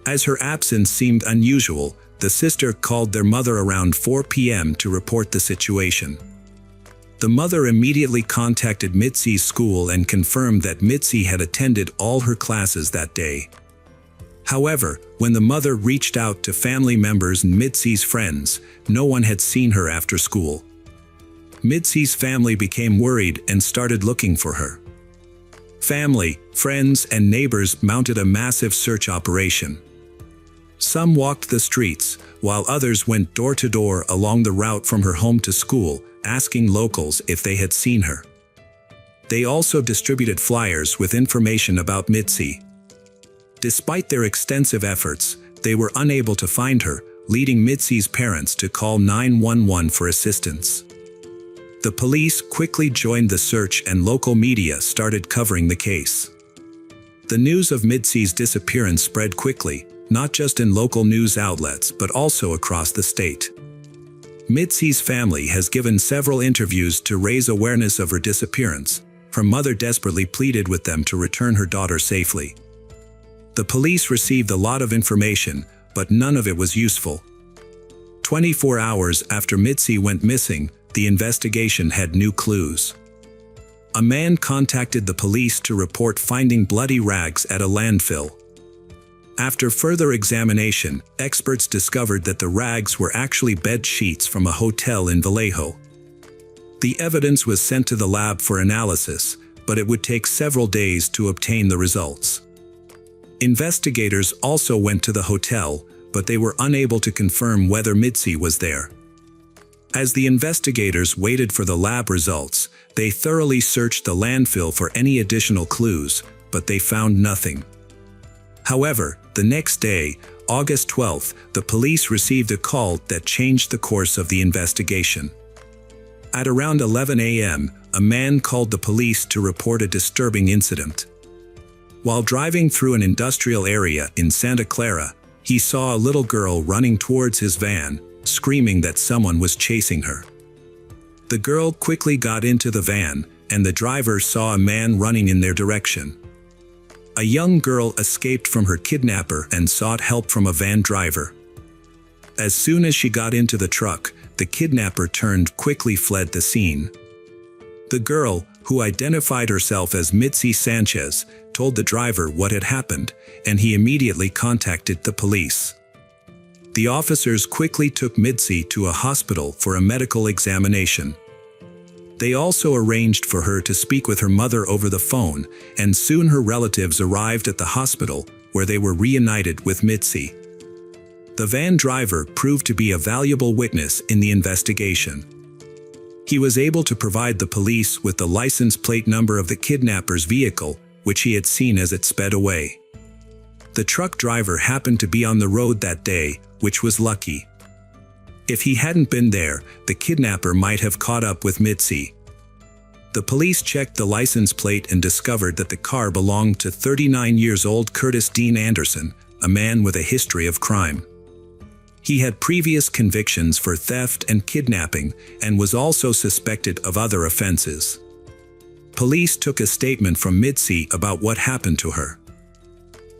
As her absence seemed unusual, the sister called their mother around 4 p.m. to report the situation. The mother immediately contacted Mitzi's school and confirmed that Mitzi had attended all her classes that day. However, when the mother reached out to family members and Mitzi's friends, no one had seen her after school. Mitzi's family became worried and started looking for her. Family, friends, and neighbors mounted a massive search operation. Some walked the streets, while others went door to door along the route from her home to school, asking locals if they had seen her. They also distributed flyers with information about Mitzi. Despite their extensive efforts, they were unable to find her, leading Mitzi's parents to call 911 for assistance. The police quickly joined the search and local media started covering the case. The news of Mitzi's disappearance spread quickly, not just in local news outlets but also across the state. Mitzi's family has given several interviews to raise awareness of her disappearance. Her mother desperately pleaded with them to return her daughter safely. The police received a lot of information, but none of it was useful. 24 hours after Mitzi went missing, the investigation had new clues. A man contacted the police to report finding bloody rags at a landfill. After further examination, experts discovered that the rags were actually bed sheets from a hotel in Vallejo. The evidence was sent to the lab for analysis, but it would take several days to obtain the results. Investigators also went to the hotel, but they were unable to confirm whether Mitzi was there. As the investigators waited for the lab results, they thoroughly searched the landfill for any additional clues, but they found nothing. However, the next day, August 12th, the police received a call that changed the course of the investigation. At around 11 a.m., a man called the police to report a disturbing incident. While driving through an industrial area in Santa Clara, he saw a little girl running towards his van, screaming that someone was chasing her. The girl quickly got into the van, and the driver saw a man running in their direction. A young girl escaped from her kidnapper and sought help from a van driver. As soon as she got into the truck, the kidnapper quickly fled the scene. The girl, who identified herself as Mitzi Sanchez, told the driver what had happened, and he immediately contacted the police. The officers quickly took Mitzi to a hospital for a medical examination. They also arranged for her to speak with her mother over the phone, and soon her relatives arrived at the hospital, where they were reunited with Mitzi. The van driver proved to be a valuable witness in the investigation. He was able to provide the police with the license plate number of the kidnapper's vehicle, which he had seen as it sped away. The truck driver happened to be on the road that day, which was lucky. If he hadn't been there, the kidnapper might have caught up with Mitzi. The police checked the license plate and discovered that the car belonged to 39-year-old Curtis Dean Anderson, a man with a history of crime. He had previous convictions for theft and kidnapping and was also suspected of other offenses. Police took a statement from Mitzi about what happened to her.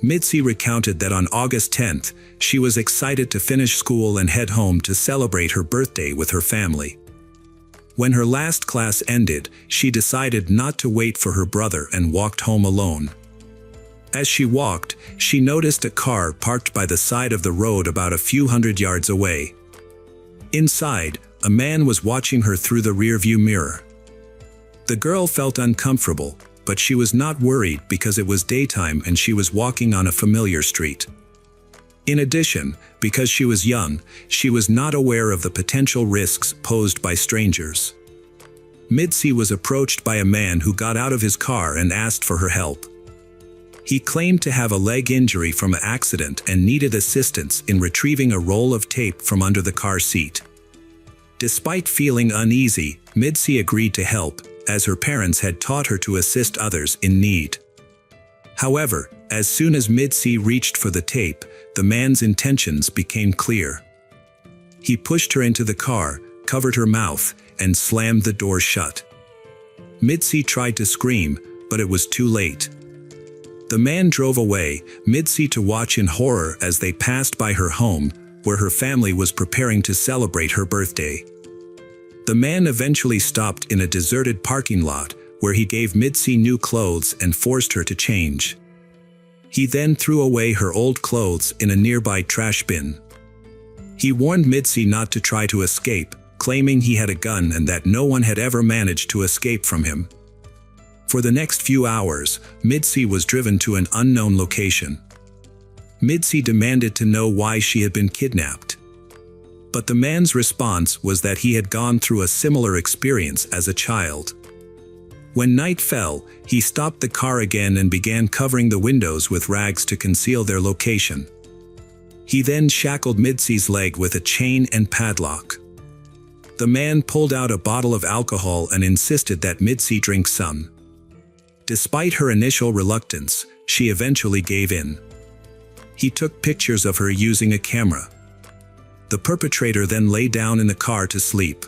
Mitzi recounted that on August 10th, she was excited to finish school and head home to celebrate her birthday with her family. When her last class ended, she decided not to wait for her brother and walked home alone. As she walked, she noticed a car parked by the side of the road about a few hundred yards away. Inside, a man was watching her through the rearview mirror. The girl felt uncomfortable, but she was not worried because it was daytime and she was walking on a familiar street. In addition, because she was young, she was not aware of the potential risks posed by strangers. Mitzi was approached by a man who got out of his car and asked for her help. He claimed to have a leg injury from an accident and needed assistance in retrieving a roll of tape from under the car seat. Despite feeling uneasy, Mitzi agreed to help, as her parents had taught her to assist others in need. However, as soon as Mitzi reached for the tape, the man's intentions became clear. He pushed her into the car, covered her mouth, and slammed the door shut. Mitzi tried to scream, but it was too late. The man drove away, Mitzi to watch in horror as they passed by her home, where her family was preparing to celebrate her birthday. The man eventually stopped in a deserted parking lot, where he gave Mitzi new clothes and forced her to change. He then threw away her old clothes in a nearby trash bin. He warned Mitzi not to try to escape, claiming he had a gun and that no one had ever managed to escape from him. For the next few hours, Mitzi was driven to an unknown location. Mitzi demanded to know why she had been kidnapped. But the man's response was that he had gone through a similar experience as a child. When night fell, he stopped the car again and began covering the windows with rags to conceal their location. He then shackled Mitzi's leg with a chain and padlock. The man pulled out a bottle of alcohol and insisted that Mitzi drink some. Despite her initial reluctance, she eventually gave in. He took pictures of her using a camera. The perpetrator then lay down in the car to sleep.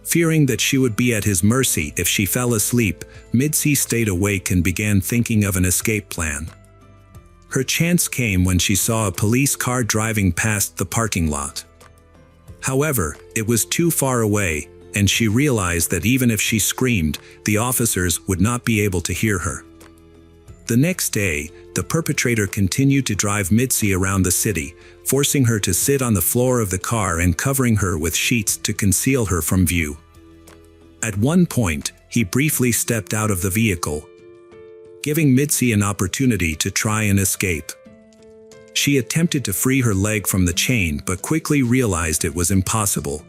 Fearing that she would be at his mercy if she fell asleep, Mitzi stayed awake and began thinking of an escape plan. Her chance came when she saw a police car driving past the parking lot. However, it was too far away, and she realized that even if she screamed, the officers would not be able to hear her. The next day, the perpetrator continued to drive Mitzi around the city, forcing her to sit on the floor of the car and covering her with sheets to conceal her from view. At one point, he briefly stepped out of the vehicle, giving Mitzi an opportunity to try and escape. She attempted to free her leg from the chain but quickly realized it was impossible.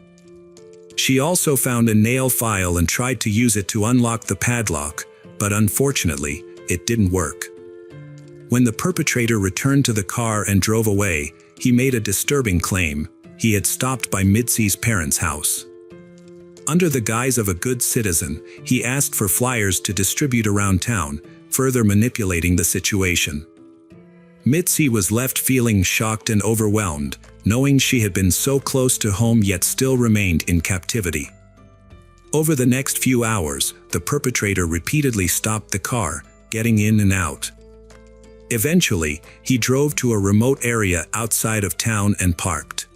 She also found a nail file and tried to use it to unlock the padlock, but unfortunately, it didn't work. When the perpetrator returned to the car and drove away, he made a disturbing claim. He had stopped by Mitzi's parents' house. Under the guise of a good citizen, he asked for flyers to distribute around town, further manipulating the situation. Mitzi was left feeling shocked and overwhelmed, knowing she had been so close to home yet still remained in captivity. Over the next few hours, the perpetrator repeatedly stopped the car, getting in and out. Eventually, he drove to a remote area outside of town and parked.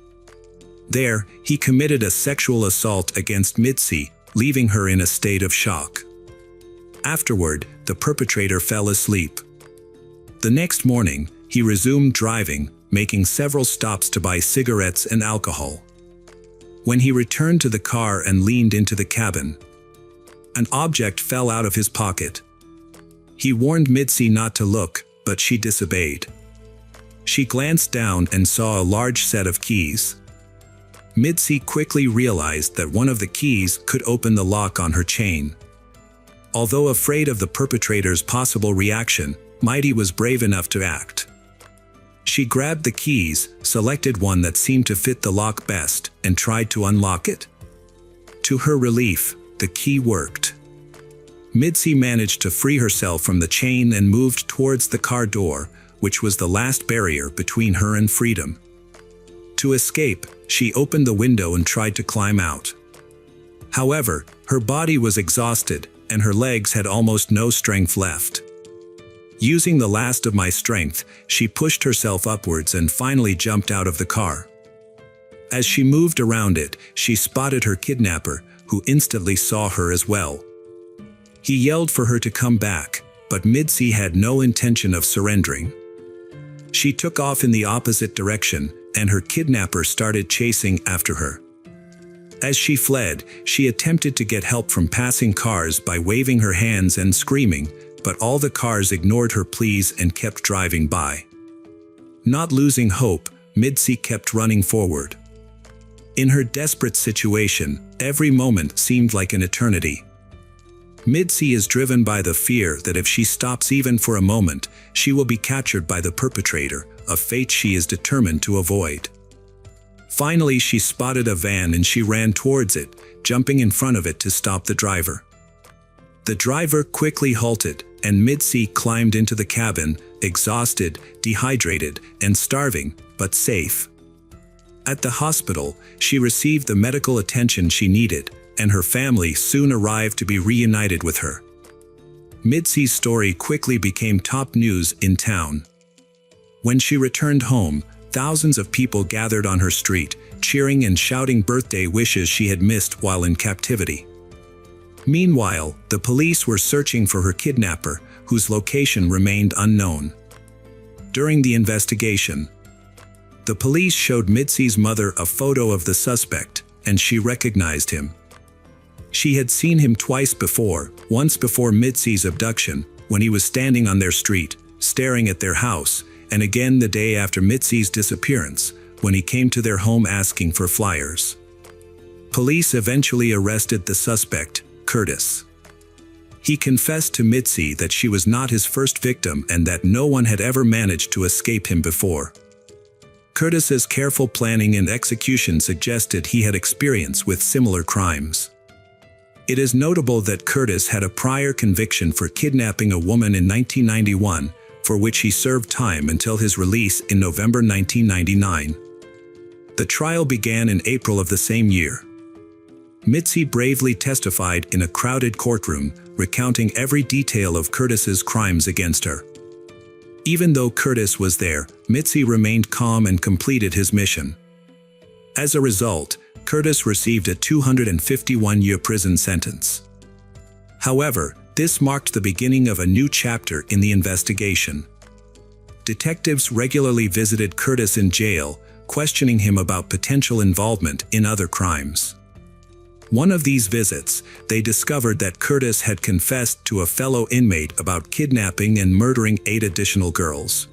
There, he committed a sexual assault against Mitzi, leaving her in a state of shock. Afterward, the perpetrator fell asleep. The next morning, he resumed driving, making several stops to buy cigarettes and alcohol. When he returned to the car and leaned into the cabin, an object fell out of his pocket. He warned Mitzi not to look, but she disobeyed. She glanced down and saw a large set of keys. Mitzi quickly realized that one of the keys could open the lock on her chain. Although afraid of the perpetrator's possible reaction, Mitzi was brave enough to act. She grabbed the keys, selected one that seemed to fit the lock best, and tried to unlock it. To her relief, the key worked. Mitzi managed to free herself from the chain and moved towards the car door, which was the last barrier between her and freedom. To escape, she opened the window and tried to climb out. However, her body was exhausted, and her legs had almost no strength left. Using the last of my strength, she pushed herself upwards and finally jumped out of the car. As she moved around it, she spotted her kidnapper, who instantly saw her as well. He yelled for her to come back, but Mitzi had no intention of surrendering. She took off in the opposite direction, and her kidnapper started chasing after her. As she fled, she attempted to get help from passing cars by waving her hands and screaming, but all the cars ignored her pleas and kept driving by. Not losing hope, Mitzi kept running forward. In her desperate situation, every moment seemed like an eternity. Mitzi is driven by the fear that if she stops even for a moment, she will be captured by the perpetrator, a fate she is determined to avoid. Finally, she spotted a van and she ran towards it, jumping in front of it to stop the driver. The driver quickly halted, and Mitzi climbed into the cabin, exhausted, dehydrated, and starving, but safe. At the hospital, she received the medical attention she needed, and her family soon arrived to be reunited with her. Mitzi's story quickly became top news in town. When she returned home, thousands of people gathered on her street, cheering and shouting birthday wishes she had missed while in captivity. Meanwhile, the police were searching for her kidnapper, whose location remained unknown. During the investigation, the police showed Mitzi's mother a photo of the suspect, and she recognized him. She had seen him twice before, once before Mitzi's abduction, when he was standing on their street, staring at their house, and again the day after Mitzi's disappearance, when he came to their home asking for flyers. Police eventually arrested the suspect, Curtis. He confessed to Mitzi that she was not his first victim and that no one had ever managed to escape him before. Curtis's careful planning and execution suggested he had experience with similar crimes. It is notable that Curtis had a prior conviction for kidnapping a woman in 1991, for which he served time until his release in November 1999. The trial began in April of the same year. Mitzi bravely testified in a crowded courtroom, recounting every detail of Curtis's crimes against her. Even though Curtis was there, Mitzi remained calm and completed his mission. As a result, Curtis received a 251-year prison sentence. However, this marked the beginning of a new chapter in the investigation. Detectives regularly visited Curtis in jail, questioning him about potential involvement in other crimes. One of these visits, they discovered that Curtis had confessed to a fellow inmate about kidnapping and murdering 8 additional girls.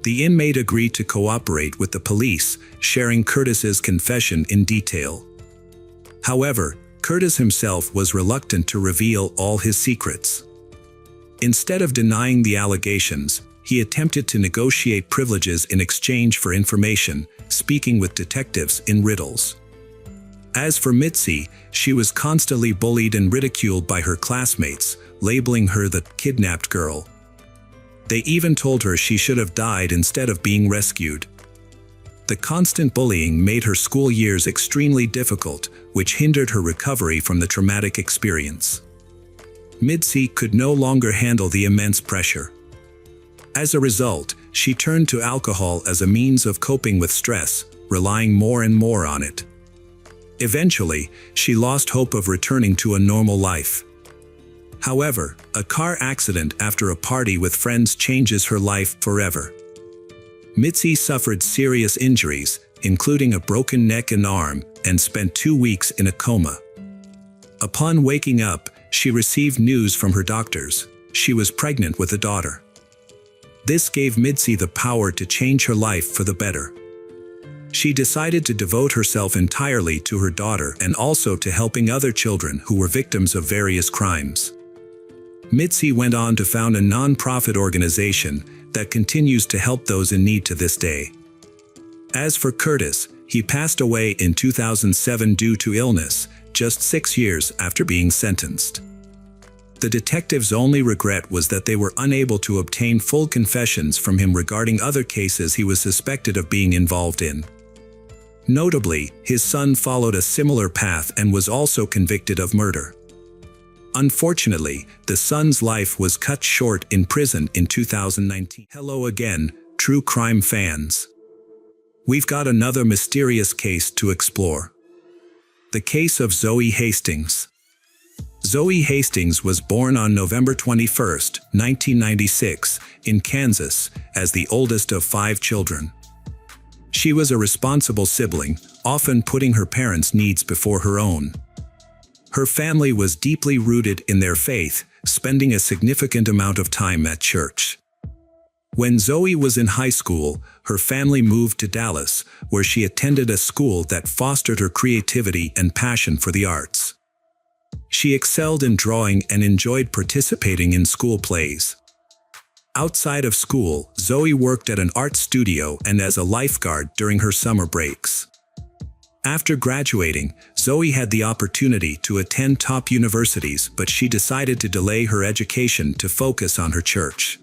The inmate agreed to cooperate with the police, sharing Curtis's confession in detail. However, Curtis himself was reluctant to reveal all his secrets. Instead of denying the allegations, he attempted to negotiate privileges in exchange for information, speaking with detectives in riddles. As for Mitzi, she was constantly bullied and ridiculed by her classmates, labeling her the kidnapped girl. They even told her she should have died instead of being rescued. The constant bullying made her school years extremely difficult, which hindered her recovery from the traumatic experience. Mitzi could no longer handle the immense pressure. As a result, she turned to alcohol as a means of coping with stress, relying more and more on it. Eventually, she lost hope of returning to a normal life. However, a car accident after a party with friends changes her life forever. Mitzi suffered serious injuries, including a broken neck and arm, and spent 2 weeks in a coma. Upon waking up, she received news from her doctors. She was pregnant with a daughter. This gave Mitzi the power to change her life for the better. She decided to devote herself entirely to her daughter and also to helping other children who were victims of various crimes. Mitzi went on to found a non-profit organization that continues to help those in need to this day. As for Curtis, he passed away in 2007 due to illness, just 6 years after being sentenced. The detectives' only regret was that they were unable to obtain full confessions from him regarding other cases he was suspected of being involved in. Notably, his son followed a similar path and was also convicted of murder. Unfortunately, the son's life was cut short in prison in 2019. Hello again, true crime fans. We've got another mysterious case to explore. The case of Zoe Hastings. Zoe Hastings was born on November 21, 1996, in Kansas, as the oldest of 5 children. She was a responsible sibling, often putting her parents' needs before her own. Her family was deeply rooted in their faith, spending a significant amount of time at church. When Zoe was in high school, her family moved to Dallas, where she attended a school that fostered her creativity and passion for the arts. She excelled in drawing and enjoyed participating in school plays. Outside of school, Zoe worked at an art studio and as a lifeguard during her summer breaks. After graduating, Zoe had the opportunity to attend top universities, but she decided to delay her education to focus on her church.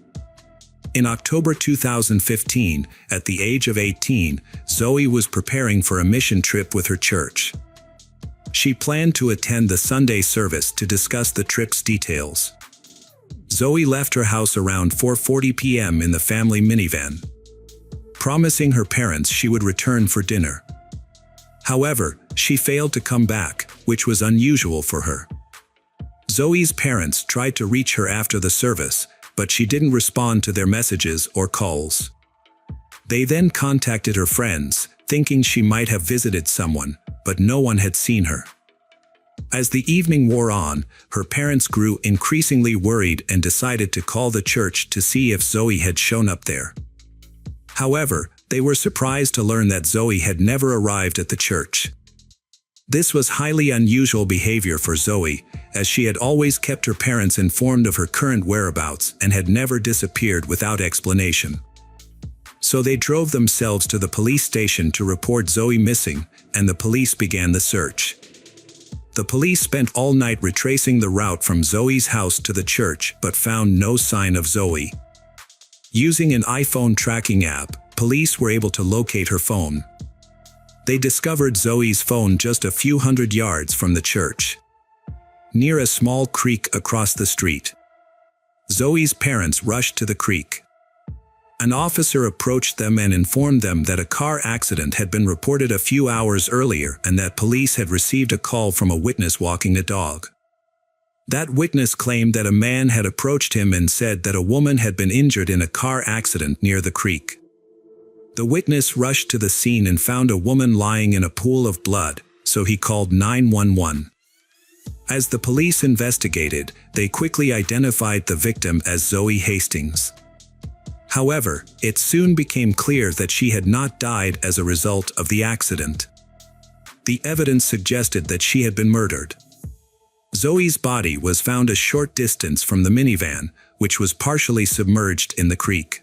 In October 2015, at the age of 18, Zoe was preparing for a mission trip with her church. She planned to attend the Sunday service to discuss the trip's details. Zoe left her house around 4:40 p.m. in the family minivan, promising her parents she would return for dinner. However, she failed to come back, which was unusual for her. Zoe's parents tried to reach her after the service, but she didn't respond to their messages or calls. They then contacted her friends, thinking she might have visited someone, but no one had seen her. As the evening wore on, her parents grew increasingly worried and decided to call the church to see if Zoe had shown up there. However, they were surprised to learn that Zoe had never arrived at the church. This was highly unusual behavior for Zoe, as she had always kept her parents informed of her current whereabouts and had never disappeared without explanation. So they drove themselves to the police station to report Zoe missing, and the police began the search. The police spent all night retracing the route from Zoe's house to the church but found no sign of Zoe. Using an iPhone tracking app, police were able to locate her phone. They discovered Zoe's phone just a few hundred yards from the church, near a small creek across the street. Zoe's parents rushed to the creek. An officer approached them and informed them that a car accident had been reported a few hours earlier and that police had received a call from a witness walking a dog. That witness claimed that a man had approached him and said that a woman had been injured in a car accident near the creek. The witness rushed to the scene and found a woman lying in a pool of blood, so he called 911. As the police investigated, they quickly identified the victim as Zoe Hastings. However, it soon became clear that she had not died as a result of the accident. The evidence suggested that she had been murdered. Zoe's body was found a short distance from the minivan, which was partially submerged in the creek.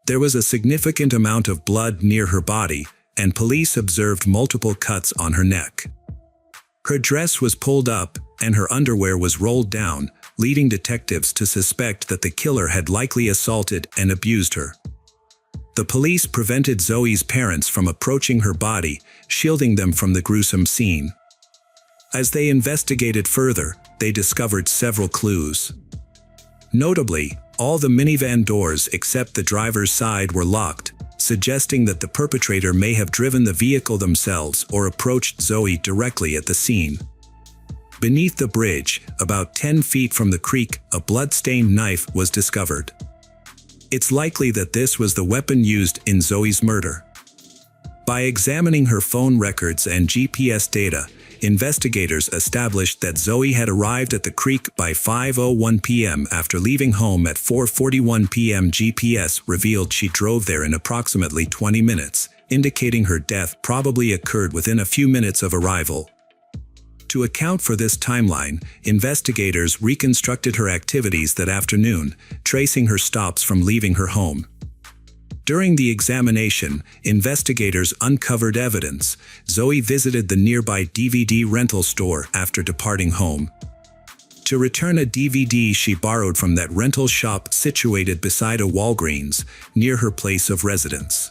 There was a significant amount of blood near her body, and police observed multiple cuts on her neck. Her dress was pulled up, and her underwear was rolled down, leading detectives to suspect that the killer had likely assaulted and abused her. The police prevented Zoe's parents from approaching her body, shielding them from the gruesome scene. As they investigated further, they discovered several clues. Notably, all the minivan doors except the driver's side were locked, suggesting that the perpetrator may have driven the vehicle themselves or approached Zoe directly at the scene. Beneath the bridge, about 10 feet from the creek, a blood-stained knife was discovered. It's likely that this was the weapon used in Zoe's murder. By examining her phone records and GPS data, investigators established that Zoe had arrived at the creek by 5:01 p.m. after leaving home at 4:41 p.m. GPS revealed she drove there in approximately 20 minutes, indicating her death probably occurred within a few minutes of arrival. To account for this timeline, investigators reconstructed her activities that afternoon, tracing her stops from leaving her home. During the examination, investigators uncovered evidence. Zoe visited the nearby DVD rental store after departing home. To return a DVD she borrowed from that rental shop situated beside a Walgreens, near her place of residence.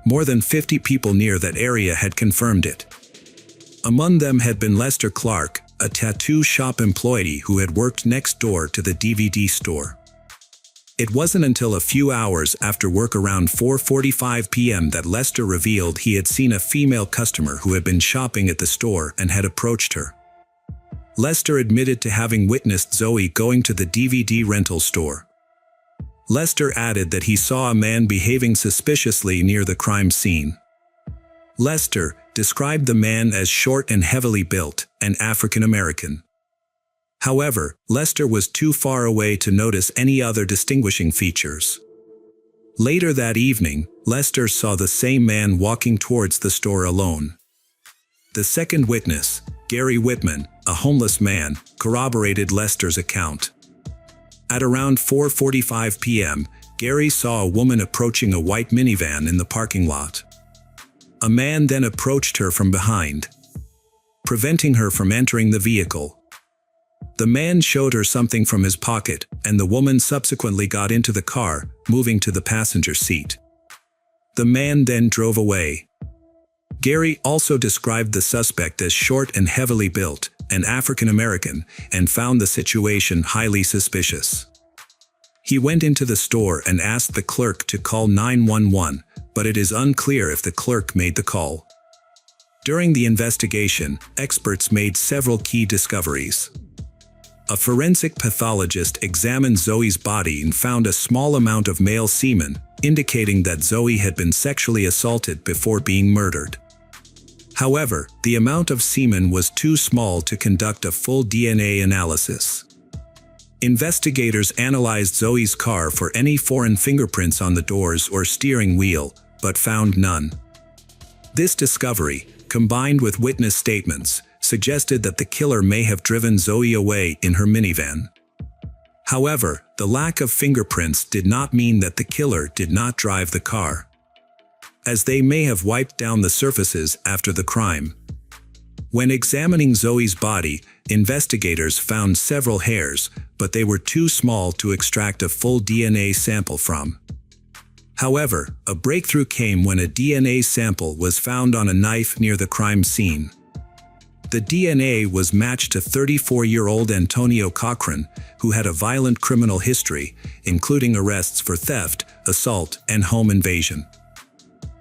More than 50 people near that area had confirmed it. Among them had been Lester Clark, a tattoo shop employee who had worked next door to the DVD store. It wasn't until a few hours after work around 4:45 p.m. that Lester revealed he had seen a female customer who had been shopping at the store and had approached her. Lester admitted to having witnessed Zoe going to the DVD rental store. Lester added that he saw a man behaving suspiciously near the crime scene. Lester described the man as short and heavily built, and African American. However, Lester was too far away to notice any other distinguishing features. Later that evening, Lester saw the same man walking towards the store alone. The second witness, Gary Whitman, a homeless man, corroborated Lester's account. At around 4:45 p.m., Gary saw a woman approaching a white minivan in the parking lot. A man then approached her from behind, preventing her from entering the vehicle. The man showed her something from his pocket, and the woman subsequently got into the car, moving to the passenger seat. The man then drove away. Gary also described the suspect as short and heavily built, and African American, and found the situation highly suspicious. He went into the store and asked the clerk to call 911, but it is unclear if the clerk made the call. During the investigation, experts made several key discoveries. A forensic pathologist examined Zoe's body and found a small amount of male semen, indicating that Zoe had been sexually assaulted before being murdered. However, the amount of semen was too small to conduct a full DNA analysis. Investigators analyzed Zoe's car for any foreign fingerprints on the doors or steering wheel, but found none. This discovery, combined with witness statements, suggested that the killer may have driven Zoe away in her minivan. However, the lack of fingerprints did not mean that the killer did not drive the car, as they may have wiped down the surfaces after the crime. When examining Zoe's body, investigators found several hairs, but they were too small to extract a full DNA sample from. However, a breakthrough came when a DNA sample was found on a knife near the crime scene. The DNA was matched to 34-year-old Antonio Cochran, who had a violent criminal history, including arrests for theft, assault, and home invasion.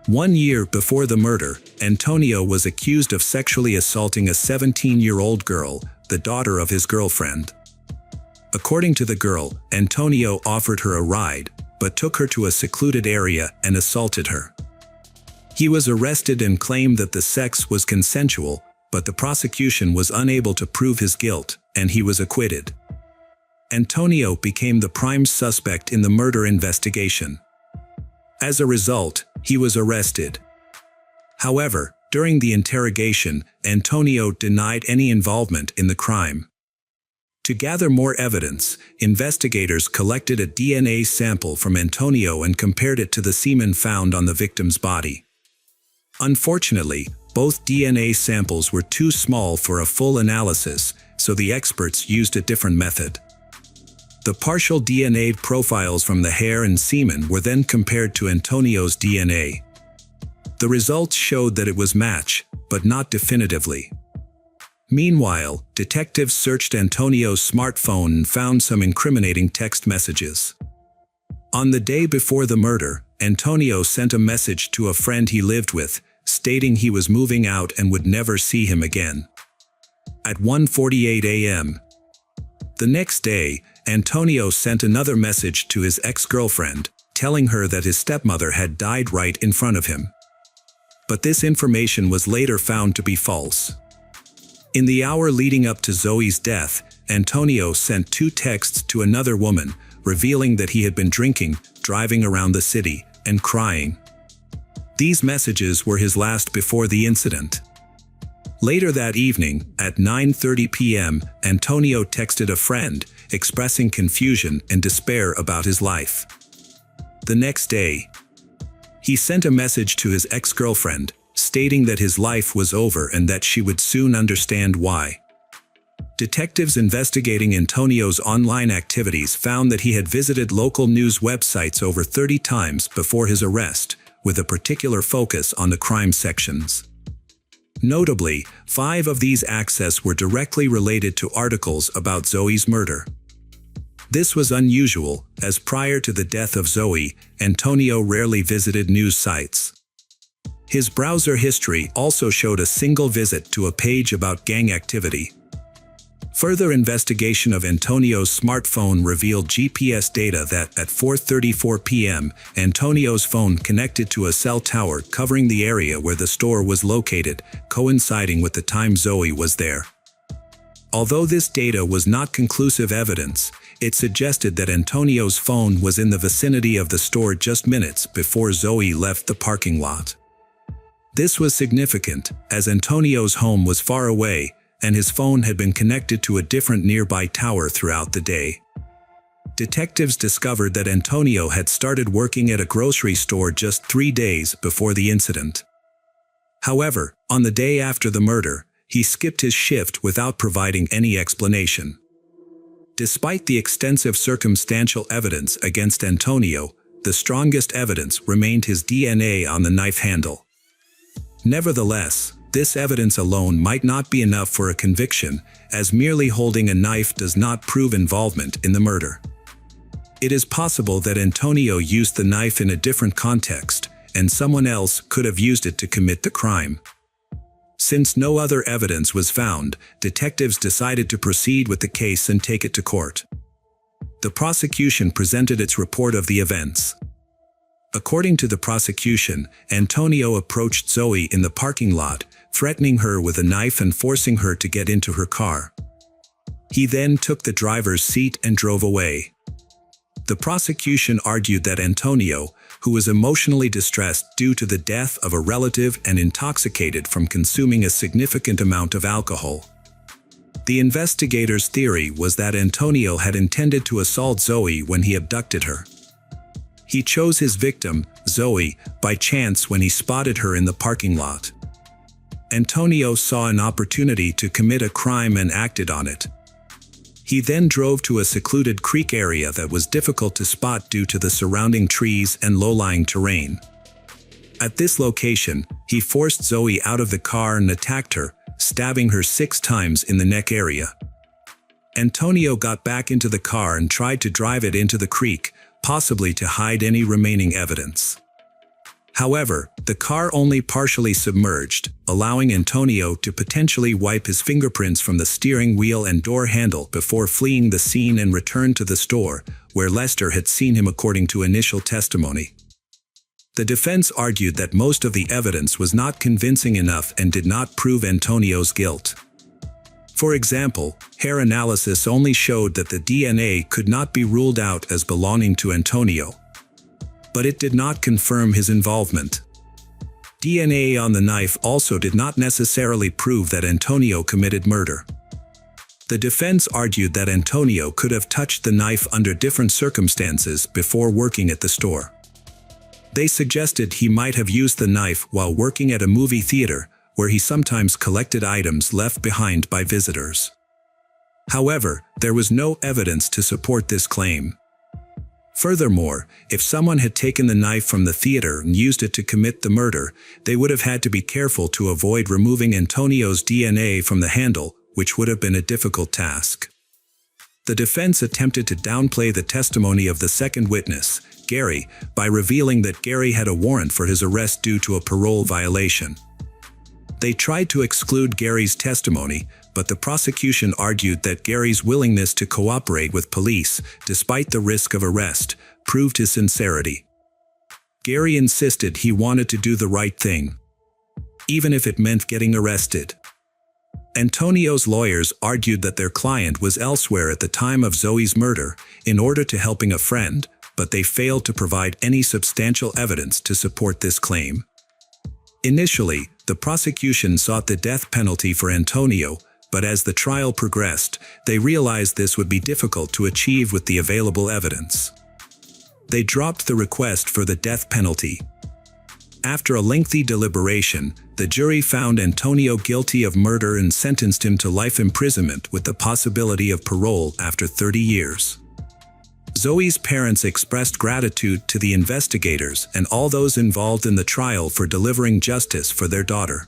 1 year before the murder, Antonio was accused of sexually assaulting a 17-year-old girl, the daughter of his girlfriend. According to the girl, Antonio offered her a ride, but took her to a secluded area and assaulted her. He was arrested and claimed that the sex was consensual, but the prosecution was unable to prove his guilt, and he was acquitted. Antonio became the prime suspect in the murder investigation. As a result, he was arrested. However, during the interrogation, Antonio denied any involvement in the crime. To gather more evidence, investigators collected a DNA sample from Antonio and compared it to the semen found on the victim's body. Unfortunately, both DNA samples were too small for a full analysis, so the experts used a different method. The partial DNA profiles from the hair and semen were then compared to Antonio's DNA. The results showed that it was matched, but not definitively. Meanwhile, detectives searched Antonio's smartphone and found some incriminating text messages. On the day before the murder, Antonio sent a message to a friend he lived with, stating he was moving out and would never see him again. At 1:48 a.m. the next day, Antonio sent another message to his ex-girlfriend, telling her that his stepmother had died right in front of him. But this information was later found to be false. In the hour leading up to Zoe's death, Antonio sent 2 texts to another woman, revealing that he had been drinking, driving around the city, and crying. These messages were his last before the incident. Later that evening, at 9:30 p.m., Antonio texted a friend, expressing confusion and despair about his life. The next day, he sent a message to his ex-girlfriend, stating that his life was over and that she would soon understand why. Detectives investigating Antonio's online activities found that he had visited local news websites over 30 times before his arrest, with a particular focus on the crime sections. Notably, 5 of these access were directly related to articles about Zoe's murder. This was unusual, as prior to the death of Zoe, Antonio rarely visited news sites. His browser history also showed a single visit to a page about gang activity. Further investigation of Antonio's smartphone revealed GPS data that, at 4:34 p.m., Antonio's phone connected to a cell tower covering the area where the store was located, coinciding with the time Zoe was there. Although this data was not conclusive evidence, it suggested that Antonio's phone was in the vicinity of the store just minutes before Zoe left the parking lot. This was significant, as Antonio's home was far away, and his phone had been connected to a different nearby tower throughout the day. Detectives discovered that Antonio had started working at a grocery store just 3 days before the incident. However, on the day after the murder, he skipped his shift without providing any explanation. Despite the extensive circumstantial evidence against Antonio, the strongest evidence remained his DNA on the knife handle. Nevertheless, this evidence alone might not be enough for a conviction, as merely holding a knife does not prove involvement in the murder. It is possible that Antonio used the knife in a different context, and someone else could have used it to commit the crime. Since no other evidence was found, detectives decided to proceed with the case and take it to court. The prosecution presented its report of the events. According to the prosecution, Antonio approached Zoe in the parking lot, threatening her with a knife and forcing her to get into her car. He then took the driver's seat and drove away. The prosecution argued that Antonio, who was emotionally distressed due to the death of a relative and intoxicated from consuming a significant amount of alcohol. The investigators' theory was that Antonio had intended to assault Zoe when he abducted her. He chose his victim, Zoe, by chance when he spotted her in the parking lot. Antonio saw an opportunity to commit a crime and acted on it. He then drove to a secluded creek area that was difficult to spot due to the surrounding trees and low-lying terrain. At this location, he forced Zoe out of the car and attacked her, stabbing her 6 times in the neck area. Antonio got back into the car and tried to drive it into the creek, possibly to hide any remaining evidence. However, the car only partially submerged, allowing Antonio to potentially wipe his fingerprints from the steering wheel and door handle before fleeing the scene and return to the store, where Lester had seen him according to initial testimony. The defense argued that most of the evidence was not convincing enough and did not prove Antonio's guilt. For example, hair analysis only showed that the DNA could not be ruled out as belonging to Antonio. But it did not confirm his involvement. DNA on the knife also did not necessarily prove that Antonio committed murder. The defense argued that Antonio could have touched the knife under different circumstances before working at the store. They suggested he might have used the knife while working at a movie theater, where he sometimes collected items left behind by visitors. However, there was no evidence to support this claim. Furthermore, if someone had taken the knife from the theater and used it to commit the murder, they would have had to be careful to avoid removing Antonio's DNA from the handle, which would have been a difficult task. The defense attempted to downplay the testimony of the second witness, Gary, by revealing that Gary had a warrant for his arrest due to a parole violation. They tried to exclude Gary's testimony, but the prosecution argued that Gary's willingness to cooperate with police, despite the risk of arrest, proved his sincerity. Gary insisted he wanted to do the right thing, even if it meant getting arrested. Antonio's lawyers argued that their client was elsewhere at the time of Zoe's murder in order to helping a friend, but they failed to provide any substantial evidence to support this claim. Initially, the prosecution sought the death penalty for Antonio, but as the trial progressed, they realized this would be difficult to achieve with the available evidence. They dropped the request for the death penalty. After a lengthy deliberation, the jury found Antonio guilty of murder and sentenced him to life imprisonment with the possibility of parole after 30 years. Zoe's parents expressed gratitude to the investigators and all those involved in the trial for delivering justice for their daughter.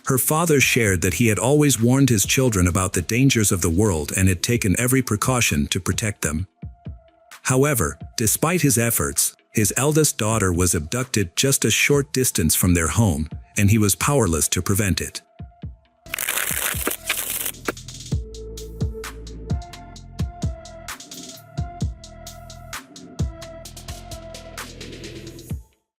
Her father shared that he had always warned his children about the dangers of the world and had taken every precaution to protect them. However, despite his efforts, his eldest daughter was abducted just a short distance from their home, and he was powerless to prevent it.